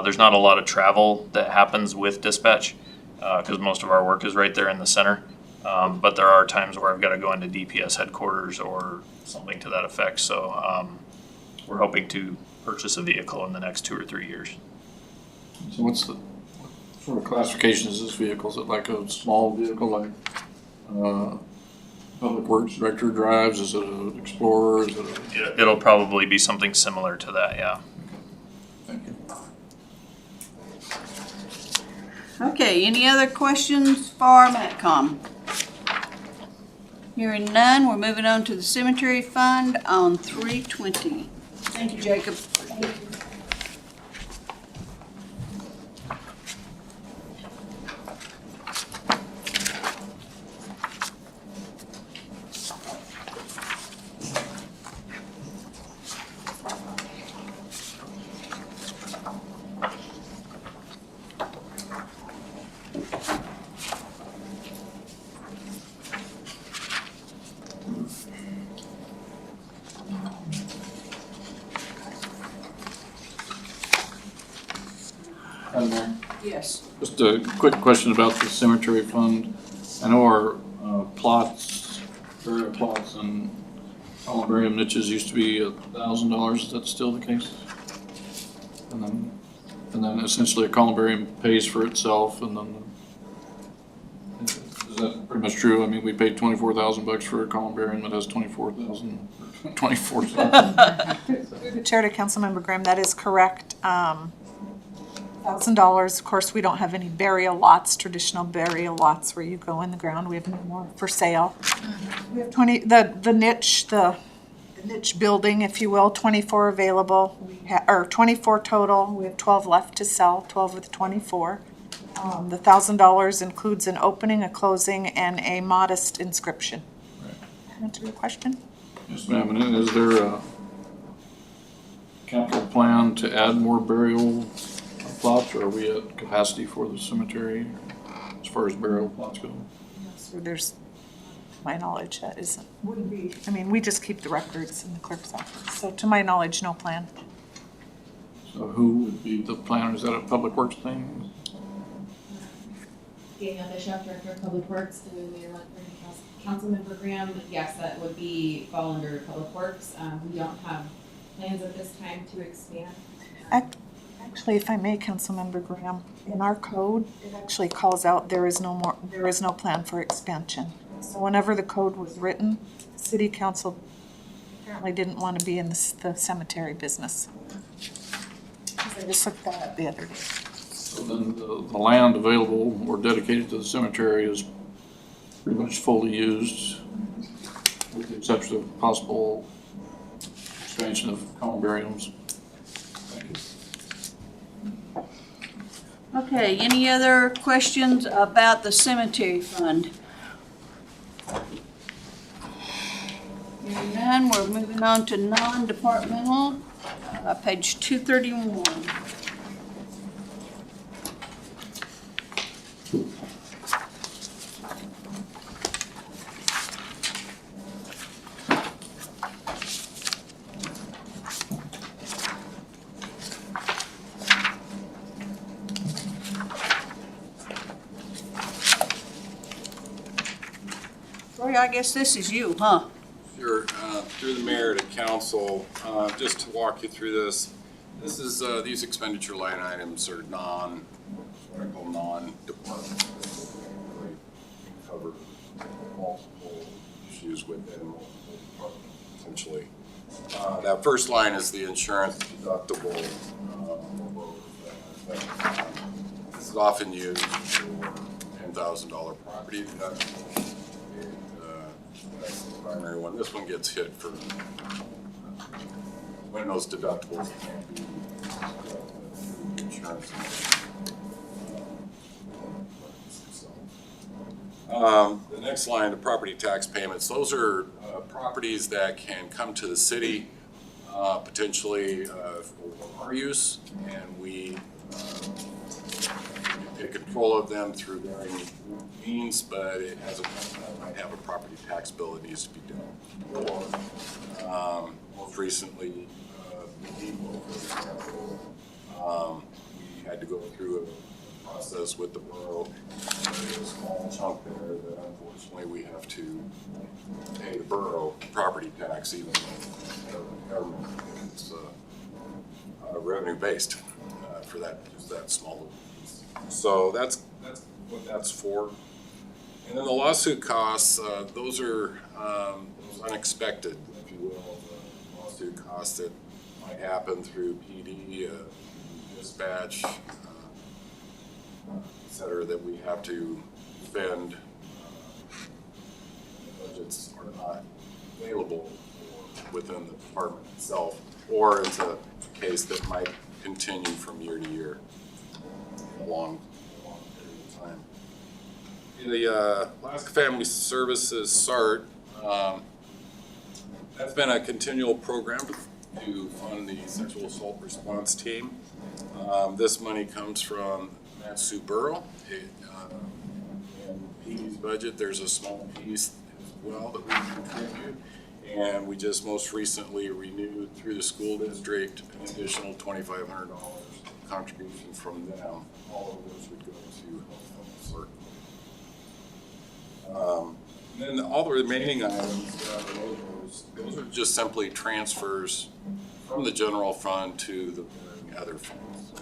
There's not a lot of travel that happens with dispatch because most of our work is right there in the center. But there are times where I've got to go into DPS headquarters or something to that effect. So we're hoping to purchase a vehicle in the next 2 or 3 years. So what sort of classification is this vehicle? Is it like a small vehicle like Public Works Director drives? Is it an Explorer? Is it It'll probably be something similar to that, yeah. Thank you. Okay, any other questions for MATCOM? Hearing none, we're moving on to the cemetery fund on 320. Thank you, Jacob. Madam Mayor, Yes. just a quick question about the cemetery fund. I know our plots, burial plots and columbarium niches used to be $1,000. Is that still the case? And then essentially a columbarium pays for itself, and then is that pretty much true? I mean, we paid $24,000 for a columbarium that has 24,000, 24 something. Through the chair to Councilmember Graham, that is correct. $1,000. Of course, we don't have any burial lots, traditional burial lots where you go in the ground. We have no more for sale. We have the niche building, if you will, 24 available, or 24 total. We have 12 left to sell, 12 of the 24. The $1,000 includes an opening, a closing, and a modest inscription. Answer your question? Yes, ma'am. And is there a capital plan to add more burial plots, or are we at capacity for the cemetery as far as burial plots go? So there's, to my knowledge, that wouldn't be, I mean, we just keep the records in the clerk's office. So to my knowledge, no plan. So who would be the planner? Is that a public works thing? Biennial, Director of Public Works, and Mayor Councilmember Graham, yes, that would fall under Public Works. We don't have plans at this time to expand. Actually, if I may, Councilmember Graham, in our code, it actually calls out there is no plan for expansion. So whenever the code was written, city council apparently didn't want to be in the cemetery business. I just looked that up the other day. So then the land available or dedicated to the cemetery is pretty much fully used, with the exception of possible expansion of columbariums. Thank you. Okay, any other questions about the cemetery fund? Hearing none, we're moving on to non-departmental, page 231. Troy, I guess this is you, huh? Sure, through the mayor to council, just to walk you through this. This is, these expenditure line items are non-departmental. Really cover multiple issues within multiple departments, essentially. That first line is the insurance deductible. This is often used for $10,000 property deductible. That's the primary one. This one gets hit for when those deductibles can't be insurance. The next line, the property tax payments, those are properties that can come to the city potentially for our use, and we take control of them through varying means, but it has might have a property tax bill that needs to be done. Or, most recently, we had to go through a process with the borough. There's a small chunk there that unfortunately we have to pay the borough property tax, even though the government is revenue based for that, just that small little piece. So that's what that's for. And then the lawsuit costs, those are those unexpected, if you will, the lawsuit costs that might happen through PD, dispatch, et cetera, that we have to spend. Budgets are not available within the department itself, or it's a case that might continue from year to year, a long period of time. The Alaska Family Services SART, that's been a continual program to fund the sexual assault response team. This money comes from Matsu Borough. In PD's budget, there's a small piece as well that we contribute. And we just most recently renewed through the school district an additional $2,500 contribution from them. All of those would go to help SART. And then all the remaining items, those are just simply transfers from the general fund to the other funds.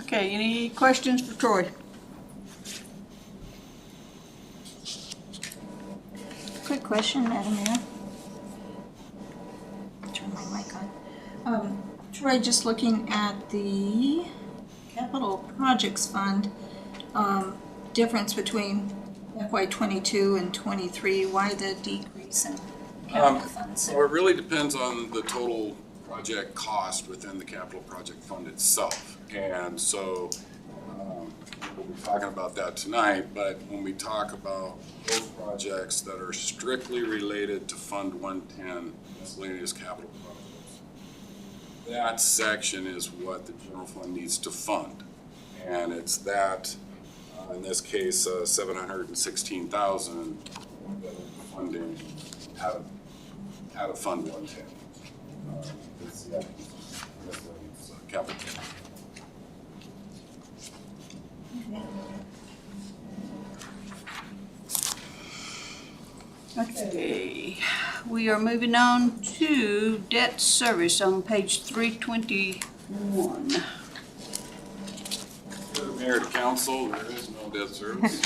Okay, any questions for Troy? Quick question, Madam Mayor. Turn my mic on. Troy, just looking at the Capital Projects Fund, difference between FY22 and 23, why the decrease in capital funds? So it really depends on the total project cost within the capital project fund itself. And so we'll be talking about that tonight, but when we talk about those projects that are strictly related to Fund 110, miscellaneous capital projects, that section is what the general fund needs to fund. And it's that, in this case, $716,000 that we're funding out of Fund 110. It's capital. Okay, we are moving on to debt service on page 321. Mayor to council, there is no debt service.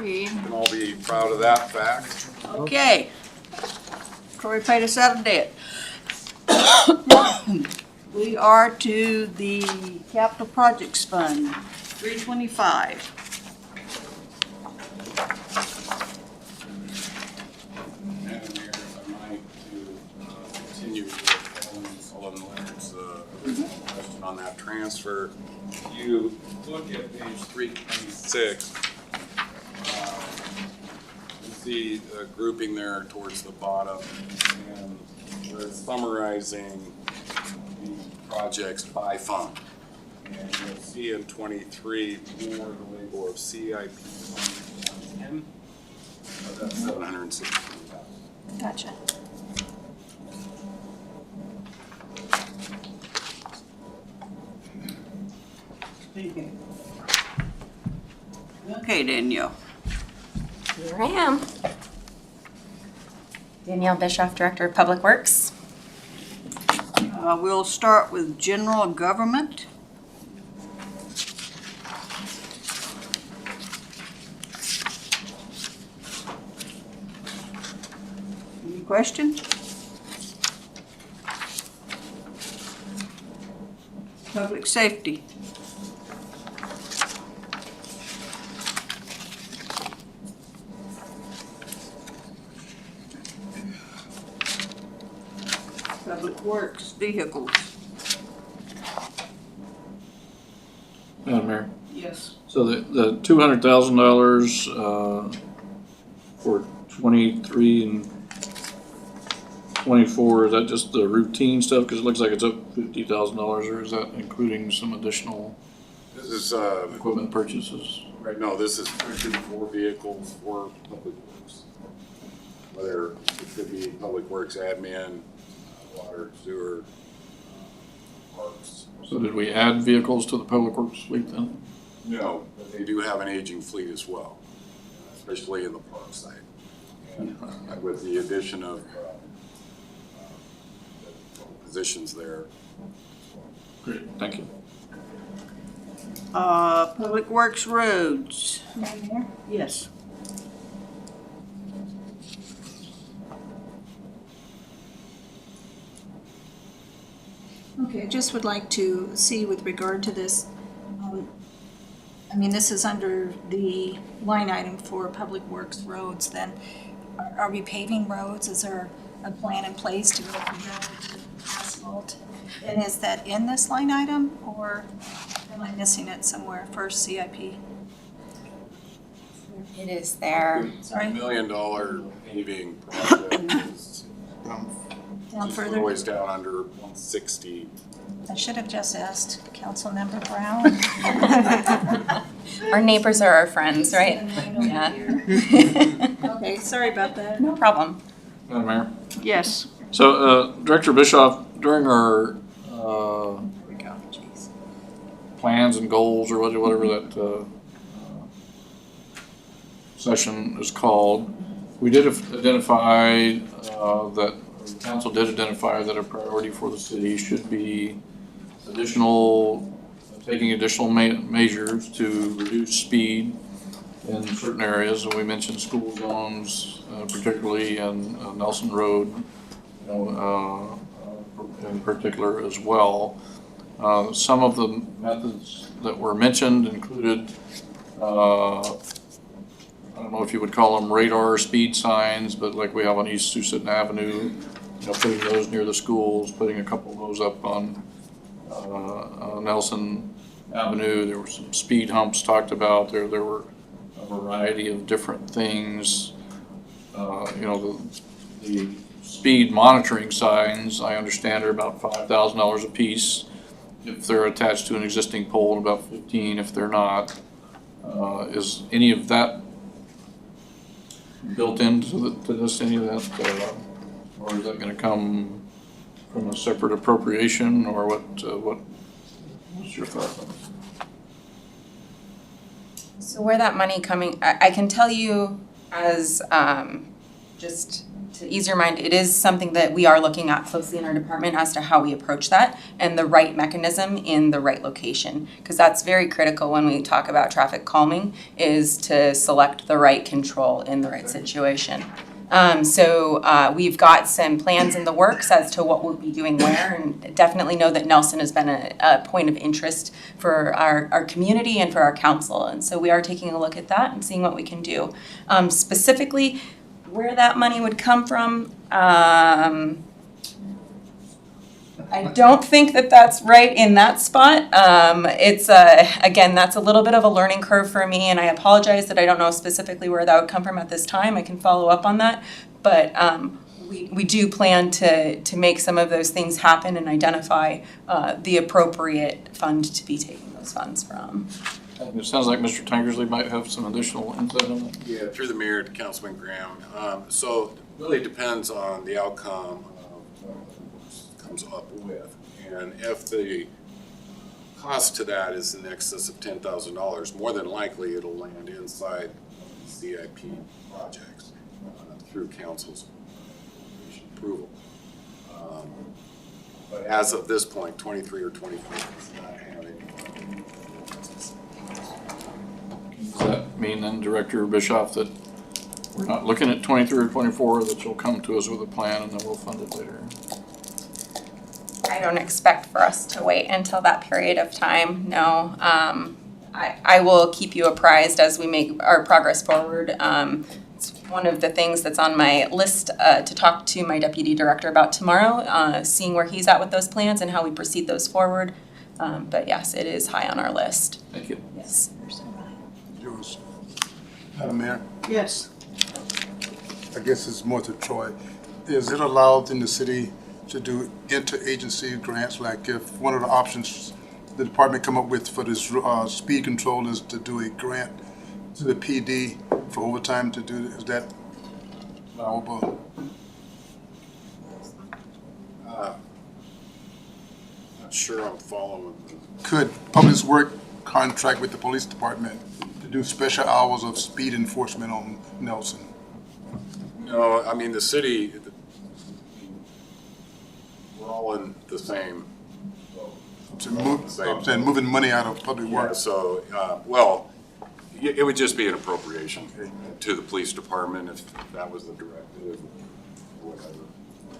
You can all be proud of that fact. Okay. Troy paid us out of debt. We are to the capital projects fund, 325. Madam Mayor, if I might, to continue with Sullivan Leonard's question on that transfer. If you look at page 326, you see a grouping there towards the bottom, and we're summarizing the projects by fund. And you'll see in 23 more the label of CIP 10. That's 716,000. Gotcha. Okay, Danielle. Here I am. Danielle Bischoff, Director of Public Works. We'll start with general government. Any questions? Public safety. Public Works, vehicles. Madam Mayor, Yes. so the $200,000 for 23 and 24, is that just the routine stuff? Because it looks like it's up $50,000, or is that including some additional This is, equipment purchases? right, no, this is pushing for vehicles for public works. Whether it could be public works admin, water, sewer, parks. So did we add vehicles to the public works fleet then? No, but they do have an aging fleet as well, especially in the park side. And with the addition of positions there. Great, thank you. Public Works roads. Madam Mayor? Yes. Okay, I just would like to see with regard to this, I mean, this is under the line item for Public Works roads, then are we paving roads? Is there a plan in place to go from gravel to asphalt? And is that in this line item, or am I missing it somewhere for CIP? It is there. Sorry, $1 million paving project is down just further? always down under 160. I should have just asked Councilmember Brown. Our neighbors are our friends, right? Yeah. Okay, sorry about that. No problem. Madam Mayor? Yes. So, Director Bischoff, during our plans and goals, or whatever that session is called, we did identify that, the council did identify that a priority for the city should be taking additional measures to reduce speed in certain areas, and we mentioned school zones, particularly in Nelson Road, in particular as well. Some of the methods that were mentioned included, I don't know if you would call them radar speed signs, but like we have on East Suisun Avenue, putting those near the schools, putting a couple of those up on Nelson Avenue. There were some speed humps talked about. There were a variety of different things. The speed monitoring signs, I understand, are about $5,000 a piece if they're attached to an existing pole, and about $15,000 if they're not. Is any of that built into this, any of that, or is that going to come from a separate appropriation, or what's your thought on this? So where that money coming, I can tell you, as, just to ease your mind, it is something that we are looking at closely in our department as to how we approach that and the right mechanism in the right location. Because that's very critical when we talk about traffic calming, is to select the right control in the right situation. So we've got some plans in the works as to what we'll be doing where, and definitely know that Nelson has been a point of interest for our community and for our council. And so we are taking a look at that and seeing what we can do. Specifically, where that money would come from, I don't think that that's right in that spot. It's again, that's a little bit of a learning curve for me, and I apologize that I don't know specifically where that would come from at this time. I can follow up on that, but we do plan to make some of those things happen and identify the appropriate fund to be taking those funds from. It sounds like Mr. Tankersley might have some additional insight on that. Yeah, through the mayor to Councilman Graham. So it really depends on the outcome of what comes up with. And if the cost to that is in excess of $10,000, more than likely it'll land inside the CIP projects through council's approval. But as of this point, 23 or 24 is not having. Does that mean then, Director Bischoff, that we're not looking at 23 or 24, that you'll come to us with a plan and then we'll fund it later? I don't expect for us to wait until that period of time, no. I will keep you apprised as we make our progress forward. It's one of the things that's on my list to talk to my deputy director about tomorrow, seeing where he's at with those plans and how we proceed those forward. But yes, it is high on our list. Thank you. Yes. Yours. Madam Mayor, Yes. I guess it's more to Troy. Is it allowed in the city to do interagency grants? Like if one of the options the department come up with for this speed control is to do a grant to the PD for overtime to do, is that allowable? Not sure I'm following. Could Public Works contract with the police department to do special hours of speed enforcement on Nelson? No, I mean, the city, we're all in the same. To move, I'm saying moving money out of Public Yeah, Works. so, well, it would just be an appropriation to the police department if that was the directive or whatever.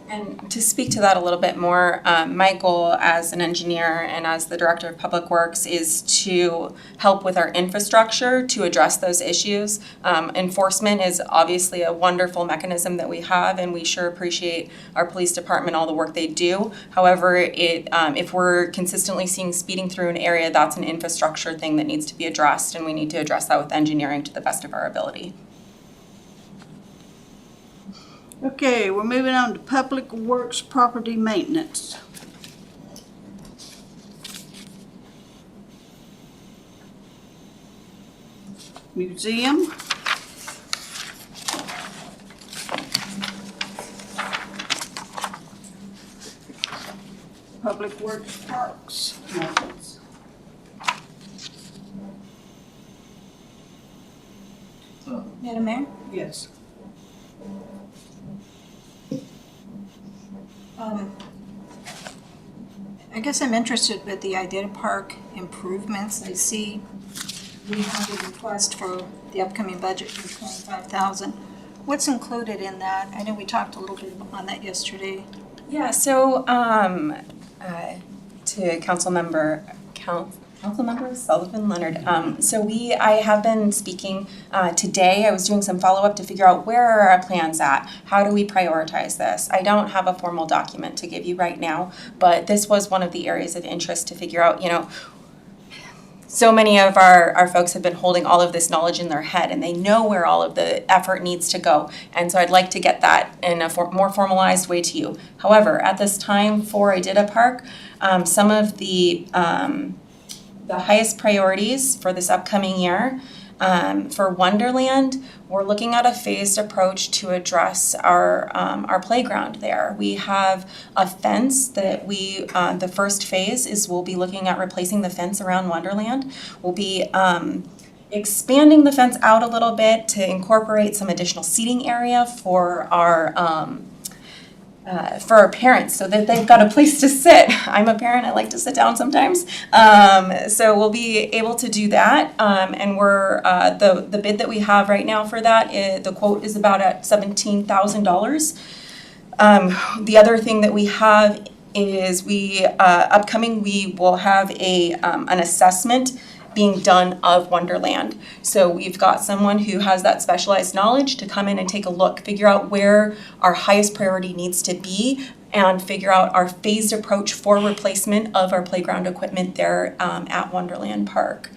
And to speak to that a little bit more, my goal as an engineer and as the Director of Public Works is to help with our infrastructure to address those issues. Enforcement is obviously a wonderful mechanism that we have, and we sure appreciate our police department, all the work they do. However, if we're consistently seeing speeding through an area, that's an infrastructure thing that needs to be addressed, and we need to address that with engineering to the best of our ability. Okay, we're moving on to Public Works Property Maintenance. Museum. Public Works Parks. Maintenance. Madam Mayor? Yes. I guess I'm interested with the Idea Park improvements. I see we have a request for the upcoming budget for $25,000. What's included in that? I know we talked a little bit on that yesterday. Yeah, so to Councilmember Sullivan Leonard. So I have been speaking today. I was doing some follow-up to figure out where are our plans at? How do we prioritize this? I don't have a formal document to give you right now, but this was one of the areas of interest to figure out, so many of our folks have been holding all of this knowledge in their head, and they know where all of the effort needs to go. And so I'd like to get that in a more formalized way to you. However, at this time for Idea Park, some of the highest priorities for this upcoming year. For Wonderland, we're looking at a phased approach to address our playground there. We have a fence that the first phase is we'll be looking at replacing the fence around Wonderland. We'll be expanding the fence out a little bit to incorporate some additional seating area for our parents so that they've got a place to sit. I'm a parent, I like to sit down sometimes. So we'll be able to do that. And we're, the bid that we have right now for that, the quote is about at $17,000. The other thing that we have is upcoming, we will have an assessment being done of Wonderland. So we've got someone who has that specialized knowledge to come in and take a look, figure out where our highest priority needs to be, and figure out our phased approach for replacement of our playground equipment there at Wonderland Park.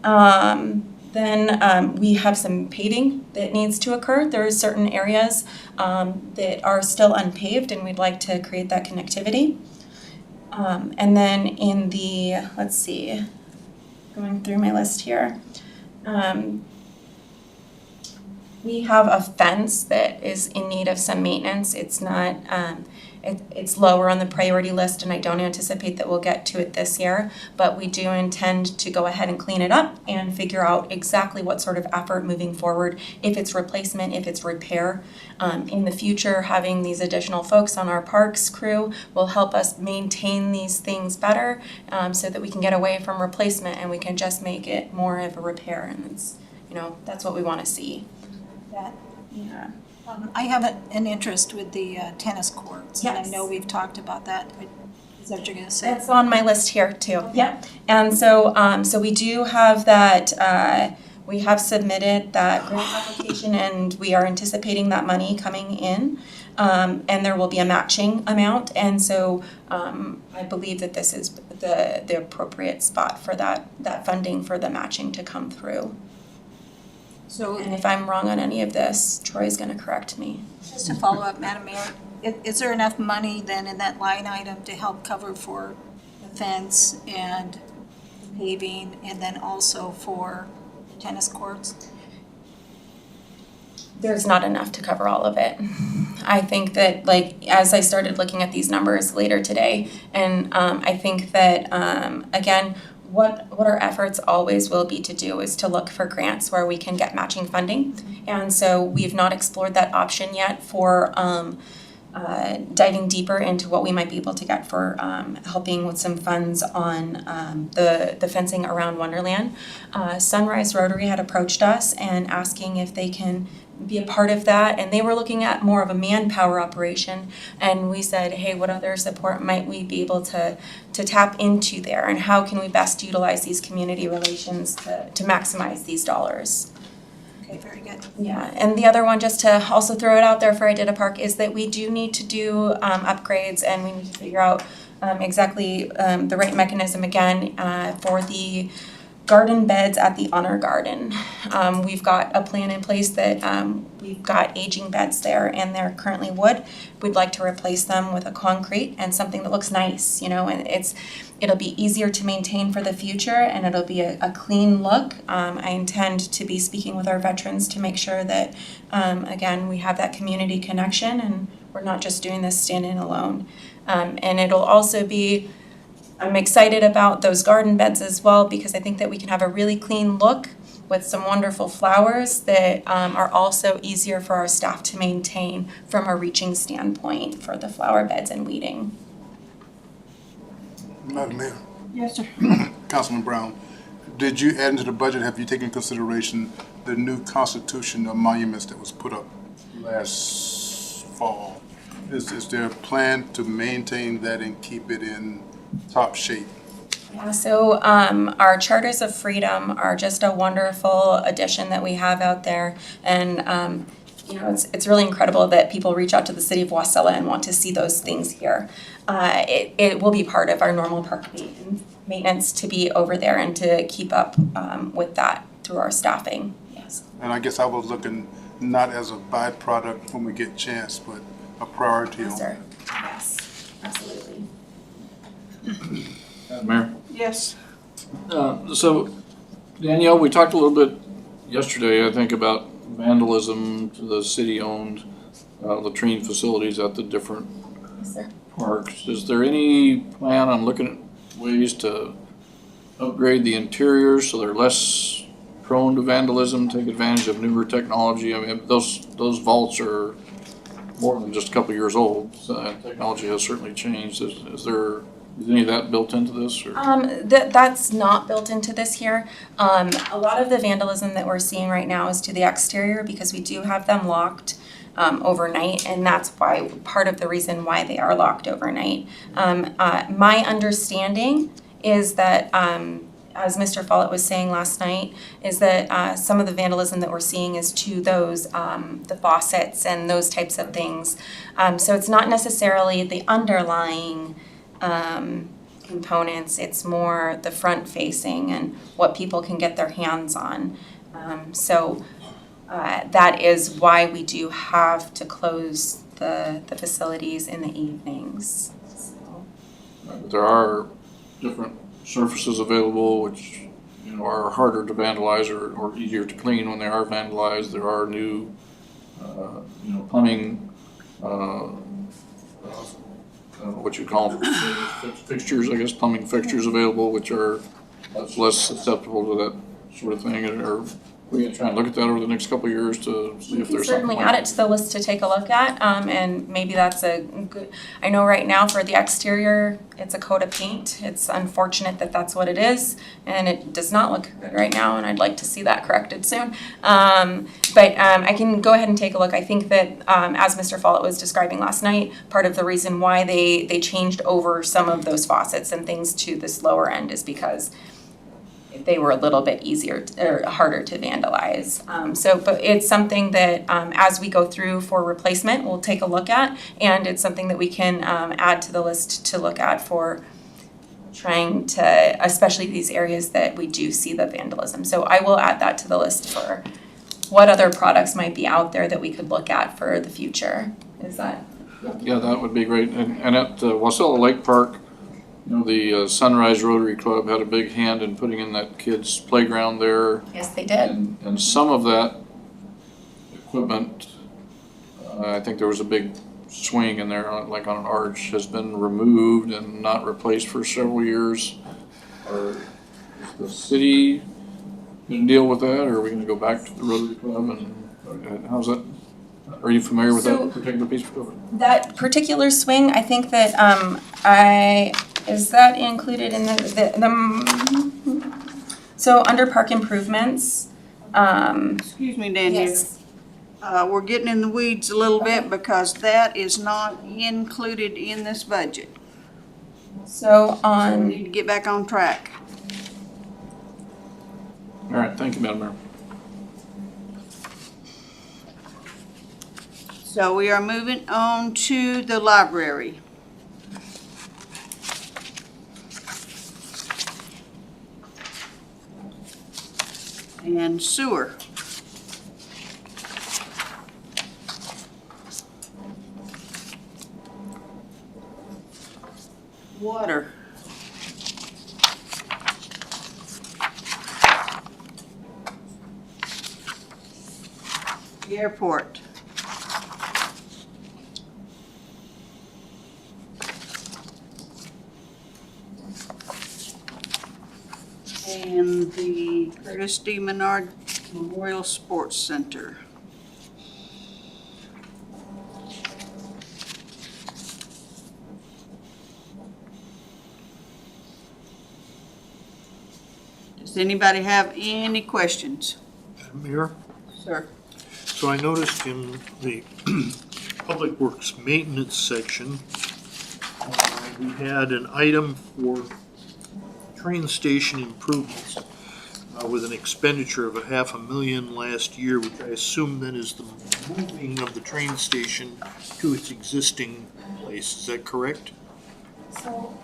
Then we have some paving that needs to occur. There are certain areas that are still unpaved, and we'd like to create that connectivity. And then in the, let's see, going through my list here. We have a fence that is in need of some maintenance. It's not, it's lower on the priority list, and I don't anticipate that we'll get to it this year, but we do intend to go ahead and clean it up and figure out exactly what sort of effort moving forward, if it's replacement, if it's repair. In the future, having these additional folks on our parks crew will help us maintain these things better, so that we can get away from replacement and we can just make it more of a repair, and it's, that's what we want to see. Yeah. I have an interest with the tennis courts. Yes. And I know we've talked about that. Is that what you're going to say? That's on my list here too. Yep. And so, so we do have that, we have submitted that grant application, and we are anticipating that money coming in. And there will be a matching amount. And so I believe that this is the appropriate spot for that funding for the matching to come through. So, And if I'm wrong on any of this, Troy's going to correct me. just to follow up, Madam Mayor, is there enough money then in that line item to help cover for the fence and paving, and then also for tennis courts? There's not enough to cover all of it. I think that, as I started looking at these numbers later today, and I think that, again, what our efforts always will be to do is to look for grants where we can get matching funding. And so we've not explored that option yet for diving deeper into what we might be able to get for helping with some funds on the fencing around Wonderland. Sunrise Rotary had approached us and asking if they can be a part of that, and they were looking at more of a manpower operation, and we said, hey, what other support might we be able to tap into there, and how can we best utilize these community relations to maximize these dollars? Okay, very good. Yeah, and the other one, just to also throw it out there for Idita Park, is that we do need to do upgrades, and we need to figure out exactly the right mechanism again for the garden beds at the Honor Garden. We've got a plan in place that we've got aging beds there, and they're currently wood. We'd like to replace them with a concrete and something that looks nice, and it'll be easier to maintain for the future, and it'll be a clean look. I intend to be speaking with our veterans to make sure that, again, we have that community connection and we're not just doing this standing alone. And it'll also be, I'm excited about those garden beds as well, because I think that we can have a really clean look with some wonderful flowers that are also easier for our staff to maintain from a reaching standpoint for the flower beds and weeding. Madam Mayor, Yes, sir. Councilman Brown, did you add into the budget, have you taken into consideration the new Constitution of monuments that was put up last fall? Is there a plan to maintain that and keep it in top shape? Yeah, so our Charters of Freedom are just a wonderful addition that we have out there, and it's really incredible that people reach out to the city of Wasilla and want to see those things here. It will be part of our normal park maintenance to be over there and to keep up with that through our staffing. Yes. And I guess I was looking not as a byproduct when we get chance, but a priority. Yes, sir. Yes, absolutely. Mayor? Yes. So, Danielle, we talked a little bit yesterday, I think, about vandalism to the city-owned latrine facilities at the different Yes, sir. parks. Is there any plan on looking at ways to upgrade the interiors so they're less prone to vandalism, take advantage of newer technology. I mean, those vaults are more than just a couple years old. Technology has certainly changed. Is any of that built into this? Or? That's not built into this here. A lot of the vandalism that we're seeing right now is to the exterior because we do have them locked overnight, and that's why part of the reason why they are locked overnight. My understanding is that, as Mr. Follett was saying last night, is that some of the vandalism that we're seeing is to those, the faucets and those types of things. So it's not necessarily the underlying components, it's more the front facing and what people can get their hands on. That is why we do have to close the facilities in the evenings. So. There are different surfaces available which are harder to vandalize or easier to clean when they are vandalized. There are new plumbing what you call them, fixtures, I guess, plumbing fixtures available, which are much less susceptible to that sort of thing. Or we're gonna try and look at that over the next couple of years to see if there's something. Certainly add it to the list to take a look at, and maybe that's a good, I know right now for the exterior, it's a coat of paint. It's unfortunate that that's what it is, and it does not look good right now, and I'd like to see that corrected soon. But I can go ahead and take a look. I think that, as Mr. Follett was describing last night, part of the reason why they changed over some of those faucets and things to this lower end is because they were a little bit easier or harder to vandalize. But it's something that as we go through for replacement, we'll take a look at, and it's something that we can add to the list to look at for trying to, especially these areas that we do see the vandalism. So I will add that to the list for what other products might be out there that we could look at for the future. Is that? Yeah, that would be great. And at Wasilla Lake Park, the Sunrise Rotary Club had a big hand in putting in that kids' playground there. Yes, they did. And some of that equipment, I think there was a big swing in there, like on an arch, has been removed and not replaced for several years. Is the city going to deal with that, or are we going to go back to the Rotary Club? And how's that? Are you familiar with that particular piece of equipment? That particular swing, I think that is that included in the so under park improvements? Excuse me, Daniel. Yes. We're getting in the weeds a little bit because that is not included in this budget. So We need to get back on track. All right, thank you, Madam Mayor. So we are moving on to the library. And sewer. Water. The airport. And the Curtis D. Menard Memorial Sports Center. Does anybody have any questions? Madam Mayor? Sir? So I noticed in the Public Works Maintenance section, we had an item for train station improvements with an expenditure of $500,000 last year, which I assume then is the moving of the train station to its existing place. Is that correct? So,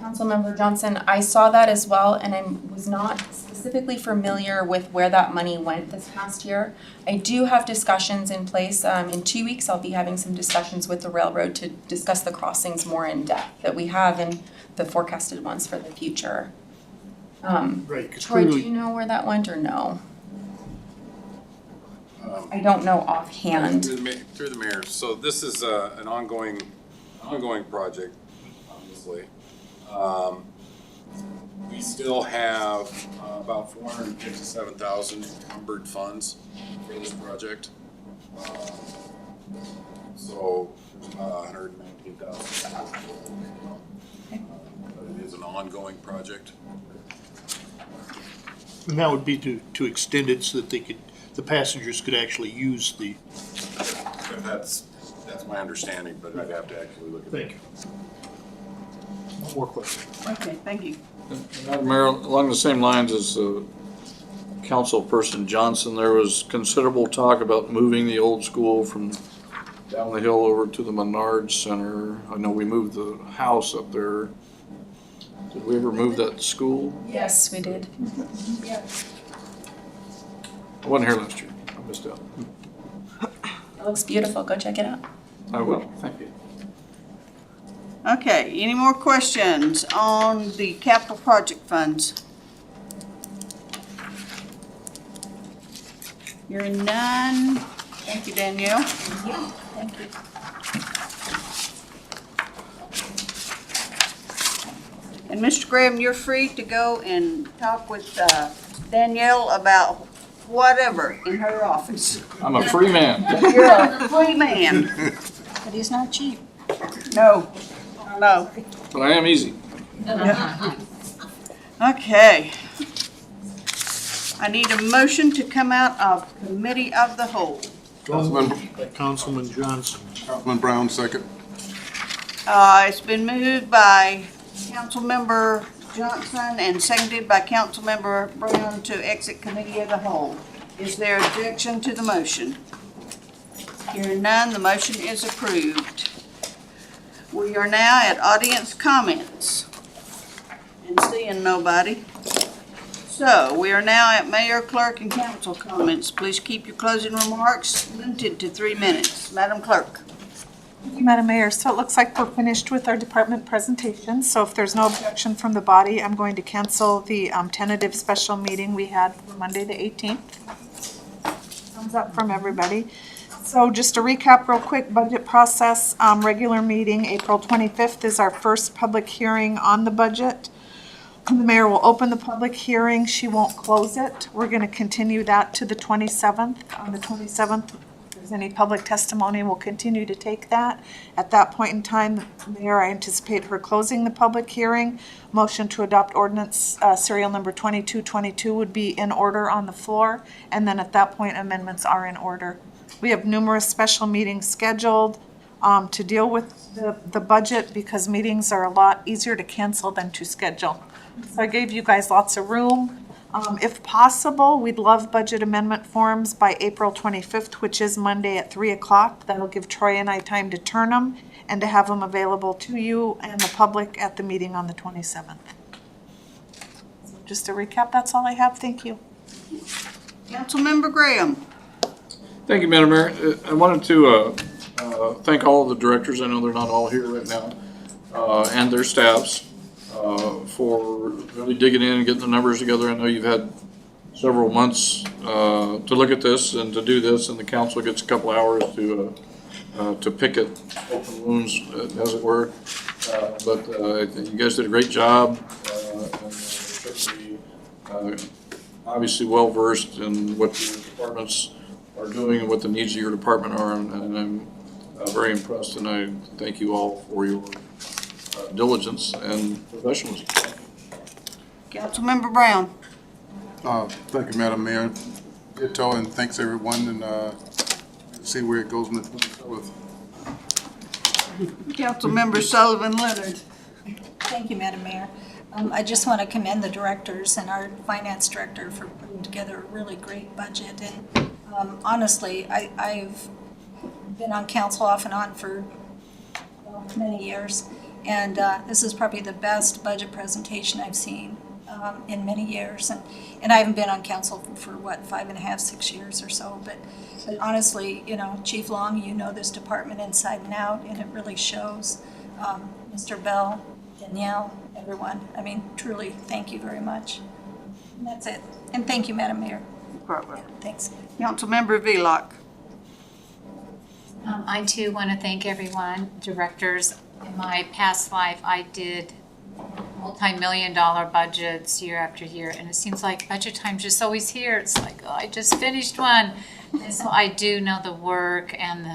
Councilmember Johnson, I saw that as well, and I was not specifically familiar with where that money went this past year. I do have discussions in place. In 2 weeks, I'll be having some discussions with the railroad to discuss the crossings more in depth that we have and the forecasted ones for the future. Right. Troy, do you know where that went or no? I don't know offhand. Through the mayor. So this is an ongoing project, obviously. We We still have about 457,000 encumbered funds for this project. So there's about 119,000. But it is an ongoing project. And that would be to extend it so that the passengers could actually use the. That's my understanding, but I'd have to actually look at it. Thank you. No more questions. Okay, thank you. Madam Mayor, along the same lines as Councilperson Johnson, there was considerable talk about moving the old school from down the hill over to the Menard Center. I know we moved the house up there. Did we ever move that school? Yes, we did. I wasn't here last year. I missed out. It looks beautiful. Go check it out. I will, thank you. Okay, any more questions on the capital project funds? Hearing none. Thank you, Danielle. Thank you. And Mr. Graham, you're free to go and talk with Danielle about whatever in her office. I'm a free man. You're a free man. But he's not cheap. No, no. But I am easy. Okay. I need a motion to come out of committee of the whole. Councilman Johnson. Councilman Brown, second. It's been moved by Councilmember Johnson and seconded by Councilmember Brown to exit committee of the whole. Is there objection to the motion? Hearing none, the motion is approved. We are now at audience comments. And seeing nobody. So, we are now at mayor, clerk, and council comments. Please keep your closing remarks limited to 3 minutes. Madam Clerk. Thank you, Madam Mayor. So it looks like we're finished with our department presentation. So if there's no objection from the body, I'm going to cancel the tentative special meeting we had for Monday, the 18th. Thumbs up from everybody. So just to recap real quick, budget process, regular meeting, April 25th is our first public hearing on the budget. The mayor will open the public hearing. She won't close it. We're going to continue that to the 27th. On the 27th, if there's any public testimony, we'll continue to take that. At that point in time, the mayor, I anticipate her closing the public hearing. Motion to adopt ordinance serial number 2222 would be in order on the floor. And then at that point, amendments are in order. We have numerous special meetings scheduled to deal with the budget because meetings are a lot easier to cancel than to schedule. So I gave you guys lots of room. If possible, we'd love budget amendment forms by April 25th, which is Monday at 3 o'clock. That'll give Troy and I time to turn them and to have them available to you and the public at the meeting on the 27th. So just to recap, that's all I have. Thank you. Councilmember Graham. Thank you, Madam Mayor. I wanted to thank all of the directors. I know they're not all here right now, and their staffs for really digging in and getting the numbers together. I know you've had several months to look at this and to do this, and the council gets a couple hours to pick at open wounds, as it were. But you guys did a great job, and certainly obviously well versed in what the departments are doing and what the needs of your department are, and I'm very impressed, and I thank you all for your diligence and professionalism. Councilmember Brown. Thank you, Madam Mayor. Ditto, and thanks everyone, and see where it goes in the 27th. Councilmember Sullivan Leonard. Thank you, Madam Mayor. I just want to commend the directors and our finance director for putting together a really great budget. And honestly, I've been on council off and on for many years, and this is probably the best budget presentation I've seen in many years. And I haven't been on council for what, 5.5, 6 years or so. But honestly, you know, Chief Long, you know this department inside and out, and it really shows. Mr. Bell, Biennial, everyone. I mean, truly, thank you very much. And that's it. And thank you, Madam Mayor. Yeah, thanks. Councilmember Velock. I too want to thank everyone, directors. In my past life, I did multi-million-dollar budgets year after year, and it seems like budget time's just always here. It's like, oh, I just finished one. And so I do know the work and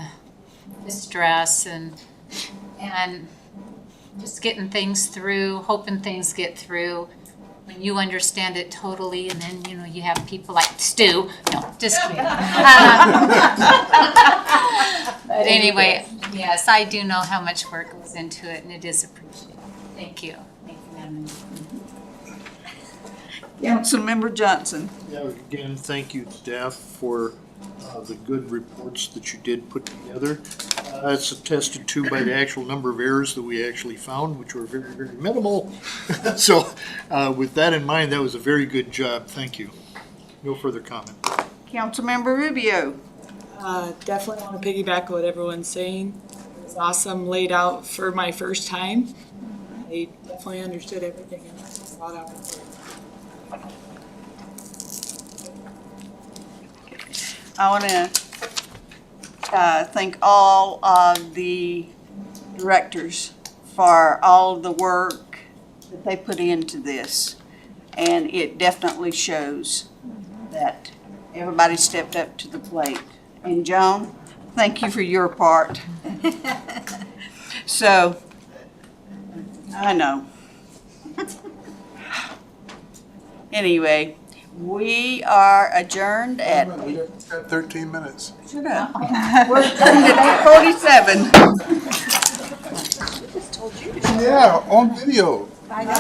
the stress and just getting things through, hoping things get through. When you understand it totally, and then, you know, you have people like Stu. No, just kidding. But anyway, yes, I do know how much work goes into it, and it is appreciated. Thank you. Thank you, Madam Mayor. Councilmember Johnson. Yeah, again, thank you, staff, for the good reports that you did put together. It's attested to by the actual number of errors that we actually found, which were very, very minimal. So with that in mind, that was a very good job. Thank you. No further comment. Councilmember Rubio. Definitely want to piggyback what everyone's saying. It was awesome, laid out for my first time. I definitely understood everything and thought out. I want to thank all of the directors for all the work that they put into this. And it definitely shows that everybody stepped up to the plate. And Joan, thank you for your part. So, I know. Anyway, we are adjourned at. We got 13 minutes. Shut up. We're adjourned at 8:47. Yeah, on video. I know.